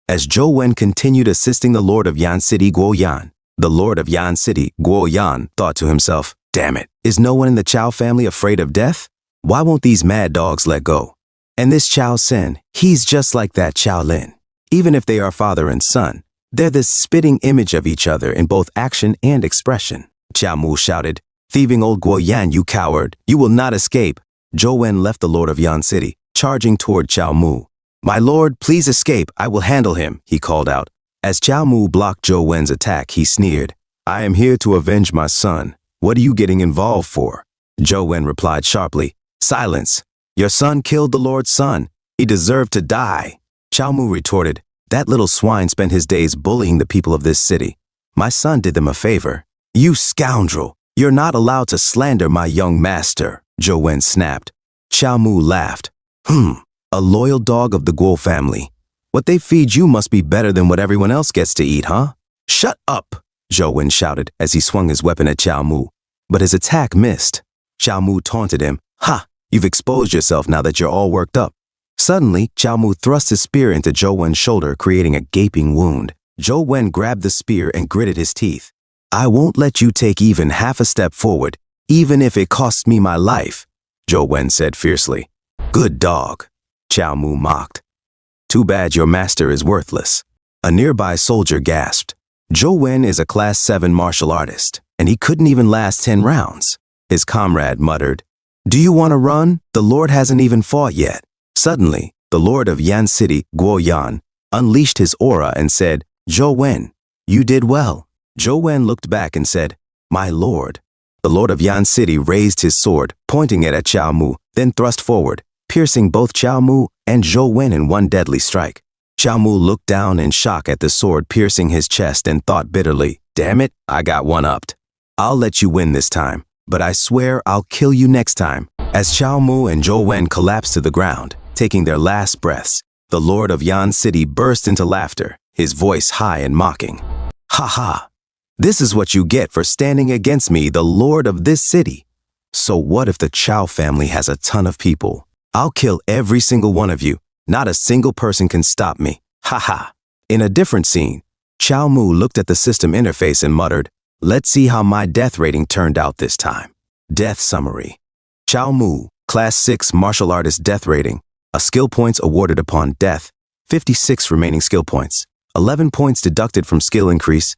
As Zhou Wen continued assisting the Lord of Yan City, Guo Yan, the Lord of Yan City, Guo Yan, thought to himself, "Damn it, is no one in the Chao family afraid of death? Why won't these mad dogs let go? And this Chao Sen, he's just like that Chao Lin. Even if they are father and son, they're the spitting image of each other in both action and expression." Chao Mu shouted, "Thieving old Guo Yan, you coward, you will not escape." Zhou Wen left the Lord of Yan City, charging toward Chao Mu. "My lord, please escape, I will handle him," he called out. As Chao Mu blocked Zhou Wen's attack, he sneered, "I am here to avenge my son. What are you getting involved for?" Zhou Wen replied sharply, "Silence. Your son killed the Lord's son. He deserved to die." Chao Mu retorted, "That little swine spent his days bullying the people of this city. My son did them a favor." "You scoundrel! You're not allowed to slander my young master," Zhou Wen snapped. Chao Mu laughed. A loyal dog of the Guo family. What they feed you must be better than what everyone else gets to eat, huh?" "Shut up!" Zhou Wen shouted as he swung his weapon at Chao Mu. But his attack missed. Chao Mu taunted him. "Ha! You've exposed yourself now that you're all worked up." Suddenly, Chao Mu thrust his spear into Zhou Wen's shoulder, creating a gaping wound. Zhou Wen grabbed the spear and gritted his teeth. "I won't let you take even half a step forward, even if it costs me my life," Zhou Wen said fiercely. "Good dog," Chao Mu mocked. "Too bad your master is worthless." A nearby soldier gasped. Zhou Wen is a Class 7 martial artist, and he couldn't even last 10 rounds. His comrade muttered, "Do you want to run? The Lord hasn't even fought yet." Suddenly, the Lord of Yan City, Guo Yan, unleashed his aura and said, "Zhou Wen, you did well." Zhou Wen looked back and said, "My lord." The Lord of Yan City raised his sword, pointing it at Chao Mu, then thrust forward, piercing both Chao Mu and Zhou Wen in one deadly strike. Chao Mu looked down in shock at the sword piercing his chest and thought bitterly, "Damn it, I got one-upped. I'll let you win this time, but I swear I'll kill you next time." As Chao Mu and Zhou Wen collapsed to the ground, taking their last breaths, the Lord of Yan City burst into laughter, his voice high and mocking. "Ha ha! This is what you get for standing against me, the Lord of this city. So what if the Chao family has a ton of people? I'll kill every single one of you. Not a single person can stop me. Ha ha." In a different scene, Chao Mu looked at the system interface and muttered, "Let's see how my death rating turned out this time." Death summary. Chao Mu, Class 6 martial artist death rating. A skill points awarded upon death. 56 remaining skill points. 11 points deducted from skill increase.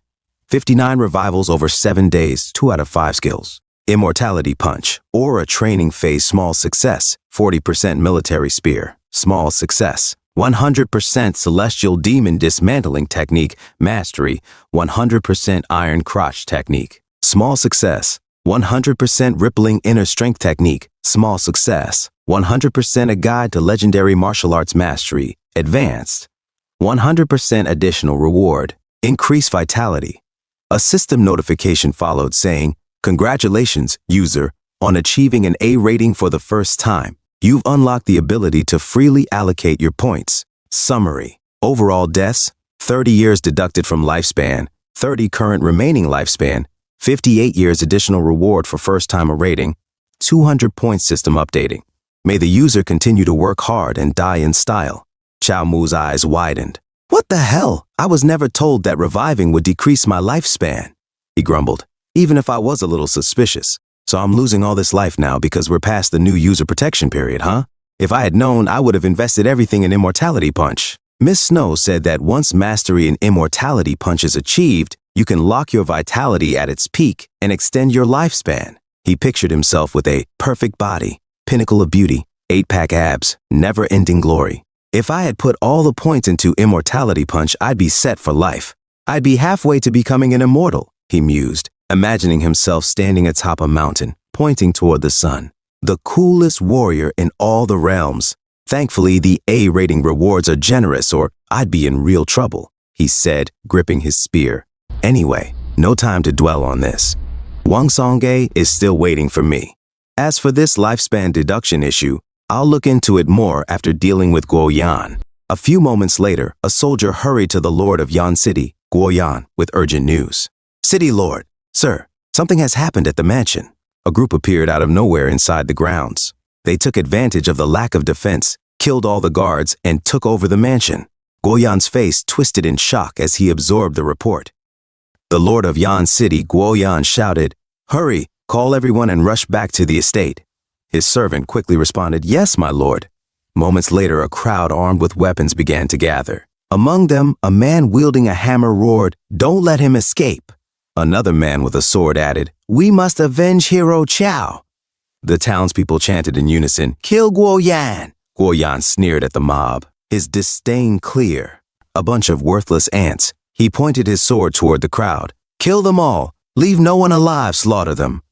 59 revivals over 7 days, 2 out of 5 skills. Immortality punch, aura training phase small success, 40% military spear, small success. 100% celestial demon dismantling technique, mastery, 100% iron crotch technique, small success. 100% rippling inner strength technique, small success. 100% a guide to legendary martial arts mastery, advanced. 100% additional reward, increased vitality. A system notification followed saying, "Congratulations, user, on achieving an A rating for the first time. You've unlocked the ability to freely allocate your points." Summary. Overall deaths, 30 years deducted from lifespan, 30 current remaining lifespan, 58 years additional reward for first-time a rating, 200 points system updating. May the user continue to work hard and die in style. Chao Mu's eyes widened. "What the hell? I was never told that reviving would decrease my lifespan," he grumbled, "even if I was a little suspicious. So I'm losing all this life now because we're past the new user protection period, huh? If I had known, I would have invested everything in Immortality Punch." Miss Snow said that once mastery in Immortality Punch is achieved, you can lock your vitality at its peak and extend your lifespan. He pictured himself with a perfect body, pinnacle of beauty, 8-pack abs, never-ending glory. If I had put all the points into Immortality Punch, I'd be set for life. I'd be halfway to becoming an immortal, he mused, imagining himself standing atop a mountain, pointing toward the sun. The coolest warrior in all the realms. Thankfully, the A rating rewards are generous or I'd be in real trouble, he said, gripping his spear. Anyway, no time to dwell on this. Wang Songge is still waiting for me. As for this lifespan deduction issue, I'll look into it more after dealing with Guo Yan. A few moments later, a soldier hurried to the Lord of Yan City, Guo Yan, with urgent news. City Lord, sir, something has happened at the mansion. A group appeared out of nowhere inside the grounds. They took advantage of the lack of defense, killed all the guards, and took over the mansion. Guo Yan's face twisted in shock as he absorbed the report. The Lord of Yan City, Guo Yan, shouted, "Hurry, call everyone and rush back to the estate." His servant quickly responded, "Yes, my lord." Moments later, a crowd armed with weapons began to gather. Among them, a man wielding a hammer roared, "Don't let him escape." Another man with a sword added, "We must avenge Hero Chow." The townspeople chanted in unison, "Kill Guo Yan." Guo Yan sneered at the mob, his disdain clear. A bunch of worthless ants. He pointed his sword toward the crowd. "Kill them all. Leave no one alive, slaughter them."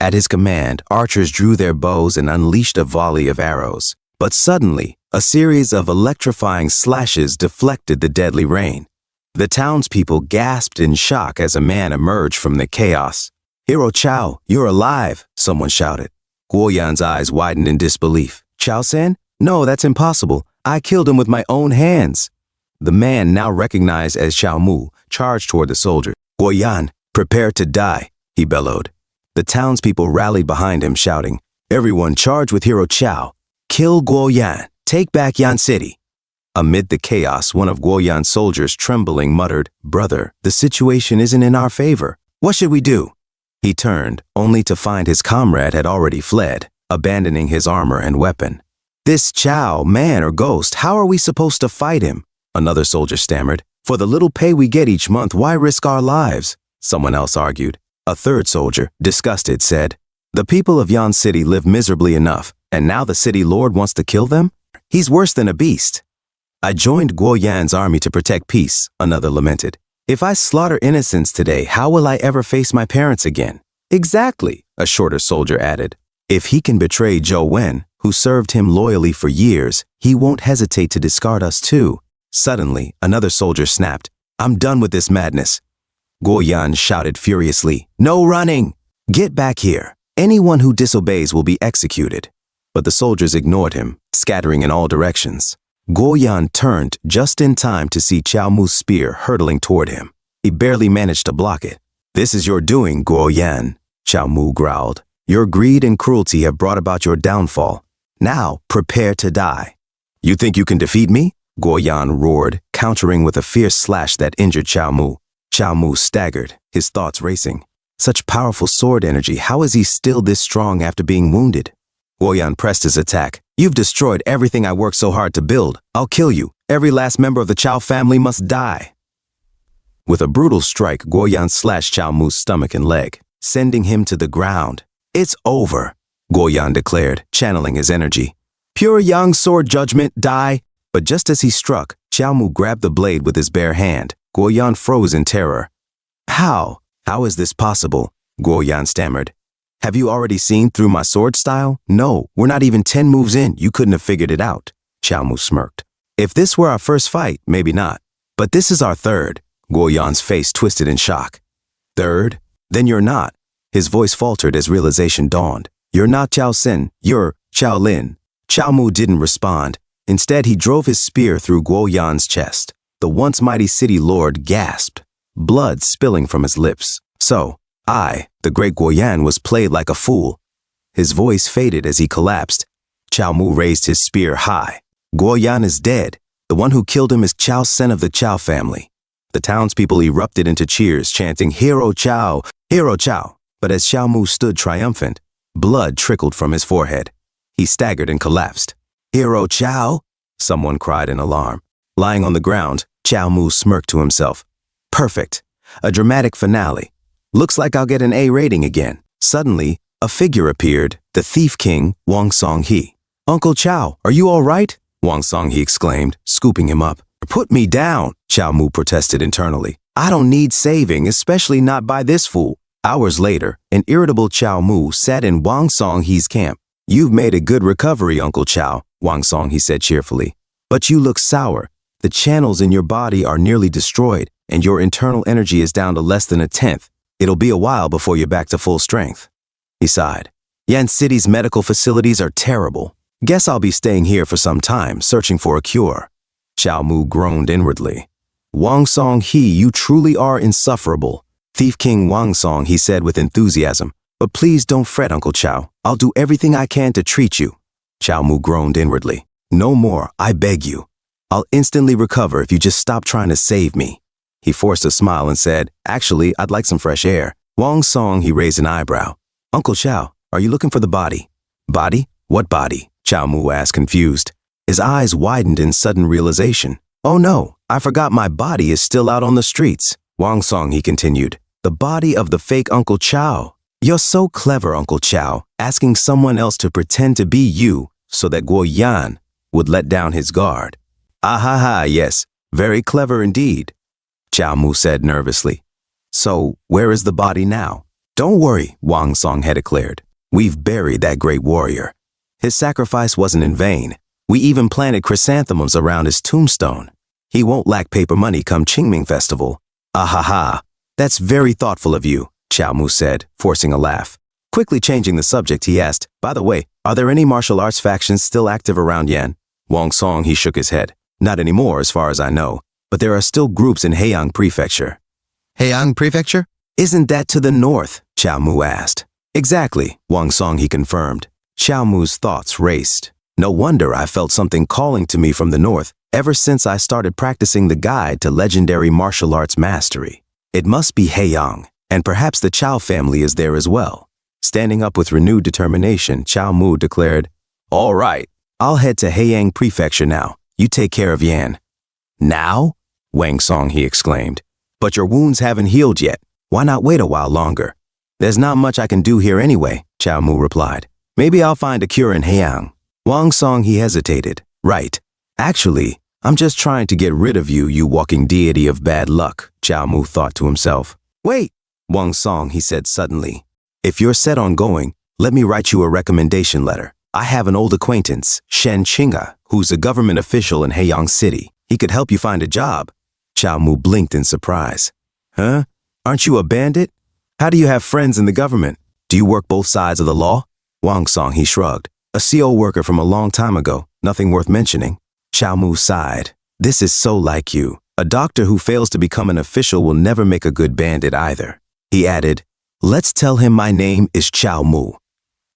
At his command, archers drew their bows and unleashed a volley of arrows. But suddenly, a series of electrifying slashes deflected the deadly rain. The townspeople gasped in shock as a man emerged from the chaos. "Hero Chow, you're alive," someone shouted. Guo Yan's eyes widened in disbelief. "Chow-san? No, that's impossible. I killed him with my own hands." The man, now recognized as Xiao Mu, charged toward the soldier. "Guo Yan, prepare to die," he bellowed. The townspeople rallied behind him, shouting, "Everyone charge with Hero Chow. Kill Guo Yan. Take back Yan City." Amid the chaos, one of Guo Yan's soldiers, trembling, muttered, "Brother, the situation isn't in our favor. What should we do?" He turned, only to find his comrade had already fled, abandoning his armor and weapon. "This Chow, man or ghost, how are we supposed to fight him?" Another soldier stammered. "For the little pay we get each month, why risk our lives?" Someone else argued. A third soldier, disgusted, said, "The people of Yan City live miserably enough, and now the city lord wants to kill them? He's worse than a beast." "I joined Guo Yan's army to protect peace," another lamented. "If I slaughter innocents today, how will I ever face my parents again?" "Exactly," a shorter soldier added. "If he can betray Zhou Wen, who served him loyally for years, he won't hesitate to discard us too." Suddenly, another soldier snapped, "I'm done with this madness." Guo Yan shouted furiously, "No running! Get back here. Anyone who disobeys will be executed." But the soldiers ignored him, scattering in all directions. Guo Yan turned just in time to see Xiao Mu's spear hurtling toward him. He barely managed to block it. "This is your doing, Guo Yan," Xiao Mu growled. "Your greed and cruelty have brought about your downfall. Now, prepare to die." "You think you can defeat me?" Guo Yan roared, countering with a fierce slash that injured Xiao Mu. Xiao Mu staggered, his thoughts racing. Such powerful sword energy, how is he still this strong after being wounded? Guo Yan pressed his attack. "You've destroyed everything I worked so hard to build. I'll kill you. Every last member of the Chow family must die." With a brutal strike, Guo Yan slashed Xiao Mu's stomach and leg, sending him to the ground. "It's over," Guo Yan declared, channeling his energy. "Pure Yang sword judgment, die." But just as he struck, Xiao Mu grabbed the blade with his bare hand. Guo Yan froze in terror. How is this possible?" Guo Yan stammered. "Have you already seen through my sword style? No, we're not even 10 moves in. You couldn't have figured it out." Xiao Mu smirked. "If this were our first fight, maybe not. But this is our third." Guo Yan's face twisted in shock. "Third? Then you're not." His voice faltered as realization dawned. "You're not Xiao Xin, you're Xiao Lin." Xiao Mu didn't respond. Instead, he drove his spear through Guo Yan's chest. The once mighty city lord gasped, blood spilling from his lips. "So, I, the great Guo Yan, was played like a fool." His voice faded as he collapsed. Xiao Mu raised his spear high. "Guo Yan is dead. The one who killed him is Qiao Sen of the Qiao family." The townspeople erupted into cheers, chanting, "Hero Chow! Hero Chow!" But as Xiao Mu stood triumphant, blood trickled from his forehead. He staggered and collapsed. "Hero Chow!" someone cried in alarm. Lying on the ground, Xiao Mu smirked to himself. "Perfect. A dramatic finale. Looks like I'll get an A rating again." Suddenly, a figure appeared, the Thief King, Wang Song-hee. "Uncle Chow, are you all right?" Wang Song-hee exclaimed, scooping him up. "Put me down," Xiao Mu protested internally. "I don't need saving, especially not by this fool." Hours later, an irritable Xiao Mu sat in Wang Song-hee's camp. "You've made a good recovery, Uncle Chow," Wang Song-hee said cheerfully. "But you look sour. The channels in your body are nearly destroyed, and your internal energy is down to less than 1/10. It'll be a while before you're back to full strength." He sighed. "Yan City's medical facilities are terrible. Guess I'll be staying here for some time, searching for a cure. Xiao Mu groaned inwardly. Wang Song He, you truly are insufferable. Thief King Wang Song, he said with enthusiasm. But please don't fret, Uncle Qiao. I'll do everything I can to treat you. Xiao Mu groaned inwardly. No more, I beg you. I'll instantly recover if you just stop trying to save me. He forced a smile and said, actually, I'd like some fresh air. Wang Song, he raised an eyebrow. Uncle Qiao, are you looking for the body? Body? What body? Xiao Mu asked, confused. His eyes widened in sudden realization. Oh no, I forgot my body is still out on the streets. Wang Song, he continued. The body of the fake Uncle Qiao. You're so clever, Uncle Qiao, asking someone else to pretend to be you so that Guo Yan would let down his guard. Ah ha ha, yes, very clever indeed, Xiao Mu said nervously. So, where is the body now? Don't worry, Wang Song had declared. We've buried that great warrior. His sacrifice wasn't in vain. We even planted chrysanthemums around his tombstone. He won't lack paper money come Qingming Festival. Ah ha ha, that's very thoughtful of you, Xiao Mu said, forcing a laugh. Quickly changing the subject, he asked, by the way, are there any martial arts factions still active around Yan? Wang Song, he shook his head. Not anymore as far as I know, but there are still groups in Heiyang Prefecture. Heiyang Prefecture? Isn't that to the north? Xiao Mu asked. Exactly, Wang Song, he confirmed. Xiao Mu's thoughts raced. No wonder I felt something calling to me from the north ever since I started practicing the guide to legendary martial arts mastery. It must be Heiyang, and perhaps the Qiao family is there as well. Standing up with renewed determination, Xiao Mu declared, all right, I'll head to Heiyang Prefecture now. You take care of Yan. Now? Wang Song, he exclaimed. But your wounds haven't healed yet. Why not wait a while longer? There's not much I can do here anyway, Xiao Mu replied. Maybe I'll find a cure in Heiyang. Wang Song, he hesitated. Right. Actually, I'm just trying to get rid of you, you walking deity of bad luck, Xiao Mu thought to himself. Wait, Wang Song, he said suddenly. If you're set on going, let me write you a recommendation letter. I have an old acquaintance, Shen Qing'a, who's a government official in Heiyang City. He could help you find a job. Xiao Mu blinked in surprise. Huh? Aren't you a bandit? How do you have friends in the government? Do you work both sides of the law? Wang Song, he shrugged. A CO worker from a long time ago, nothing worth mentioning. Xiao Mu sighed. This is so like you. A doctor who fails to become an official will never make a good bandit either. He added, let's tell him my name is Xiao Mu.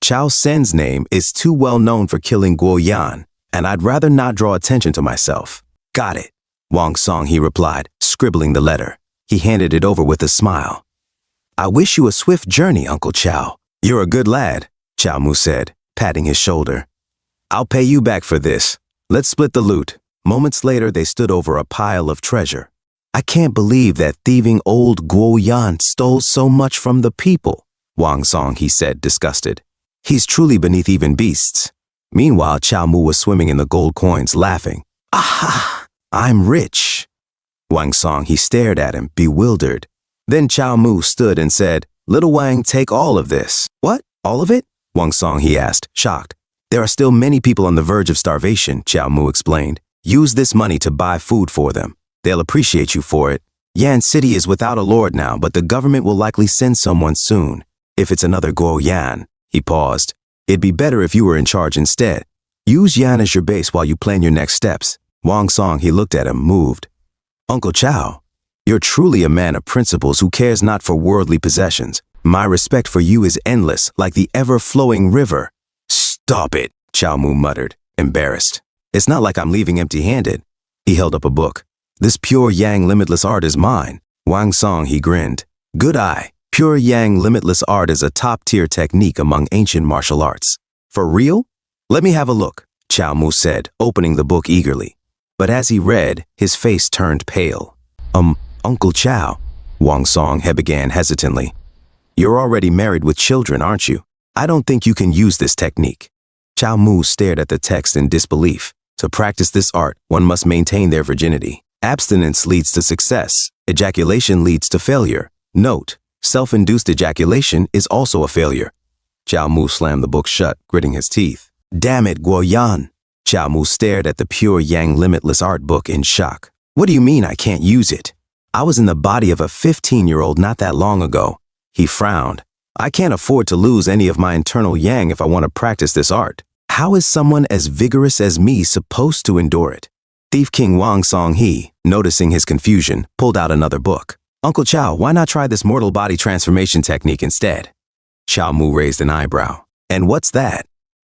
Qiao Sen's name is too well known for killing Guo Yan, and I'd rather not draw attention to myself. Got it, Wang Song, he replied, scribbling the letter. He handed it over with a smile. I wish you a swift journey, Uncle Qiao. You're a good lad, Xiao Mu said, patting his shoulder. I'll pay you back for this. Let's split the loot. Moments later, they stood over a pile of treasure. I can't believe that thieving old Guo Yan stole so much from the people, Wang Song, he said, disgusted. He's truly beneath even beasts. Meanwhile, Xiao Mu was swimming in the gold coins, laughing. Aha! I'm rich. Wang Song, he stared at him, bewildered. Then Xiao Mu stood and said, Little Wang, take all of this. What? All of it? Wang Song, he asked, shocked. There are still many people on the verge of starvation, Xiao Mu explained. Use this money to buy food for them. They'll appreciate you for it. Yan City is without a lord now, but the government will likely send someone soon. If it's another Guo Yan. He paused. It'd be better if you were in charge instead. Use Yan as your base while you plan your next steps. Wang Song, he looked at him, moved. Uncle Qiao, you're truly a man of principles who cares not for worldly possessions. My respect for you is endless, like the ever-flowing river. Stop it, Xiao Mu muttered, embarrassed. It's not like I'm leaving empty-handed. He held up a book. This pure Yang limitless art is mine. Wang Song, he grinned. Good eye. Pure Yang limitless art is a top-tier technique among ancient martial arts. For real? Let me have a look, Xiao Mu said, opening the book eagerly. But as he read, his face turned pale. Uncle Qiao, Wang Song began hesitantly. You're already married with children, aren't you? I don't think you can use this technique. Xiao Mu stared at the text in disbelief. To practice this art, one must maintain their virginity. Abstinence leads to success. Ejaculation leads to failure. Note, self-induced ejaculation is also a failure. Xiao Mu slammed the book shut, gritting his teeth. Damn it, Guo Yan. Xiao Mu stared at the pure Yang limitless art book in shock. What do you mean I can't use it? I was in the body of a 15-year-old not that long ago. He frowned. I can't afford to lose any of my internal Yang if I want to practice this art. How is someone as vigorous as me supposed to endure it? Thief King Wang Song-hee, noticing his confusion, pulled out another book. Uncle Chow, why not try this mortal body transformation technique instead? Chow Mu raised an eyebrow. And what's that?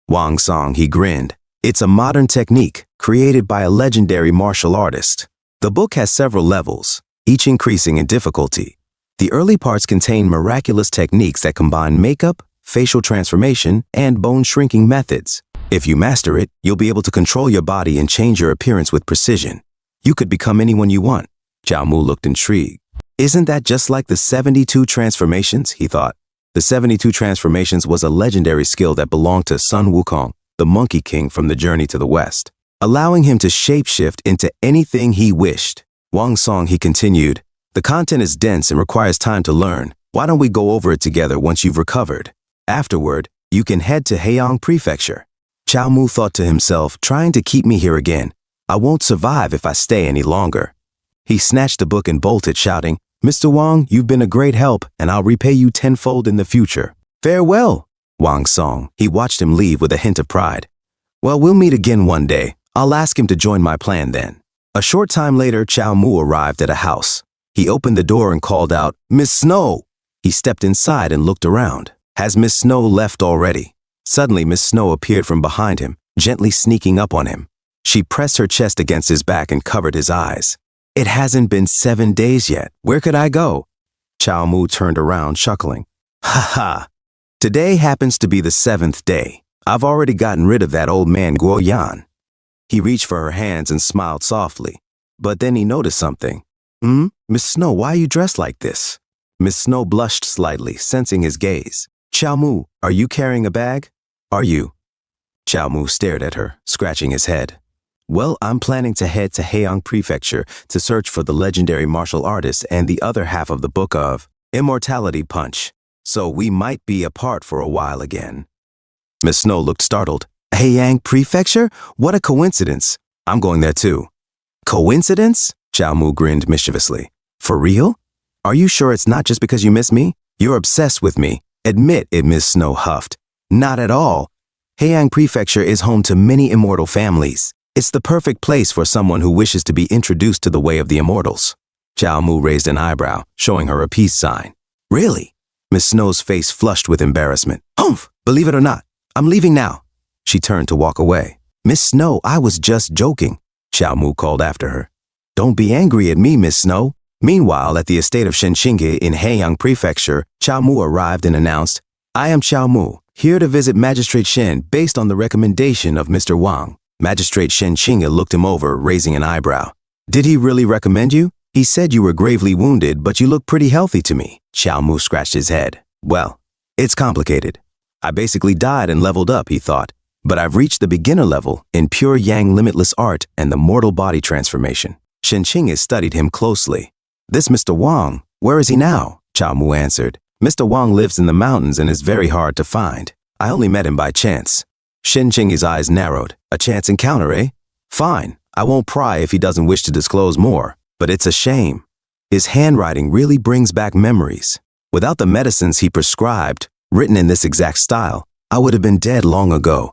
Wang Song-hee grinned. It's a modern technique created by a legendary martial artist. The book has several levels, each increasing in difficulty. The early parts contain miraculous techniques that combine makeup, facial transformation, and bone shrinking methods. If you master it, you'll be able to control your body and change your appearance with precision. You could become anyone you want. Chow Mu looked intrigued. Isn't that just like the 72 transformations? He thought. The 72 transformations was a legendary skill that belonged to Sun Wukong, the Monkey King from the Journey to the West, allowing him to shapeshift into anything he wished. Wang Song, he continued, the content is dense and requires time to learn. Why don't we go over it together once you've recovered? Afterward, you can head to Haeyang Prefecture. Chow Mu thought to himself, trying to keep me here again. I won't survive if I stay any longer. He snatched the book and bolted, shouting, Mr. Wang, you've been a great help, and I'll repay you tenfold in the future. Farewell, Wang Song. He watched him leave with a hint of pride. Well, we'll meet again one day. I'll ask him to join my plan then. A short time later, Chow Mu arrived at a house. He opened the door and called out, Miss Snow. He stepped inside and looked around. Has Miss Snow left already? Suddenly, Miss Snow appeared from behind him, gently sneaking up on him. She pressed her chest against his back and covered his eyes. It hasn't been 7 days yet. Where could I go? Chow Mu turned around, chuckling. Ha ha. Today happens to be the 7th day. I've already gotten rid of that old man Guo Yan. He reached for her hands and smiled softly. But then he noticed something. Miss Snow, why are you dressed like this? Miss Snow blushed slightly, sensing his gaze. Chow Mu, are you carrying a bag? Are you? Chow Mu stared at her, scratching his head. Well, I'm planning to head to Haeyang Prefecture to search for the legendary martial artist and the other half of the book of Immortality Punch. So we might be apart for a while again. Miss Snow looked startled. Haeyang Prefecture? What a coincidence. I'm going there too. Coincidence? Chow Mu grinned mischievously. For real? Are you sure it's not just because you miss me? You're obsessed with me. Admit it, Miss Snow huffed. Not at all. Haeyang Prefecture is home to many immortal families. It's the perfect place for someone who wishes to be introduced to the way of the immortals. Chow Mu raised an eyebrow, showing her a peace sign. Really? Miss Snow's face flushed with embarrassment. Humph! Believe it or not, I'm leaving now. She turned to walk away. Miss Snow, I was just joking. Chow Mu called after her. Don't be angry at me, Miss Snow. Meanwhile, at the estate of Shenqingge in Haeyang Prefecture, Chow Mu arrived and announced, I am Chow Mu, here to visit Magistrate Shen based on the recommendation of Mr. Wang. Magistrate Shenqingge looked him over, raising an eyebrow. Did he really recommend you? He said you were gravely wounded, but you look pretty healthy to me. Chow Mu scratched his head. Well, it's complicated. I basically died and leveled up, he thought. But I've reached the beginner level in pure Yang limitless art and the mortal body transformation. Shenqingge studied him closely. This Mr. Wang, where is he now? Chow Mu answered. Mr. Wang lives in the mountains and is very hard to find. I only met him by chance. Shenqingge's eyes narrowed. A chance encounter, eh? Fine. I won't pry if he doesn't wish to disclose more. But it's a shame. His handwriting really brings back memories. Without the medicines he prescribed, written in this exact style, I would have been dead long ago.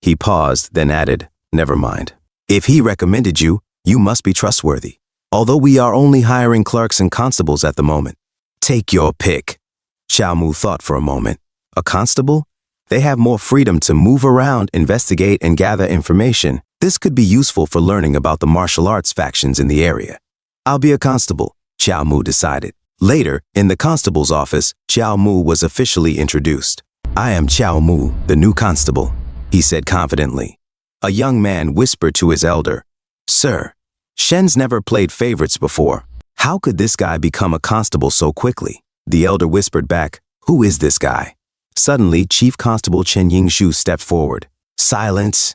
He paused, then added, never mind. If he recommended you, you must be trustworthy. Although we are only hiring clerks and constables at the moment. Take your pick. Chow Mu thought for a moment. A constable? They have more freedom to move around, investigate, and gather information. This could be useful for learning about the martial arts factions in the area. I'll be a constable, Chow Mu decided. Later, in the constable's office, Chow Mu was officially introduced. I am Chow Mu, the new constable, he said confidently. A young man whispered to his elder, Sir, Shen's never played favorites before. How could this guy become a constable so quickly? The elder whispered back, Who is this guy? Suddenly, Chief Constable Chen Yingshu stepped forward. Silence.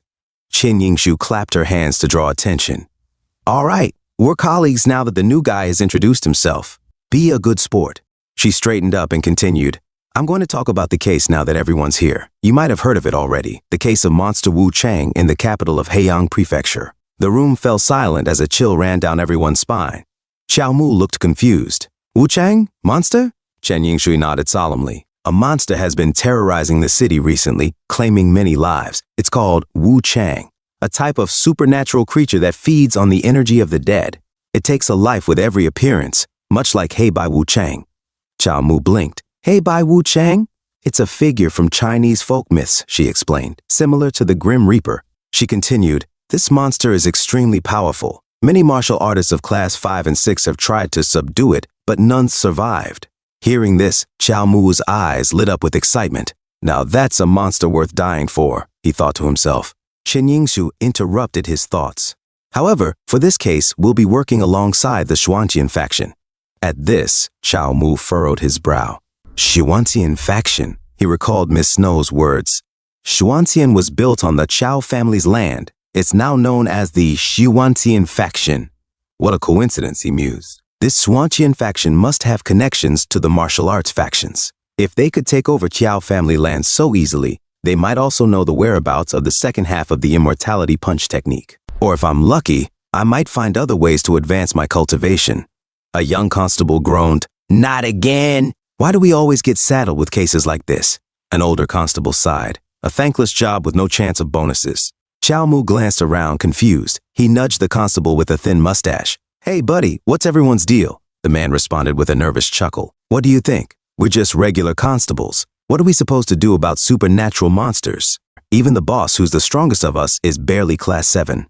Chen Yingshu clapped her hands to draw attention. All right, we're colleagues now that the new guy has introduced himself. Be a good sport. She straightened up and continued. I'm going to talk about the case now that everyone's here. You might have heard of it already, the case of Monster Wu Chang in the capital of Haeyang Prefecture. The room fell silent as a chill ran down everyone's spine. Chow Mu looked confused. Wu Chang? Monster? Chen Yingshui nodded solemnly. A monster has been terrorizing the city recently, claiming many lives. It's called Wu Chang, a type of supernatural creature that feeds on the energy of the dead. It takes a life with every appearance, much like Hei Bai Wu Chang. Chao Mu blinked. Hei Bai Wu Chang? It's a figure from Chinese folk myths, she explained, similar to the Grim Reaper. She continued, this monster is extremely powerful. Many martial artists of class 5 and 6 have tried to subdue it, but none survived. Hearing this, Chao Mu's eyes lit up with excitement. Now that's a monster worth dying for, he thought to himself. Chen Yingshu interrupted his thoughts. However, for this case, we'll be working alongside the Xuantian faction. At this, Chao Mu furrowed his brow. Xuantian faction, he recalled Miss Snow's words. Xuantian was built on the Chao family's land. It's now known as the Xuantian faction. What a coincidence, he mused. This Xuantian faction must have connections to the martial arts factions. If they could take over Qiao family lands so easily, they might also know the whereabouts of the second half of the immortality punch technique. Or if I'm lucky, I might find other ways to advance my cultivation. A young constable groaned, not again! Why do we always get saddled with cases like this? An older constable sighed. A thankless job with no chance of bonuses. Chao Mu glanced around, confused. He nudged the constable with a thin mustache. Hey, buddy, what's everyone's deal? The man responded with a nervous chuckle. What do you think? We're just regular constables. What are we supposed to do about supernatural monsters? Even the boss, who's the strongest of us, is barely class 7.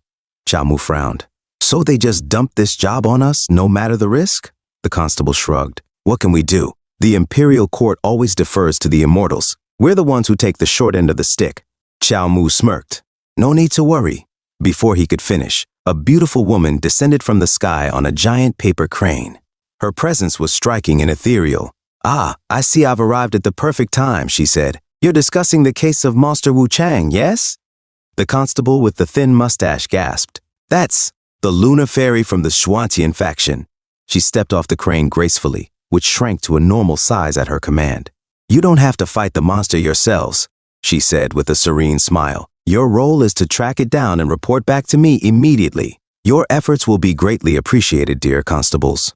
Chao Mu frowned. So they just dumped this job on us, no matter the risk? The constable shrugged. What can we do? The imperial court always defers to the immortals. We're the ones who take the short end of the stick. Chao Mu smirked. No need to worry. Before he could finish, a beautiful woman descended from the sky on a giant paper crane. Her presence was striking and ethereal. Ah, I see I've arrived at the perfect time, she said. You're discussing the case of Monster Wu Chang, yes? The constable with the thin mustache gasped. That's the lunar fairy from the Xuantian faction. She stepped off the crane gracefully, which shrank to a normal size at her command. You don't have to fight the monster yourselves, she said with a serene smile. Your role is to track it down and report back to me immediately. Your efforts will be greatly appreciated, dear constables.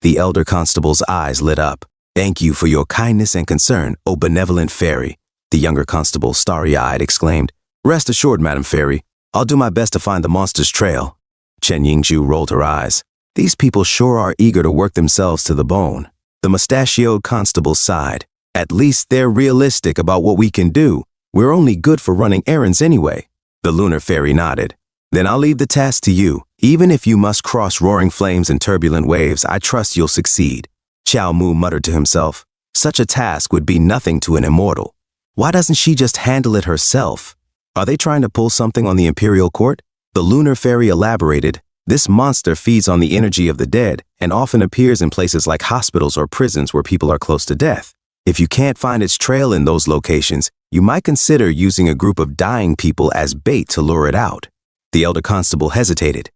The elder constable's eyes lit up. Thank you for your kindness and concern, O benevolent fairy. The younger constable, starry-eyed, exclaimed, Rest assured, Madam Fairy, I'll do my best to find the monster's trail. Chen Yingshu rolled her eyes. These people sure are eager to work themselves to the bone. The mustachioed constable sighed. At least they're realistic about what we can do. We're only good for running errands anyway. The lunar fairy nodded. Then I'll leave the task to you. Even if you must cross roaring flames and turbulent waves, I trust you'll succeed. Chao Mu muttered to himself. Such a task would be nothing to an immortal. Why doesn't she just handle it herself? Are they trying to pull something on the imperial court? The lunar fairy elaborated. This monster feeds on the energy of the dead and often appears in places like hospitals or prisons where people are close to death. If you can't find its trail in those locations, you might consider using a group of dying people as bait to lure it out. The elder constable hesitated.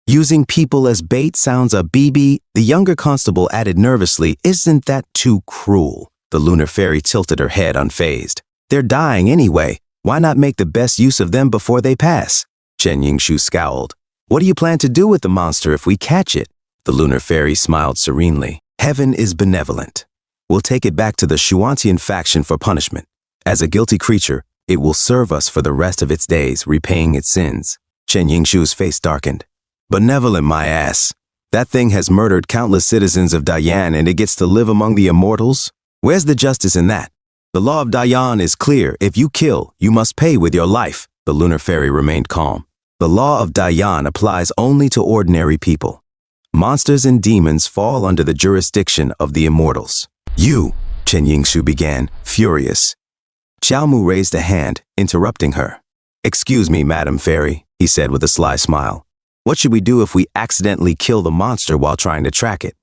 Using people as bait sounds a BB. The younger constable added nervously, Isn't that too cruel? The lunar fairy tilted her head unfazed. They're dying anyway. Why not make the best use of them before they pass? Chen Yingshu scowled. What do you plan to do with the monster if we catch it? The lunar fairy smiled serenely. Heaven is benevolent. We'll take it back to the Xuantian faction for punishment. As a guilty creature, it will serve us for the rest of its days, repaying its sins. Chen Yingshu's face darkened. Benevolent, my ass. That thing has murdered countless citizens of Dayan and it gets to live among the immortals? Where's the justice in that? The law of Dayan is clear. If you kill, you must pay with your life. The lunar fairy remained calm. The law of Dayan applies only to ordinary people. Monsters and demons fall under the jurisdiction of the immortals. You, Chen Yingshu began, furious. Chao Mu raised a hand, interrupting her. Excuse me, Madam Fairy, he said with a sly smile. What should we do if we accidentally kill the monster while trying to track it?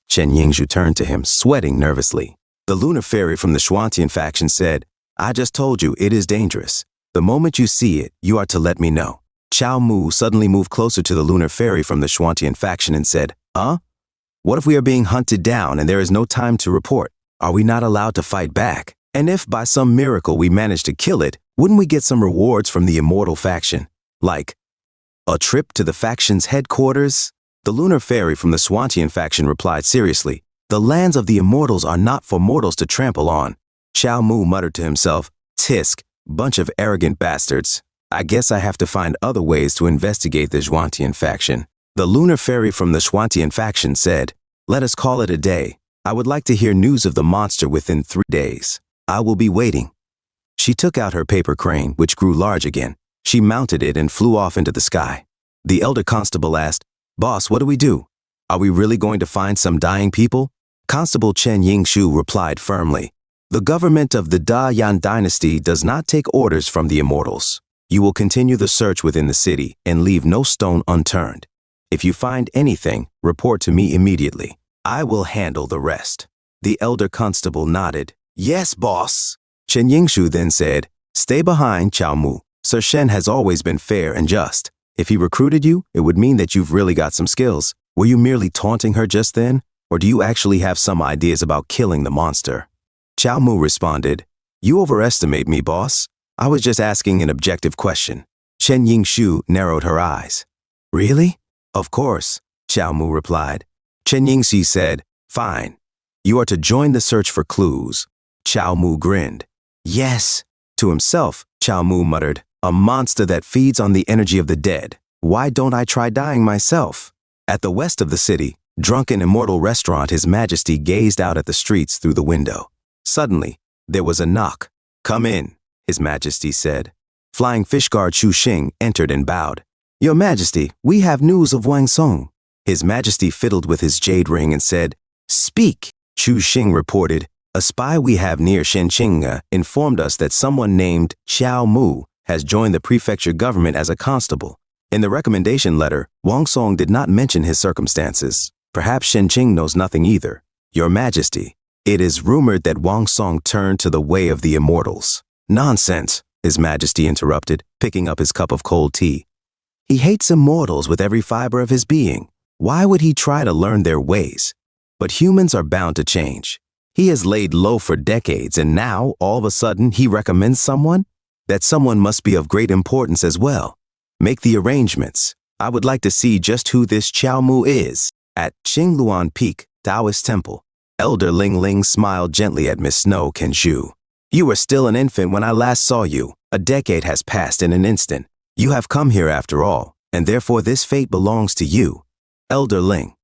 Chen Yingshu turned to him, sweating nervously. The lunar fairy from the Xuantian faction said, I just told you it is dangerous. The moment you see it, you are to let me know. Chao Mu suddenly moved closer to the lunar fairy from the Xuantian faction and said, What if we are being hunted down and there is no time to report? Are we not allowed to fight back? And if by some miracle we manage to kill it, wouldn't we get some rewards from the immortal faction? Like a trip to the faction's headquarters? The lunar fairy from the Xuantian faction replied seriously, The lands of the immortals are not for mortals to trample on. Xiao Mu muttered to himself, "Tisk, bunch of arrogant bastards. I guess I have to find other ways to investigate the Zhuantian faction." The lunar fairy from the Zhuantian faction said, "Let us call it a day. I would like to hear news of the monster within 3 days. I will be waiting." She took out her paper crane, which grew large again. She mounted it and flew off into the sky. The elder constable asked, "Boss, what do we do? Are we really going to find some dying people?" Constable Chen Yingshu replied firmly, "The government of the Da Yan dynasty does not take orders from the immortals. You will continue the search within the city and leave no stone unturned. If you find anything, report to me immediately. I will handle the rest." The elder constable nodded. "Yes, boss." Chen Yingshu then said, "Stay behind, Xiao Mu. Sir Shen has always been fair and just. If he recruited you, it would mean that you've really got some skills. Were you merely taunting her just then? Or do you actually have some ideas about killing the monster?" Xiao Mu responded, "You overestimate me, boss. I was just asking an objective question." Chen Yingshu narrowed her eyes. "Really?" "Of course," Xiao Mu replied. Chen Yingxi said, "Fine. You are to join the search for clues." Xiao Mu grinned. "Yes." To himself, Xiao Mu muttered, "A monster that feeds on the energy of the dead. Why don't I try dying myself?" At the west of the city, drunken immortal restaurant, His Majesty gazed out at the streets through the window. Suddenly, there was a knock. "Come in," His Majesty said. Flying Fish Guard Chu Xing entered and bowed. "Your Majesty, we have news of Wang Song." His Majesty fiddled with his jade ring and said, "Speak." Chu Xing reported, "A spy we have near Shenqing informed us that someone named Xiao Mu has joined the prefecture government as a constable. In the recommendation letter, Wang Song did not mention his circumstances. Perhaps Shenqing knows nothing either. Your Majesty, it is rumored that Wang Song turned to the way of the immortals." "Nonsense," His Majesty interrupted, picking up his cup of cold tea. "He hates immortals with every fiber of his being. Why would he try to learn their ways? But humans are bound to change. He has laid low for decades, and now, all of a sudden, he recommends someone? That someone must be of great importance as well. Make the arrangements. I would like to see just who this Xiao Mu is." At Qingluan Peak, Taoist Temple, Elder Ling Ling smiled gently at Miss Snow Kenshu. "You were still an infant when I last saw you. A decade has passed in an instant. You have come here after all, and therefore this fate belongs to you." Elder Ling.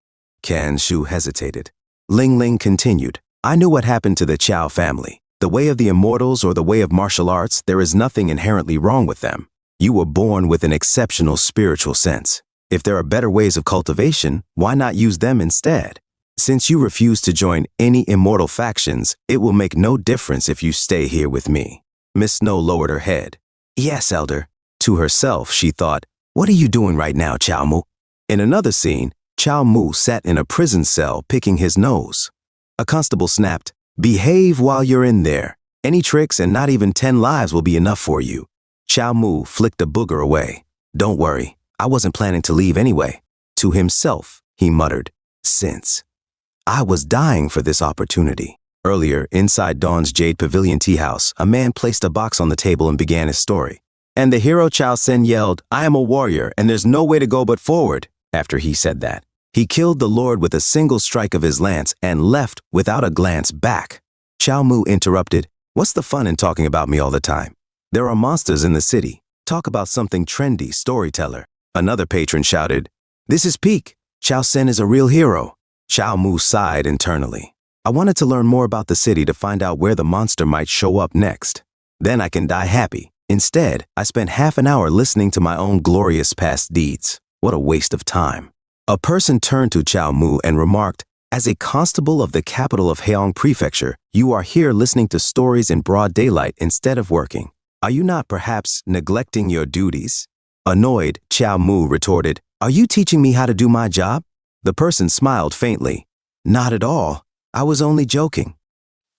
Kenshu hesitated. Ling Ling continued, "I knew what happened to the Qiao family. The way of the immortals or the way of martial arts, there is nothing inherently wrong with them. You were born with an exceptional spiritual sense. If there are better ways of cultivation, why not use them instead? Since you refuse to join any immortal factions, it will make no difference if you stay here with me." Miss Snow lowered her head. "Yes, Elder." To herself, she thought, "What are you doing right now, Xiao Mu?" In another scene, Xiao Mu sat in a prison cell picking his nose. A constable snapped, "Behave while you're in there. Any tricks and not even 10 lives will be enough for you." Xiao Mu flicked a booger away. "Don't worry, I wasn't planning to leave anyway." To himself, he muttered, "Since I was dying for this opportunity." Earlier, inside Dawn's Jade Pavilion tea house, a man placed a box on the table and began his story. And the hero Chao Sen yelled, "I am a warrior, and there's no way to go but forward." After he said that, he killed the Lord with a single strike of his lance and left without a glance back. Xiao Mu interrupted, "What's the fun in talking about me all the time? There are monsters in the city. Talk about something trendy, storyteller." Another patron shouted, "This is peak. Chao Sen is a real hero." Xiao Mu sighed internally. "I wanted to learn more about the city to find out where the monster might show up next. Then I can die happy. Instead, I spent half an hour listening to my own glorious past deeds. What a waste of time." A person turned to Xiao Mu and remarked, "As a constable of the capital of Heong Prefecture, you are here listening to stories in broad daylight instead of working. Are you not perhaps neglecting your duties?" Annoyed, Xiao Mu retorted, "Are you teaching me how to do my job?" The person smiled faintly. "Not at all. I was only joking."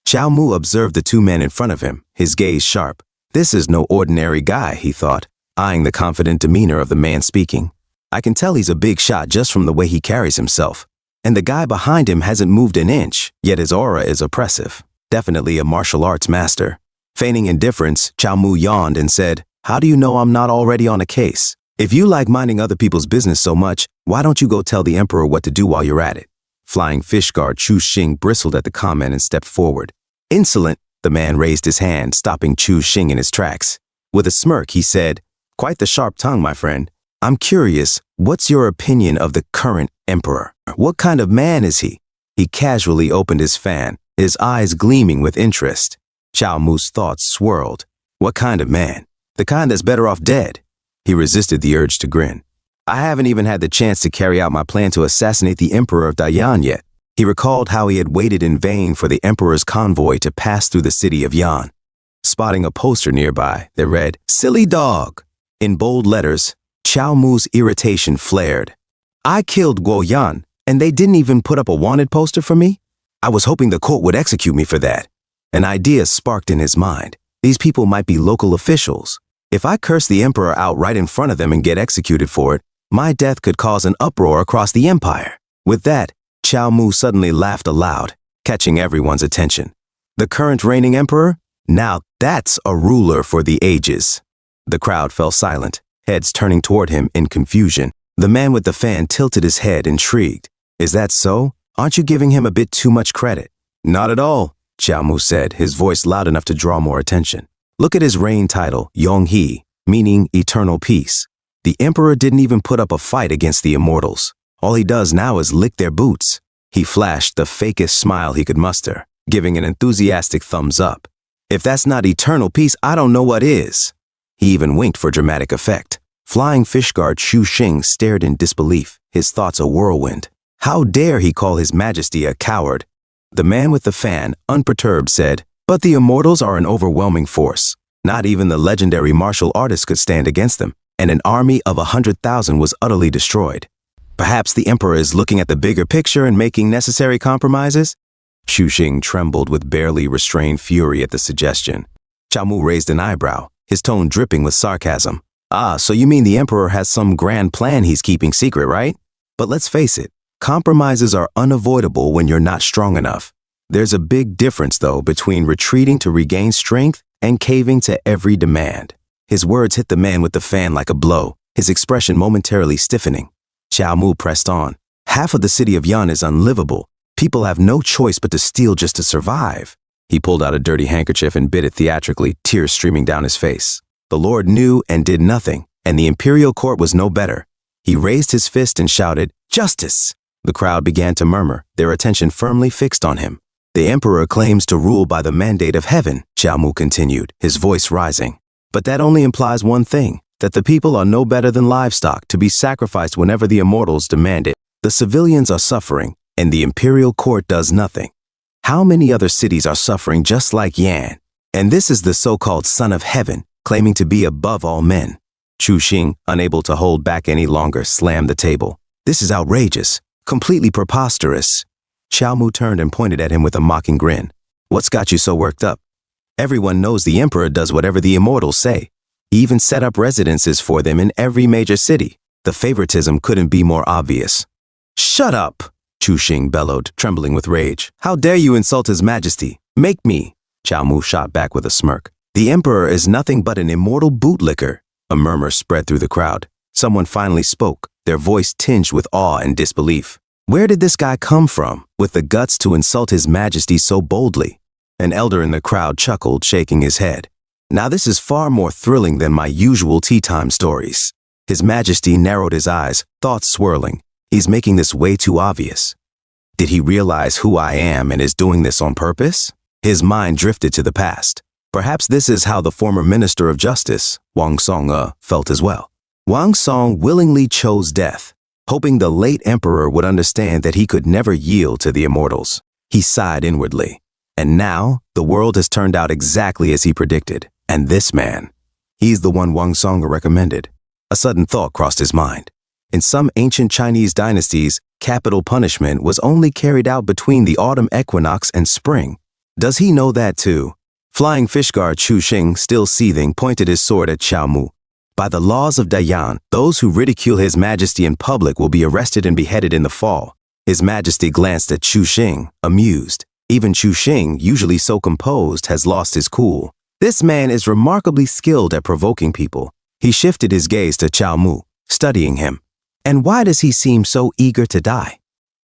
Xiao Mu observed the two men in front of him, his gaze sharp. This is no ordinary guy, he thought, eyeing the confident demeanor of the man speaking. I can tell he's a big shot just from the way he carries himself. And the guy behind him hasn't moved an inch, yet his aura is oppressive. Definitely a martial arts master. Feigning indifference, Xiao Mu yawned and said, "How do you know I'm not already on a case? If you like minding other people's business so much, why don't you go tell the emperor what to do while you're at it?" Flying fish guard Chu Xing bristled at the comment and stepped forward. Insolent, the man raised his hand, stopping Chu Xing in his tracks. With a smirk, he said, "Quite the sharp tongue, my friend. I'm curious, what's your opinion of the current emperor? What kind of man is he?" He casually opened his fan, his eyes gleaming with interest. Chao Mu's thoughts swirled. What kind of man? The kind that's better off dead. He resisted the urge to grin. I haven't even had the chance to carry out my plan to assassinate the Emperor of Dayan yet. He recalled how he had waited in vain for the Emperor's convoy to pass through the city of Yan. Spotting a poster nearby that read, "Silly dog," in bold letters, Chao Mu's irritation flared. I killed Guo Yan, and they didn't even put up a wanted poster for me? I was hoping the court would execute me for that. An idea sparked in his mind. These people might be local officials. If I curse the Emperor out right in front of them and get executed for it, my death could cause an uproar across the empire. With that, Chao Mu suddenly laughed aloud, catching everyone's attention. The current reigning emperor? Now that's a ruler for the ages. The crowd fell silent, heads turning toward him in confusion. The man with the fan tilted his head, intrigued. Is that so? Aren't you giving him a bit too much credit? Not at all, Chao Mu said, his voice loud enough to draw more attention. Look at his reign title, Yonghe, meaning eternal peace. The emperor didn't even put up a fight against the immortals. All he does now is lick their boots. He flashed the fakest smile he could muster, giving an enthusiastic thumbs up. If that's not eternal peace, I don't know what is. He even winked for dramatic effect. Flying fish guard Chu Xing stared in disbelief, his thoughts a whirlwind. How dare he call His Majesty a coward? The man with the fan, unperturbed, said, but the immortals are an overwhelming force. Not even the legendary martial artists could stand against them, and an army of 100,000 was utterly destroyed. Perhaps the emperor is looking at the bigger picture and making necessary compromises? Chu Xing trembled with barely restrained fury at the suggestion. Chao Mu raised an eyebrow, his tone dripping with sarcasm. Ah, so you mean the emperor has some grand plan he's keeping secret, right? But let's face it, compromises are unavoidable when you're not strong enough. There's a big difference, though, between retreating to regain strength and caving to every demand. His words hit the man with the fan like a blow, his expression momentarily stiffening. Chao Mu pressed on. Half of the city of Yan is unlivable. People have no choice but to steal just to survive. He pulled out a dirty handkerchief and bit it theatrically, tears streaming down his face. The Lord knew and did nothing, and the imperial court was no better. He raised his fist and shouted, "Justice!" The crowd began to murmur, their attention firmly fixed on him. The emperor claims to rule by the mandate of heaven, Chao Mu continued, his voice rising. But that only implies one thing, that the people are no better than livestock to be sacrificed whenever the immortals demand it. The civilians are suffering, and the imperial court does nothing. How many other cities are suffering just like Yan? And this is the so-called son of heaven, claiming to be above all men. Chu Xing, unable to hold back any longer, slammed the table. This is outrageous, completely preposterous. Chao Mu turned and pointed at him with a mocking grin. What's got you so worked up? Everyone knows the emperor does whatever the immortals say. He even set up residences for them in every major city. The favoritism couldn't be more obvious. Shut up, Chu Xing bellowed, trembling with rage. How dare you insult His Majesty? Make me. Chao Mu shot back with a smirk. The emperor is nothing but an immortal bootlicker. A murmur spread through the crowd. Someone finally spoke, their voice tinged with awe and disbelief. Where did this guy come from, with the guts to insult His Majesty so boldly? An elder in the crowd chuckled, shaking his head. Now this is far more thrilling than my usual tea time stories. His Majesty narrowed his eyes, thoughts swirling. He's making this way too obvious. Did he realize who I am and is doing this on purpose? His mind drifted to the past. Perhaps this is how the former Minister of Justice, Wang Song, felt as well. Wang Song willingly chose death, hoping the late emperor would understand that he could never yield to the immortals. He sighed inwardly. And now, the world has turned out exactly as he predicted. And this man, he's the one Wang Song recommended. A sudden thought crossed his mind. In some ancient Chinese dynasties, capital punishment was only carried out between the autumn equinox and spring. Does he know that too? Flying fish guard Chu Xing, still seething, pointed his sword at Chao Mu. By the laws of Dayan, those who ridicule His Majesty in public will be arrested and beheaded in the fall. His Majesty glanced at Chu Xing, amused. Even Chu Xing, usually so composed, has lost his cool. This man is remarkably skilled at provoking people. He shifted his gaze to Chao Mu, studying him. And why does he seem so eager to die?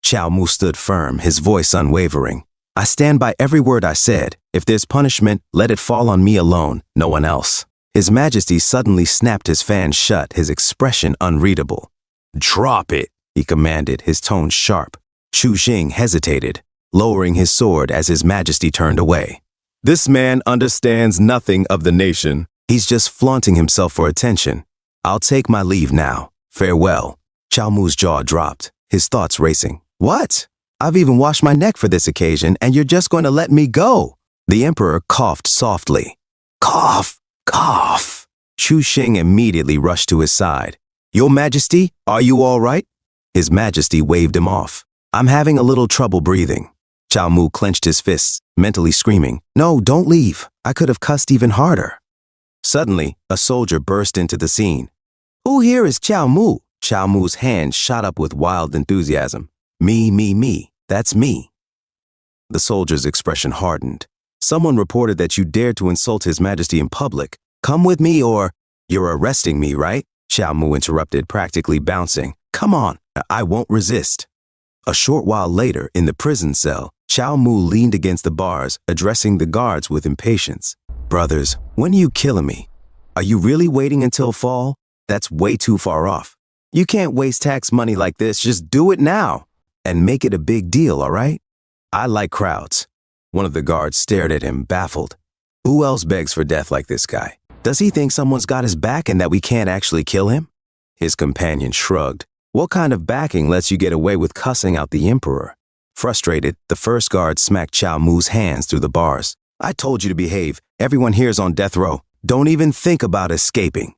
Xiao Mu stood firm, his voice unwavering. I stand by every word I said. If there's punishment, let it fall on me alone, no one else. His Majesty suddenly snapped his fan shut, his expression unreadable. Drop it, he commanded, his tone sharp. Chu Xing hesitated, lowering his sword as His Majesty turned away. This man understands nothing of the nation. He's just flaunting himself for attention. I'll take my leave now. Farewell. Xiao Mu's jaw dropped, his thoughts racing. What? I've even washed my neck for this occasion, and you're just going to let me go? The Emperor coughed softly. Cough, cough. Chu Xing immediately rushed to his side. Your Majesty, are you all right? His Majesty waved him off. I'm having a little trouble breathing. Xiao Mu clenched his fists, mentally screaming, No, don't leave. I could have cussed even harder. Suddenly, a soldier burst into the scene. Who here is Xiao Mu? Xiao Mu's hand shot up with wild enthusiasm. Me, that's me. The soldier's expression hardened. Someone reported that you dared to insult His Majesty in public. Come with me or... You're arresting me, right? Xiao Mu interrupted, practically bouncing. Come on, I won't resist. A short while later, in the prison cell, Xiao Mu leaned against the bars, addressing the guards with impatience. Brothers, when are you killing me? Are you really waiting until fall? That's way too far off. You can't waste tax money like this, just do it now. And make it a big deal, all right? I like crowds. One of the guards stared at him, baffled. Who else begs for death like this guy? Does he think someone's got his back and that we can't actually kill him? His companion shrugged. What kind of backing lets you get away with cussing out the Emperor? Frustrated, the first guard smacked Xiao Mu's hands through the bars. I told you to behave. Everyone here's on death row. Don't even think about escaping.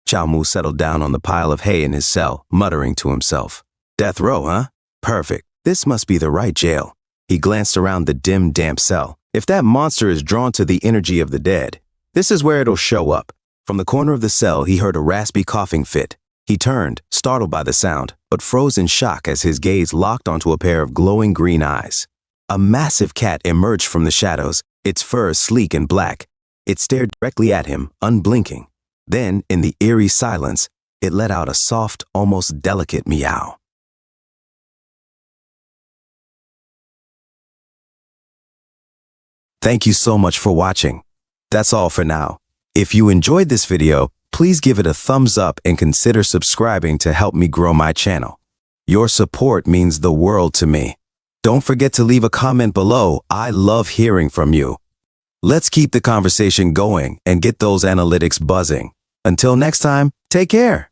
Xiao Mu settled down on the pile of hay in his cell, muttering to himself. Death row, huh? Perfect. This must be the right jail. He glanced around the dim, damp cell. If that monster is drawn to the energy of the dead, this is where it'll show up. From the corner of the cell, he heard a raspy coughing fit. He turned, startled by the sound, but froze in shock as his gaze locked onto a pair of glowing green eyes. A massive cat emerged from the shadows, its fur sleek and black. It stared directly at him, unblinking. Then, in the eerie silence, it let out a soft, almost delicate meow. Thank you so much for watching. That's all for now. If you enjoyed this video, please give it a thumbs up and consider subscribing to help me grow my channel. Your support means the world to me. Don't forget to leave a comment below. I love hearing from you. Let's keep the conversation going and get those analytics buzzing. Until next time, take care.